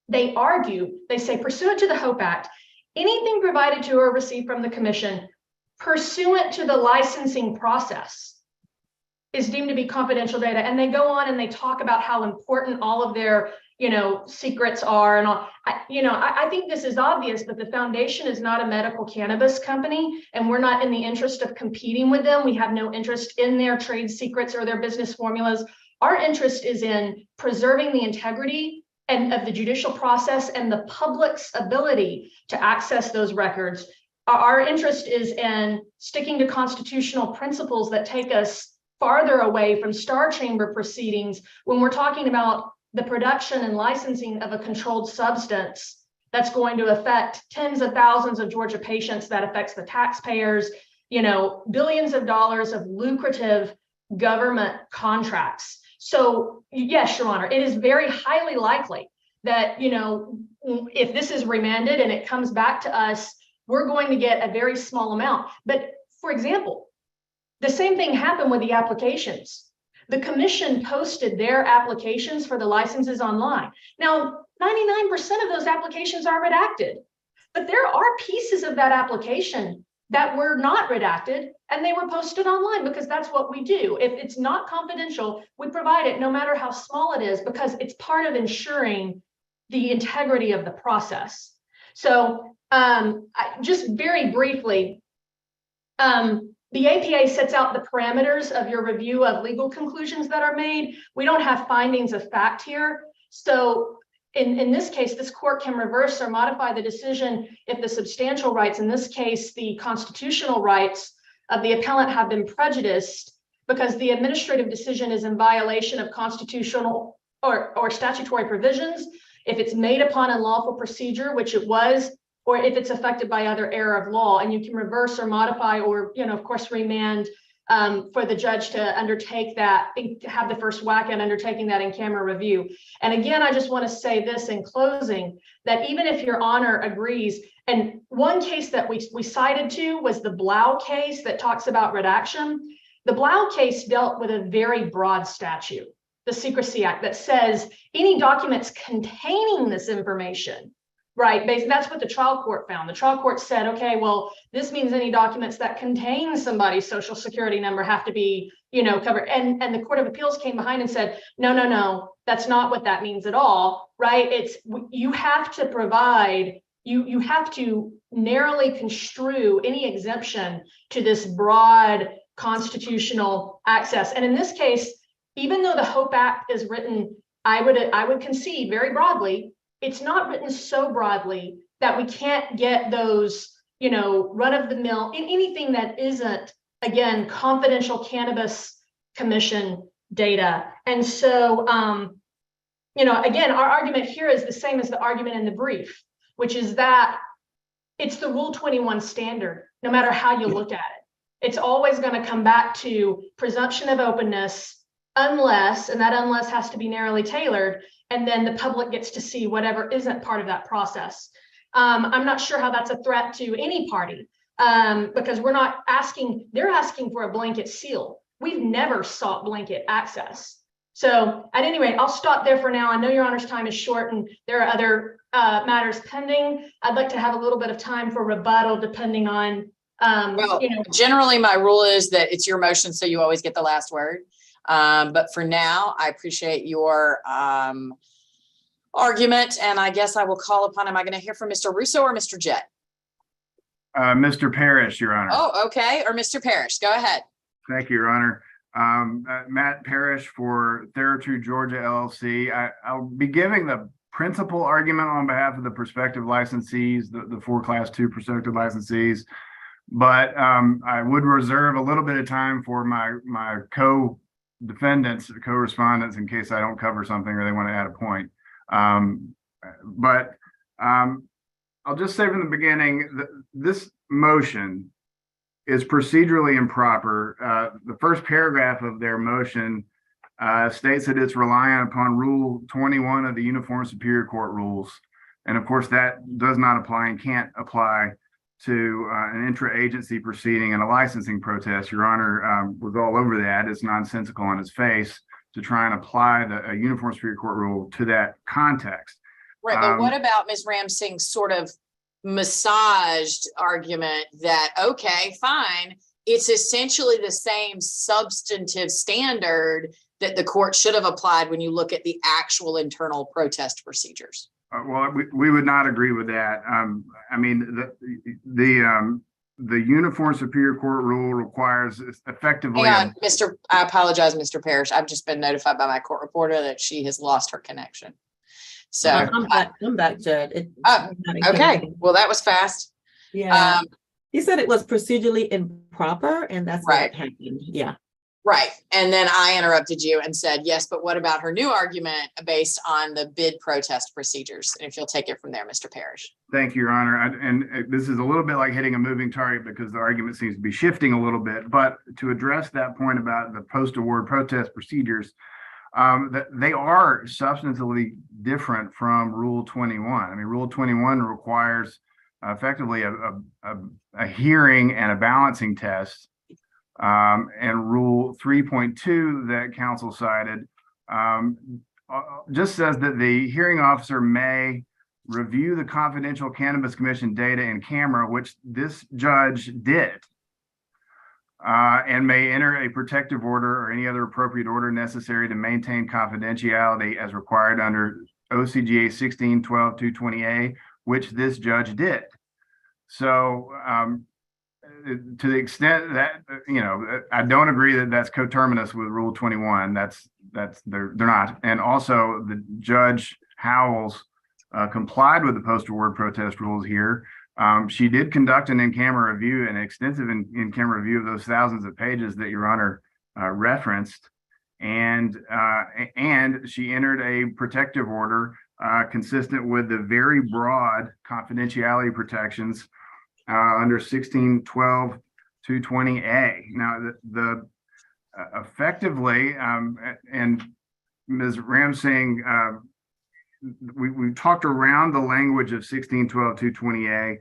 S18: they argue, they say, pursuant to the HOPE Act, anything provided to or received from the commission pursuant to the licensing process is deemed to be confidential data. And they go on and they talk about how important all of their, secrets are and all. I think this is obvious, but the foundation is not a medical cannabis company, and we're not in the interest of competing with them. We have no interest in their trade secrets or their business formulas. Our interest is in preserving the integrity and of the judicial process and the public's ability to access those records. Our interest is in sticking to constitutional principles that take us farther away from star chamber proceedings when we're talking about the production and licensing of a controlled substance that's going to affect tens of thousands of Georgia patients, that affects the taxpayers, billions of dollars of lucrative government contracts. So yes, Your Honor, it is very highly likely that, if this is remanded and it comes back to us, we're going to get a very small amount. But for example, the same thing happened with the applications. The commission posted their applications for the licenses online. Now, 99% of those applications are redacted, but there are pieces of that application that were not redacted and they were posted online because that's what we do. If it's not confidential, we provide it no matter how small it is, because it's part of ensuring the integrity of the process. So just very briefly, the APA sets out the parameters of your review of legal conclusions that are made. We don't have findings of fact here. So in this case, this court can reverse or modify the decision if the substantial rights, in this case, the constitutional rights of the appellant, have been prejudiced because the administrative decision is in violation of constitutional or statutory provisions, if it's made upon unlawful procedure, which it was, or if it's affected by other error of law. And you can reverse or modify or, of course, remand for the judge to undertake that, have the first whack at undertaking that in-camera review. And again, I just want to say this in closing, that even if Your Honor agrees, and one case that we cited to was the Blau case that talks about redaction. The Blau case dealt with a very broad statute, the Secrecy Act, that says any documents containing this information, right? That's what the trial court found. The trial court said, okay, well, this means any documents that contain somebody's social security number have to be, covered. And the Court of Appeals came behind and said, no, that's not what that means at all, right? It's, you have to provide, you have to narrowly construe any exemption to this broad constitutional access. And in this case, even though the HOPE Act is written, I would concede very broadly, it's not written so broadly that we can't get those, run-of-the-mill, anything that isn't, again, confidential Cannabis Commission data. And so, again, our argument here is the same as the argument in the brief, which is that it's the Rule 21 standard, no matter how you look at it. It's always going to come back to presumption of openness, unless, and that unless has to be narrowly tailored, and then the public gets to see whatever isn't part of that process. I'm not sure how that's a threat to any party, because we're not asking, they're asking for a blanket seal. We've never sought blanket access. So at any rate, I'll stop there for now. I know Your Honor's time is short and there are other matters pending. I'd like to have a little bit of time for rebuttal depending on,
S1: generally my rule is that it's your motion, so you always get the last word. But for now, I appreciate your argument, and I guess I will call upon, am I going to hear from Mr. Russo or Mr. Jett?
S17: Mr. Parrish, Your Honor.
S1: Oh, okay. Or Mr. Parrish, go ahead.
S17: Thank you, Your Honor. Matt Parrish for Theratrue Georgia LLC. I'll be giving the principal argument on behalf of the prospective licensees, the 4 Class 2 prospective licensees, but I would reserve a little bit of time for my co-defendants, co-respondents, in case I don't cover something or they want to add a point. But I'll just say from the beginning, this motion is procedurally improper. The first paragraph of their motion states that it's reliant upon Rule 21 of the Uniform Superior Court rules. And of course, that does not apply and can't apply to an intra-agency proceeding and a licensing protest. Your Honor was all over that. It's nonsensical on its face to try and apply a Uniform Superior Court rule to that context.
S1: Right, but what about Ms. Ramsing's sort of massaged argument that, okay, fine, it's essentially the same substantive standard that the court should have applied when you look at the actual internal protest procedures.
S17: Well, we would not agree with that. I mean, the Uniform Superior Court rule requires effectively.
S1: Hang on, I apologize, Mr. Parrish. I've just been notified by my court reporter that she has lost her connection. So
S19: I'm back, Judge.
S1: Okay, well, that was fast.
S19: Yeah. He said it was procedurally improper, and that's
S1: right.
S19: What happened. Yeah.
S1: Right. And then I interrupted you and said, yes, but what about her new argument based on the bid protest procedures? And if you'll take it from there, Mr. Parrish.
S17: Thank you, Your Honor. And this is a little bit like hitting a moving target because the argument seems to be shifting a little bit. But to address that point about the post-award protest procedures, they are substantively different from Rule 21. I mean, Rule 21 requires effectively a hearing and a balancing test. And Rule 3.2 that counsel cited just says that the hearing officer may review the confidential Cannabis Commission data in camera, which this judge did, and may enter a protective order or any other appropriate order necessary to maintain confidentiality as required under OCGA 16-12-220A, which this judge did. So, to the extent that, I don't agree that that's coterminous with Rule 21. They're not. And also the Judge Howells complied with the post-award protest rules here. She did conduct an in-camera review, an extensive in-camera review of those thousands of pages that Your Honor referenced. And she entered a protective order consistent with the very broad confidentiality protections under 16-12-220A. Now, the effectively, and Ms. Ramsing, we talked around the language of 16-12-220A,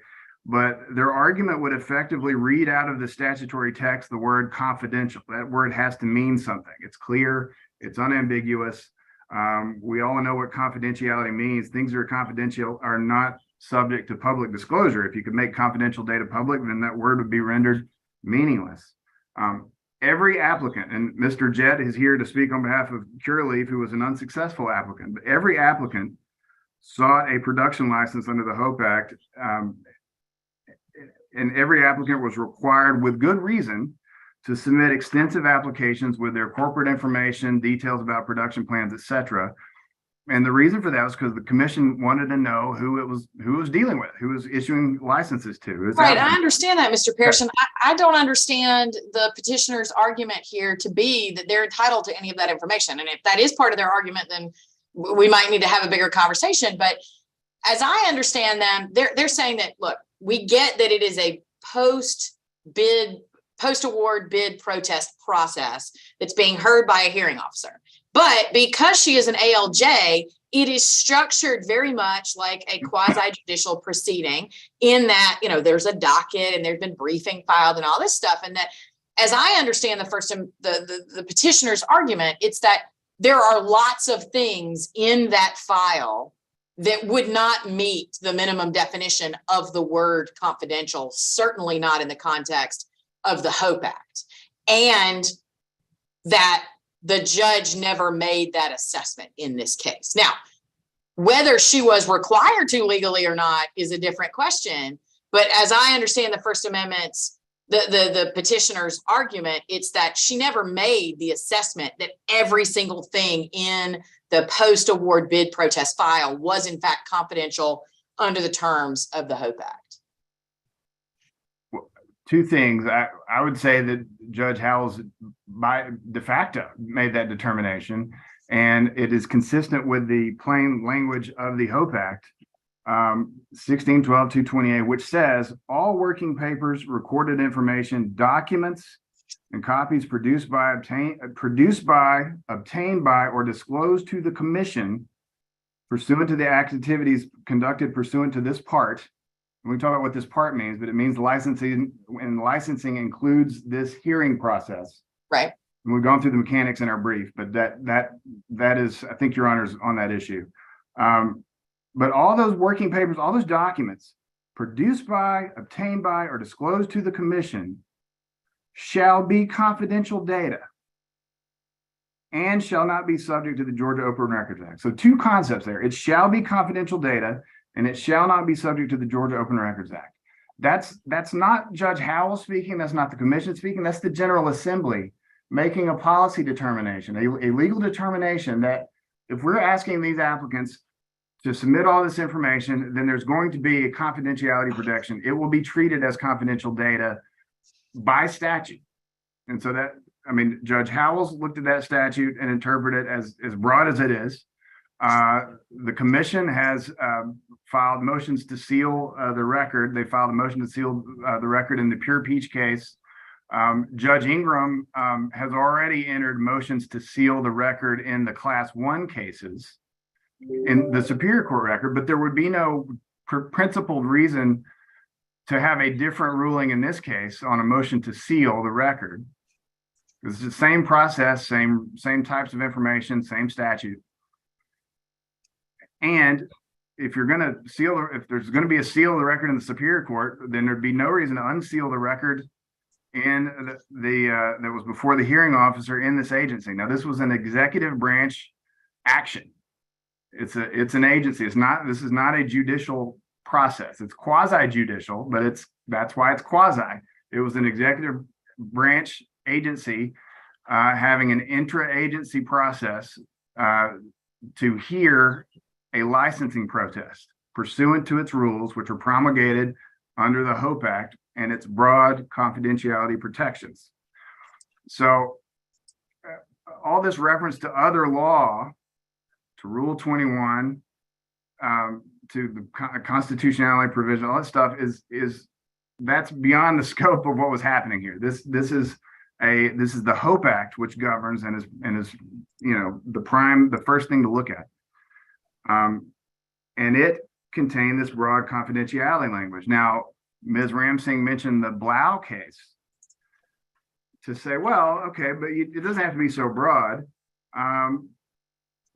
S17: but their argument would effectively read out of the statutory text the word confidential. That word has to mean something. It's clear, it's unambiguous. We all know what confidentiality means. Things that are confidential are not subject to public disclosure. If you could make confidential data public, then that word would be rendered meaningless. Every applicant, and Mr. Jett is here to speak on behalf of Curaleaf, who was an unsuccessful applicant, but every applicant sought a production license under the HOPE Act, and every applicant was required, with good reason, to submit extensive applications with their corporate information, details about production plans, etc. And the reason for that was because the commission wanted to know who it was dealing with, who was issuing licenses to.
S1: Right, I understand that, Mr. Pearson. I don't understand the petitioner's argument here to be that they're entitled to any of that information. And if that is part of their argument, then we might need to have a bigger conversation. But as I understand them, they're saying that, look, we get that it is a post-award bid protest process that's being heard by a hearing officer. But because she is an ALJ, it is structured very much like a quasi-judicial proceeding in that, there's a docket and there's been briefing filed and all this stuff. And that, as I understand the petitioner's argument, it's that there are lots of things in that file that would not meet the minimum definition of the word confidential, certainly not in the context of the HOPE Act. And that the judge never made that assessment in this case. Now, whether she was required to legally or not is a different question. But as I understand the First Amendment's, the petitioner's argument, it's that she never made the assessment that every single thing in the post-award bid protest file was in fact confidential under the terms of the HOPE Act.
S17: Two things. I would say that Judge Howells by de facto made that determination, and it is consistent with the plain language of the HOPE Act, 16-12-220A, which says all working papers, recorded information, documents, and copies produced by, obtained by, or disclosed to the commission pursuant to the activities conducted pursuant to this part. We can talk about what this part means, but it means licensing, and licensing includes this hearing process.
S1: Right.
S17: And we've gone through the mechanics in our brief, but that is, I think Your Honor's on that issue. But all those working papers, all those documents produced by, obtained by, or disclosed to the commission shall be confidential data and shall not be subject to the Georgia Open Records Act. So two concepts there. It shall be confidential data and it shall not be subject to the Georgia Open Records Act. That's not Judge Howell speaking. That's not the commission speaking. That's the General Assembly making a policy determination, a legal determination that if we're asking these applicants to submit all this information, then there's going to be a confidentiality protection. It will be treated as confidential data by statute. And so that, I mean, Judge Howell's looked at that statute and interpreted it as broad as it is. The commission has filed motions to seal the record. They filed a motion to seal the record in the Pure Peach case. Judge Ingram has already entered motions to seal the record in the Class 1 cases in the Superior Court record, but there would be no principled reason to have a different ruling in this case on a motion to seal the record. It's the same process, same types of information, same statute. And if you're going to seal, if there's going to be a seal of the record in the Superior Court, then there'd be no reason to unseal the record in that was before the hearing officer in this agency. Now, this was an executive branch action. It's an agency. This is not a judicial process. It's quasi-judicial, but that's why it's quasi. It was an executive branch agency having an intra-agency process to hear a licensing protest pursuant to its rules, which are promulgated under the HOPE Act and its broad confidentiality protections. So all this reference to other law, to Rule 21, to the constitutionality provision, all that stuff that's beyond the scope of what was happening here. This is the HOPE Act, which governs and is the first thing to look at. And it contained this broad confidentiality language. Now, Ms. Ramsing mentioned the Blau case to say, well, okay, but it doesn't have to be so broad.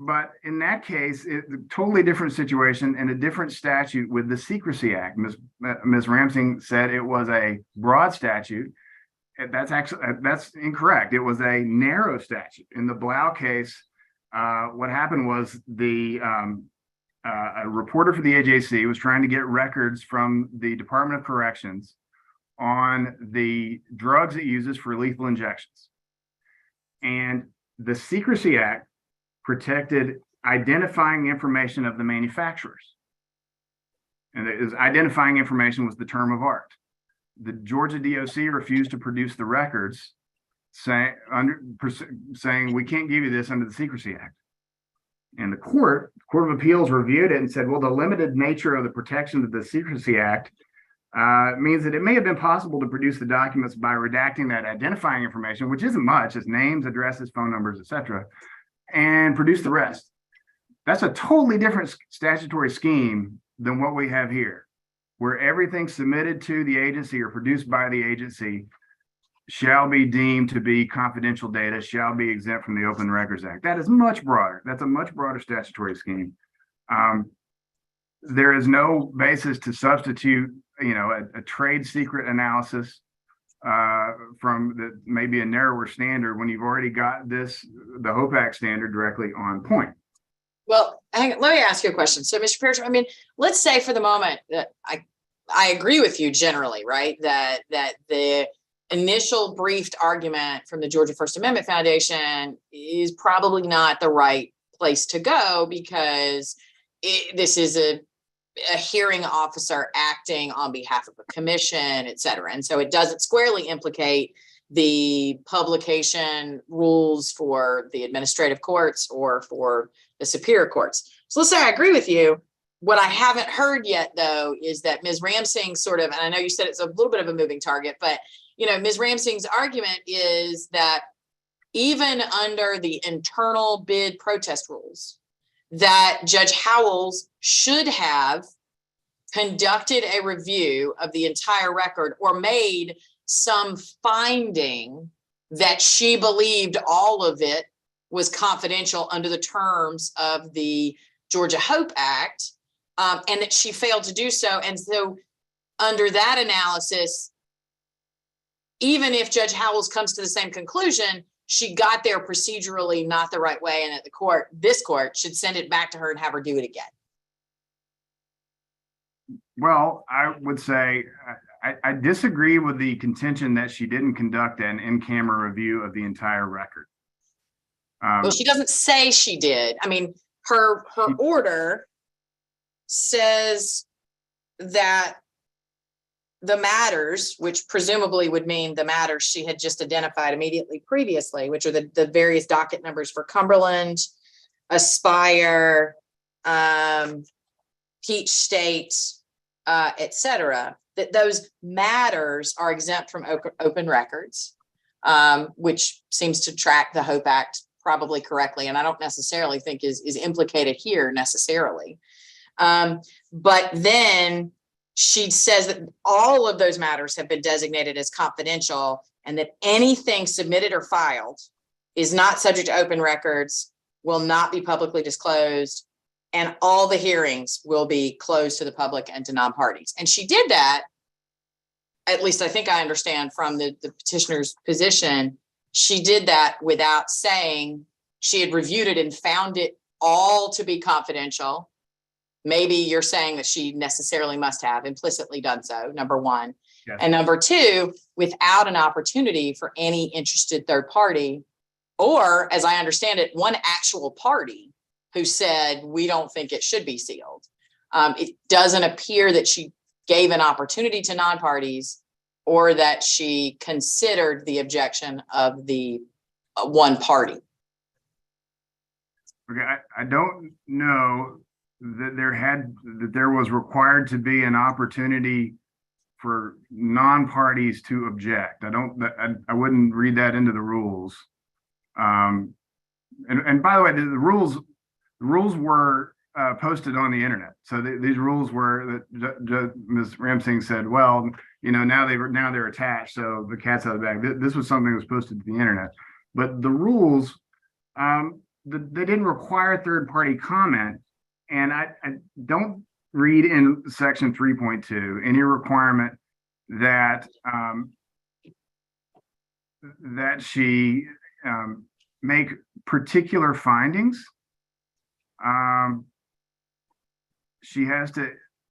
S17: But in that case, it's a totally different situation and a different statute with the Secrecy Act. Ms. Ramsing said it was a broad statute. That's incorrect. It was a narrow statute. In the Blau case, what happened was a reporter for the AJC was trying to get records from the Department of Corrections on the drugs it uses for lethal injections. And the Secrecy Act protected identifying information of the manufacturers. And identifying information was the term of art. The Georgia DOC refused to produce the records, saying we can't give you this under the Secrecy Act. And the Court of Appeals reviewed it and said, well, the limited nature of the protection of the Secrecy Act means that it may have been possible to produce the documents by redacting that identifying information, which isn't much, as names, addresses, phone numbers, etc., and produce the rest. That's a totally different statutory scheme than what we have here, where everything submitted to the agency or produced by the agency shall be deemed to be confidential data, shall be exempt from the Open Records Act. That is much broader. That's a much broader statutory scheme. There is no basis to substitute, a trade secret analysis from maybe a narrower standard when you've already got the HOPE Act standard directly on point.
S1: Well, let me ask you a question. So, Mr. Parrish, let's say for the moment that I agree with you generally, right? That the initial briefed argument from the Georgia First Amendment Foundation is probably not the right place to go because this is a hearing officer acting on behalf of a commission, et cetera. And so it doesn't squarely implicate the publication rules for the administrative courts or for the superior courts. So let's say I agree with you. What I haven't heard yet, though, is that Ms. Ramsing and I know you said it's a little bit of a moving target, but Ms. Ramsing's argument is that even under the internal bid protest rules, that Judge Howells should have conducted a review of the entire record or made some finding that she believed all of it was confidential under the terms of the Georgia HOPE Act, and that she failed to do so. And so under that analysis, even if Judge Howells comes to the same conclusion, she got there procedurally not the right way, and at the court, this court should send it back to her and have her do it again.
S17: Well, I would say I disagree with the contention that she didn't conduct an in-camera review of the entire record.
S1: Well, she doesn't say she did. I mean, her order says that the matters, which presumably would mean the matters she had just identified immediately previously, which are the various docket numbers for Cumberland, Aspire, Peach State, et cetera, that those matters are exempt from open records, which seems to track the HOPE Act probably correctly, and I don't necessarily think is implicated here necessarily. But then she says that all of those matters have been designated as confidential, and that anything submitted or filed is not subject to open records, will not be publicly disclosed, and all the hearings will be closed to the public and to non-parties. And she did that, at least I think I understand from the petitioner's position, she did that without saying she had reviewed it and found it all to be confidential. Maybe you're saying that she necessarily must have implicitly done so, number one. Yes. And number two, without an opportunity for any interested third party, or as I understand it, one actual party who said, we don't think it should be sealed. It doesn't appear that she gave an opportunity to non-parties or that she considered the objection of the one party.
S17: Okay, I don't know that there was required to be an opportunity for non-parties to object. I wouldn't read that into the rules. And by the way, the rules were posted on the internet. So these rules were that Ms. Ramsing said, well, you know, now they're attached, so the cat's out of the bag. This was something that was posted to the internet, but the rules, they didn't require third-party comment, and I don't read in section 3.2 any requirement that that she make particular findings. She has to,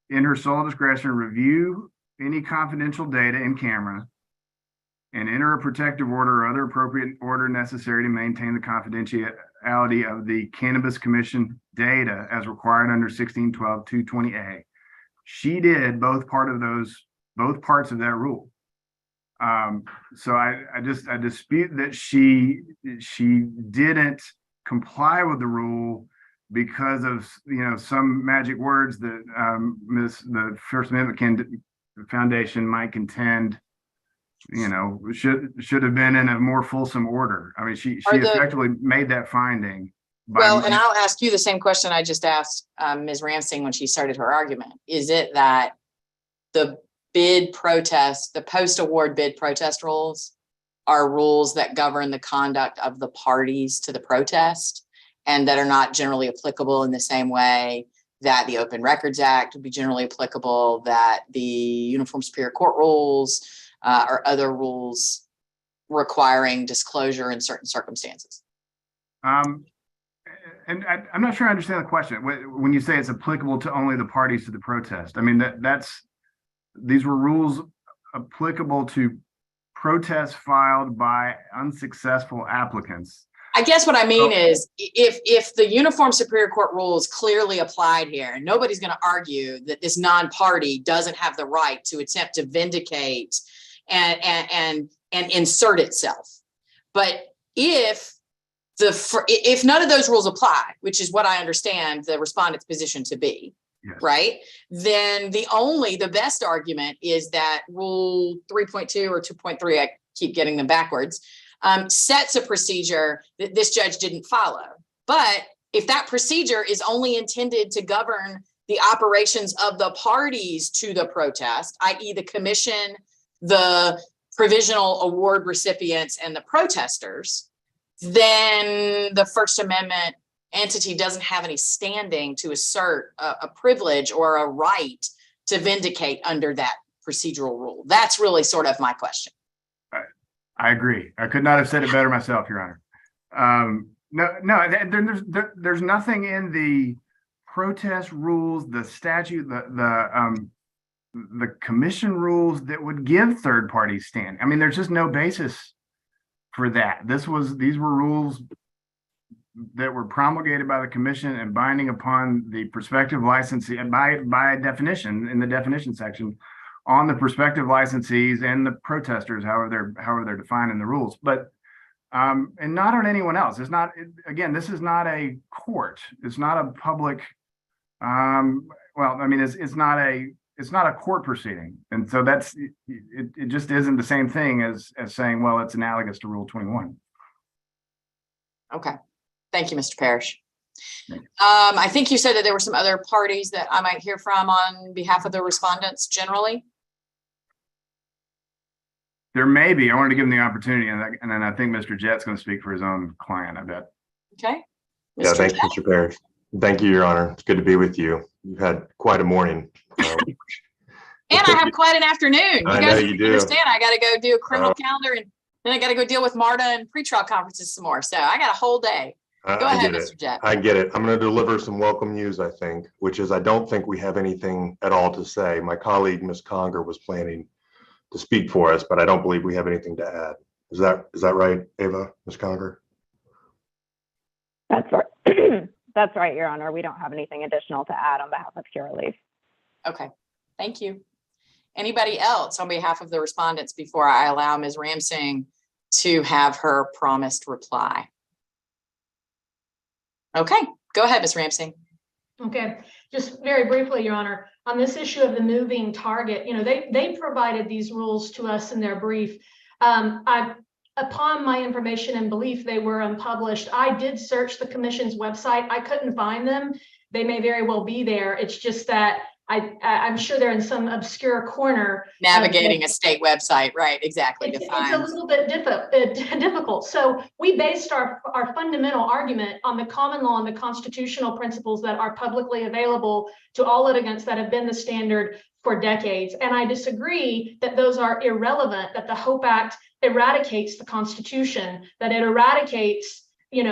S17: in her sole discretion, review any confidential data in camera and enter a protective order or other appropriate order necessary to maintain the confidentiality of the Cannabis Commission data as required under 1612-220A. She did both parts of that rule. So I dispute that she didn't comply with the rule because of, you know, some magic words that the First Amendment Foundation might contend, you know, should have been in a more fulsome order. I mean, she effectively made that finding.
S1: Well, and I'll ask you the same question I just asked Ms. Ramsing when she started her argument. Is it that the bid protest, the post-award bid protest rules are rules that govern the conduct of the parties to the protest, and that are not generally applicable in the same way that the Open Records Act would be generally applicable, that the Uniform Superior Court rules or other rules requiring disclosure in certain circumstances?
S17: And I'm not sure I understand the question. When you say it's applicable to only the parties to the protest, I mean, these were rules applicable to protests filed by unsuccessful applicants.
S1: I guess what I mean is if the Uniform Superior Court rules clearly applied here, and nobody's going to argue that this non-party doesn't have the right to attempt to vindicate and insert itself. But if none of those rules apply, which is what I understand the respondent's position to be, yes, right, then the best argument is that Rule 3.2 or 2.3, I keep getting them backwards, sets a procedure that this judge didn't follow. But if that procedure is only intended to govern the operations of the parties to the protest, i.e. the commission, the provisional award recipients, and the protesters, then the First Amendment entity doesn't have any standing to assert a privilege or a right to vindicate under that procedural rule. That's really sort of my question.
S17: I agree. I could not have said it better myself, Your Honor. There's nothing in the protest rules, the statute, the commission rules that would give third parties stand. I mean, there's just no basis for that. These were rules that were promulgated by the commission and binding upon the prospective licensee, and by definition, in the definition section, on the prospective licensees and the protesters, however they're defined in the rules, but and not on anyone else. It's not, again, this is not a court. It's not a public, well, I mean, it's not a court proceeding. And so it just isn't the same thing as saying, well, it's analogous to Rule 21.
S1: Okay. Thank you, Mr. Parrish. I think you said that there were some other parties that I might hear from on behalf of the respondents generally.
S17: There may be. I wanted to give him the opportunity, and then I think Mr. Jett's going to speak for his own client, I bet.
S1: Okay.
S20: Yeah, thanks, Mr. Parrish. Thank you, Your Honor. It's good to be with you. You've had quite a morning.
S1: And I have quite an afternoon. You guys
S20: you do.
S1: Understand, I got to go do a criminal calendar, and then I got to go deal with Marta and pretrial conferences some more. So I got a whole day. Go ahead, Mr. Jett.
S20: I get it. I'm going to deliver some welcome news, I think, which is I don't think we have anything at all to say. My colleague, Ms. Conger, was planning to speak for us, but I don't believe we have anything to add. Is that right, Ava, Ms. Conger?
S21: That's right. That's right, Your Honor. We don't have anything additional to add on behalf of Curaleaf.
S1: Okay, thank you. Anybody else on behalf of the respondents before I allow Ms. Ramsing to have her promised reply? Okay, go ahead, Ms. Ramsing.
S18: Okay, just very briefly, Your Honor, on this issue of the moving target, they provided these rules to us in their brief. Upon my information and belief, they were unpublished. I did search the commission's website. I couldn't find them. They may very well be there. It's just that I'm sure they're in some obscure corner.
S1: Navigating a state website, right? Exactly.
S18: It's a little bit difficult. So we based our fundamental argument on the common law and the constitutional principles that are publicly available to all litigants that have been the standard for decades. And I disagree that those are irrelevant, that the HOPE Act eradicates the Constitution, that it eradicates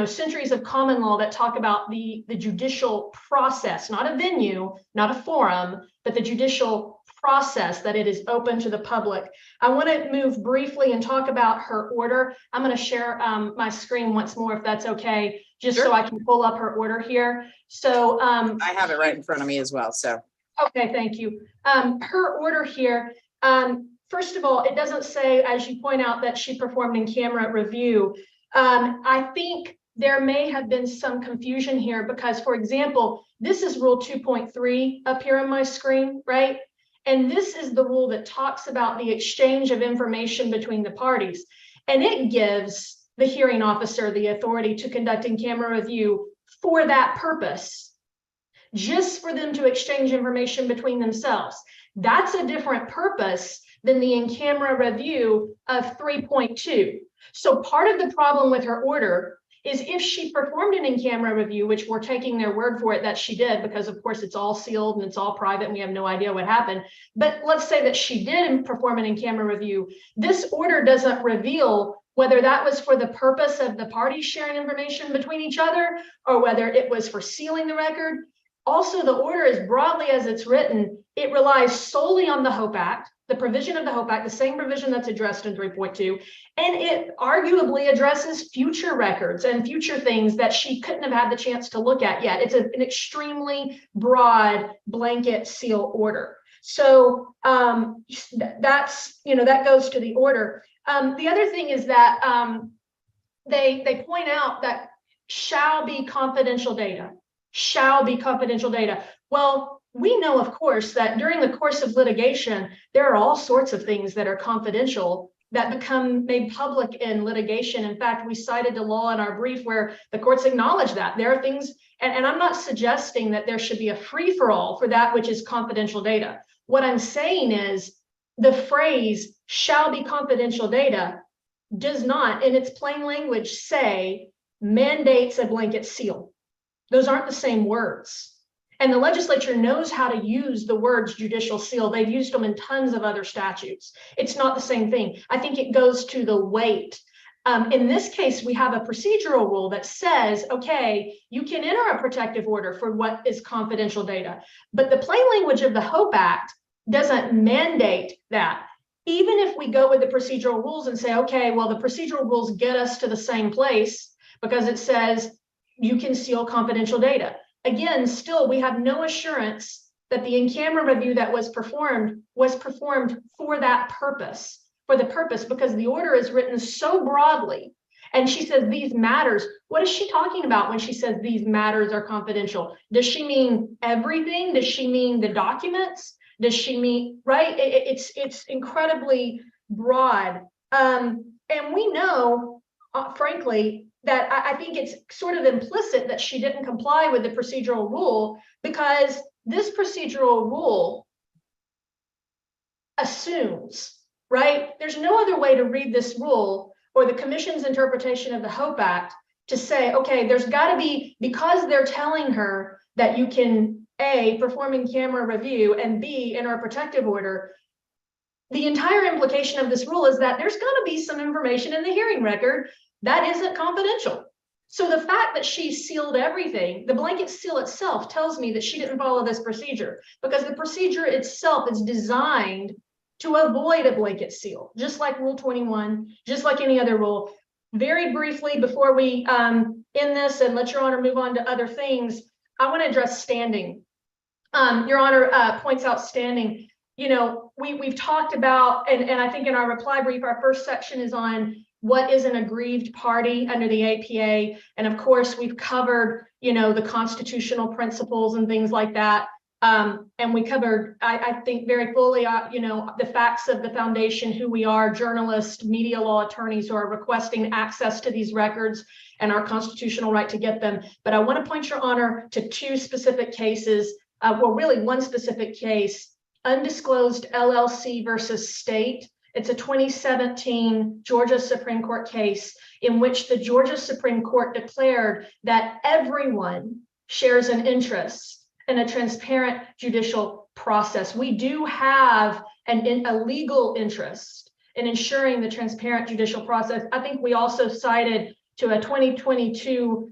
S18: centuries of common law that talk about the judicial process, not a venue, not a forum, but the judicial process, that it is open to the public. I want to move briefly and talk about her order. I'm going to share my screen once more, if that's okay, just so I can pull up her order here. So
S1: I have it right in front of me as well. So
S18: okay, thank you. Her order here. First of all, it doesn't say, as you point out, that she performed in camera review. I think there may have been some confusion here because, for example, this is Rule 2.3 up here on my screen, right? And this is the rule that talks about the exchange of information between the parties. And it gives the hearing officer the authority to conduct in-camera review for that purpose, just for them to exchange information between themselves. That's a different purpose than the in-camera review of 3.2. So part of the problem with her order is if she performed an in-camera review, which we're taking their word for it that she did, because of course it's all sealed and it's all private and we have no idea what happened. But let's say that she did perform an in-camera review. This order doesn't reveal whether that was for the purpose of the parties sharing information between each other or whether it was for sealing the record. Also, the order, as broadly as it's written, it relies solely on the HOPE Act, the provision of the HOPE Act, the same provision that's addressed in 3.2, and it arguably addresses future records and future things that she couldn't have had the chance to look at yet. It's an extremely broad blanket seal order. So that's, that goes to the order. The other thing is that they point out that shall be confidential data. Well, we know, of course, that during the course of litigation, there are all sorts of things that are confidential that become made public in litigation. In fact, we cited the law in our brief where the courts acknowledge that there are things, and I'm not suggesting that there should be a free-for-all for that which is confidential data. What I'm saying is the phrase shall be confidential data does not, in its plain language, say mandates a blanket seal. Those aren't the same words. And the legislature knows how to use the words judicial seal. They've used them in tons of other statutes. It's not the same thing. I think it goes to the weight. In this case, we have a procedural rule that says, okay, you can enter a protective order for what is confidential data, but the plain language of the HOPE Act doesn't mandate that. Even if we go with the procedural rules and say, okay, well, the procedural rules get us to the same place because it says you can seal confidential data. Again, still, we have no assurance that the in-camera review that was performed for that purpose. Because the order is written so broadly. And she says these matters. What is she talking about when she says these matters are confidential? Does she mean everything? Does she mean the documents? Does she mean, right? It's incredibly broad. And we know, frankly, that I think it's sort of implicit that she didn't comply with the procedural rule, because this procedural rule assumes, right? There's no other way to read this rule or the commission's interpretation of the HOPE Act to say, okay, there's got to be, because they're telling her that you can A, perform in-camera review, and B, enter a protective order. The entire implication of this rule is that there's got to be some information in the hearing record that isn't confidential. So the fact that she sealed everything, the blanket seal itself tells me that she didn't follow this procedure, because the procedure itself is designed to avoid a blanket seal, just like Rule 21, just like any other rule. Very briefly, before we end this and let Your Honor move on to other things, I want to address standing. Your Honor points out standing. You know, we've talked about, and I think in our reply brief, our first section is on what is an aggrieved party under the APA. And of course, we've covered, you know, the constitutional principles and things like that. And we covered, I think, very fully, you know, the facts of the foundation, who we are, journalists, media law attorneys who are requesting access to these records and our constitutional right to get them. But I want to point Your Honor to two specific cases, well, really one specific case, Undisclosed LLC versus State. It's a 2017 Georgia Supreme Court case in which the Georgia Supreme Court declared that everyone shares an interest in a transparent judicial process. We do have a legal interest in ensuring the transparent judicial process. I think we also cited to a 2022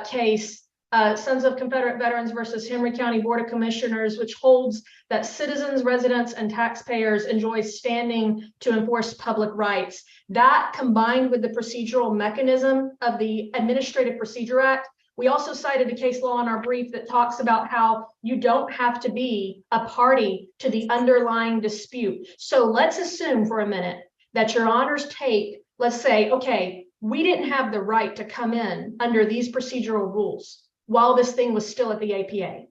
S18: case, Sons of Confederate Veterans versus Henry County Board of Commissioners, which holds that citizens, residents, and taxpayers enjoy standing to enforce public rights. That, combined with the procedural mechanism of the Administrative Procedure Act. We also cited a case law in our brief that talks about how you don't have to be a party to the underlying dispute. So let's assume for a minute that Your Honors take, let's say, okay, we didn't have the right to come in under these procedural rules while this thing was still at the APA.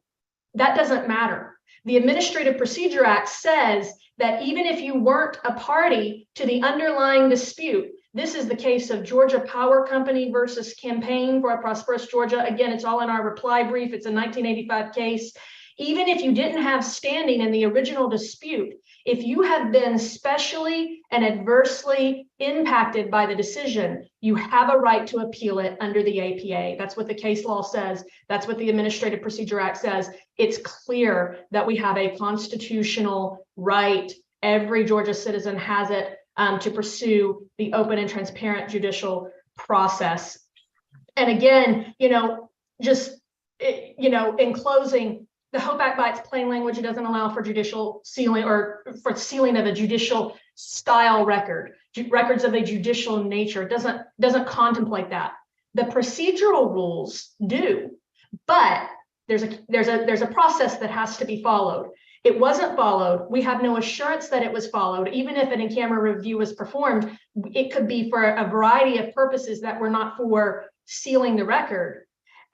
S18: That doesn't matter. The Administrative Procedure Act says that even if you weren't a party to the underlying dispute, this is the case of Georgia Power Company versus Campaign for a Prosperous Georgia. Again, it's all in our reply brief. It's a 1985 case. Even if you didn't have standing in the original dispute, if you have been specially and adversely impacted by the decision, you have a right to appeal it under the APA. That's what the case law says. That's what the Administrative Procedure Act says. It's clear that we have a constitutional right. Every Georgia citizen has it to pursue the open and transparent judicial process. And again, you know, just, you know, in closing, the HOPE Act by its plain language, it doesn't allow for judicial sealing or for sealing of a judicial style record, records of a judicial nature. It doesn't contemplate that. The procedural rules do, but there's a process that has to be followed. It wasn't followed. We have no assurance that it was followed. Even if an in-camera review was performed, it could be for a variety of purposes that were not for sealing the record.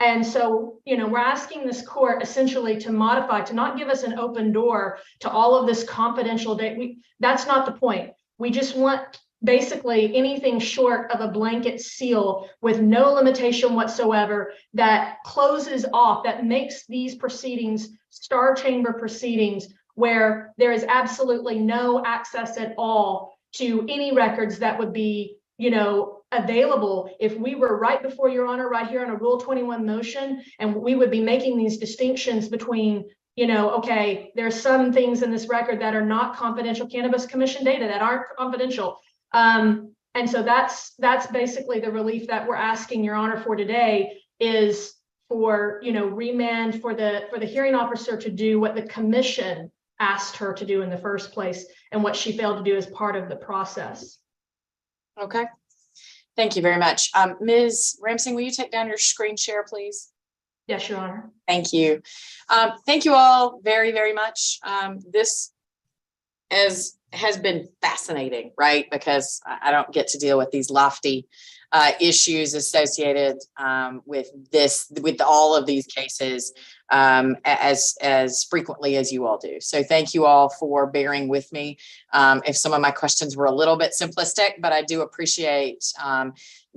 S18: And so, you know, we're asking this court essentially to modify, to not give us an open door to all of this confidential data. That's not the point. We just want basically anything short of a blanket seal with no limitation whatsoever that closes off, that makes these proceedings star chamber proceedings where there is absolutely no access at all to any records that would be, you know, available if we were right before Your Honor, right here on a Rule 21 motion, and we would be making these distinctions between, you know, okay, there's some things in this record that are not confidential Cannabis Commission data that aren't confidential. And so that's basically the relief that we're asking Your Honor for today, is for, you know, remand for the hearing officer to do what the commission asked her to do in the first place and what she failed to do as part of the process.
S1: Okay. Thank you very much. Ms. Ramsing, will you take down your screen share, please?
S18: Yes, Your Honor.
S1: Thank you. Thank you all very, very much. This has been fascinating, right? Because I don't get to deal with these lofty issues associated with all of these cases as frequently as you all do. So thank you all for bearing with me. If some of my questions were a little bit simplistic, but I do appreciate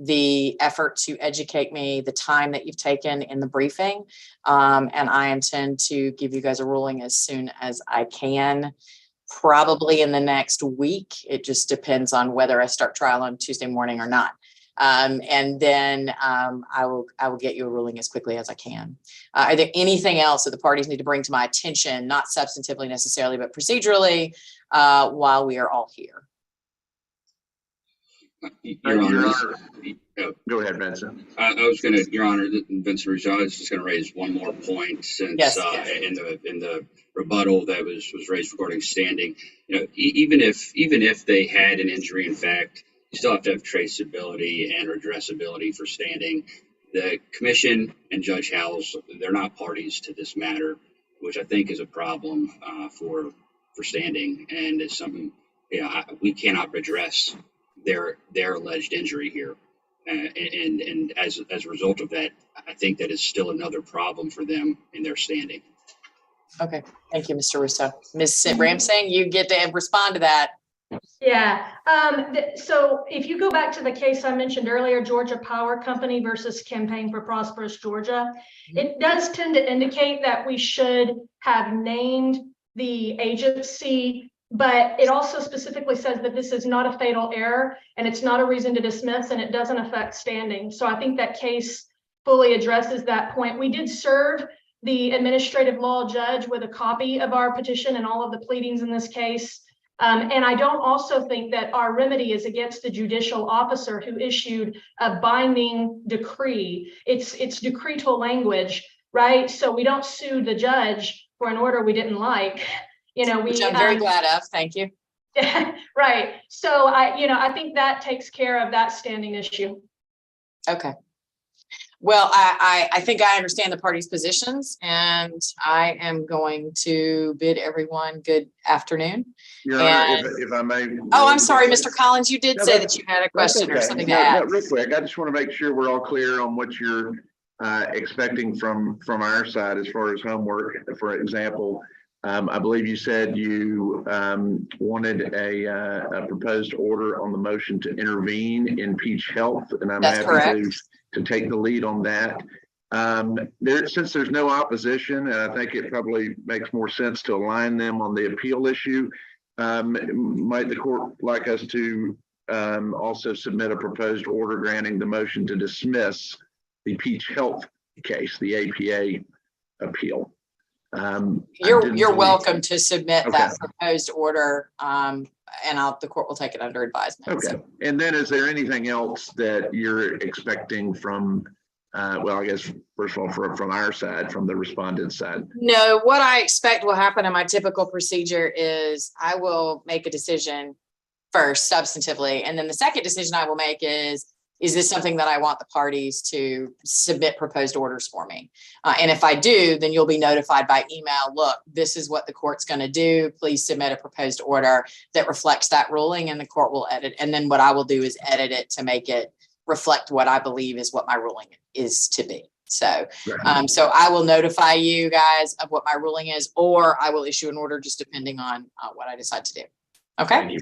S1: the effort to educate me, the time that you've taken in the briefing. And I intend to give you guys a ruling as soon as I can, probably in the next week. It just depends on whether I start trial on Tuesday morning or not. And then I will get you a ruling as quickly as I can. Are there anything else that the parties need to bring to my attention, not substantively necessarily, but procedurally, while we are all here?
S6: Your Honor, go ahead, Vincent.
S10: I was going to, Your Honor, Vincent Rougeau, I was just going to raise one more point since in the rebuttal that was raised regarding standing. You know, even if they had an injury in fact, you still have to have traceability and redressability for standing. The commission and Judge Howells, they're not parties to this matter, which I think is a problem for standing, and it's something, you know, we cannot redress their alleged injury here. And as a result of that, I think that is still another problem for them in their standing.
S1: Okay, thank you, Mr. Russo. Ms. Ramsing, you get to respond to that.
S18: Yeah, so if you go back to the case I mentioned earlier, Georgia Power Company versus Campaign for Prosperous Georgia, it does tend to indicate that we should have named the agency, but it also specifically says that this is not a fatal error and it's not a reason to dismiss and it doesn't affect standing. So I think that case fully addresses that point. We did serve the administrative law judge with a copy of our petition and all of the pleadings in this case. And I don't also think that our remedy is against the judicial officer who issued a binding decree. It's decretal language, right? So we don't sue the judge for an order we didn't like. You know, which
S1: I'm very glad of. Thank you.
S18: Right. So I think that takes care of that standing issue.
S1: Okay. Well, I think I understand the parties' positions, and I am going to bid everyone good afternoon.
S6: Your Honor, if I may.
S1: Oh, I'm sorry, Mr. Collins, you did say that you had a question or something to add.
S6: Real quick, I just want to make sure we're all clear on what you're expecting from our side as far as homework. For example, I believe you said you wanted a proposed order on the motion to intervene in Peach Health, and I'm happy to take the lead on that. Since there's no opposition, and I think it probably makes more sense to align them on the appeal issue, might the court like us to also submit a proposed order granting the motion to dismiss the Peach Health case, the APA appeal?
S1: You're welcome to submit that proposed order, and the court will take it under advisement.
S6: Okay. So. And then is there anything else that you're expecting from, well, I guess, first of all, from our side, from the respondent side?
S1: No, what I expect will happen in my typical procedure is I will make a decision first substantively. And then the second decision I will make is this something that I want the parties to submit proposed orders for me? And if I do, then you'll be notified by email, look, this is what the court's going to do. Please submit a proposed order that reflects that ruling, and the court will edit. And then what I will do is edit it to make it reflect what I believe is what my ruling is to be. So, so I will notify you guys of what my ruling is, or I will issue an order just depending on what I decide to do. Okay.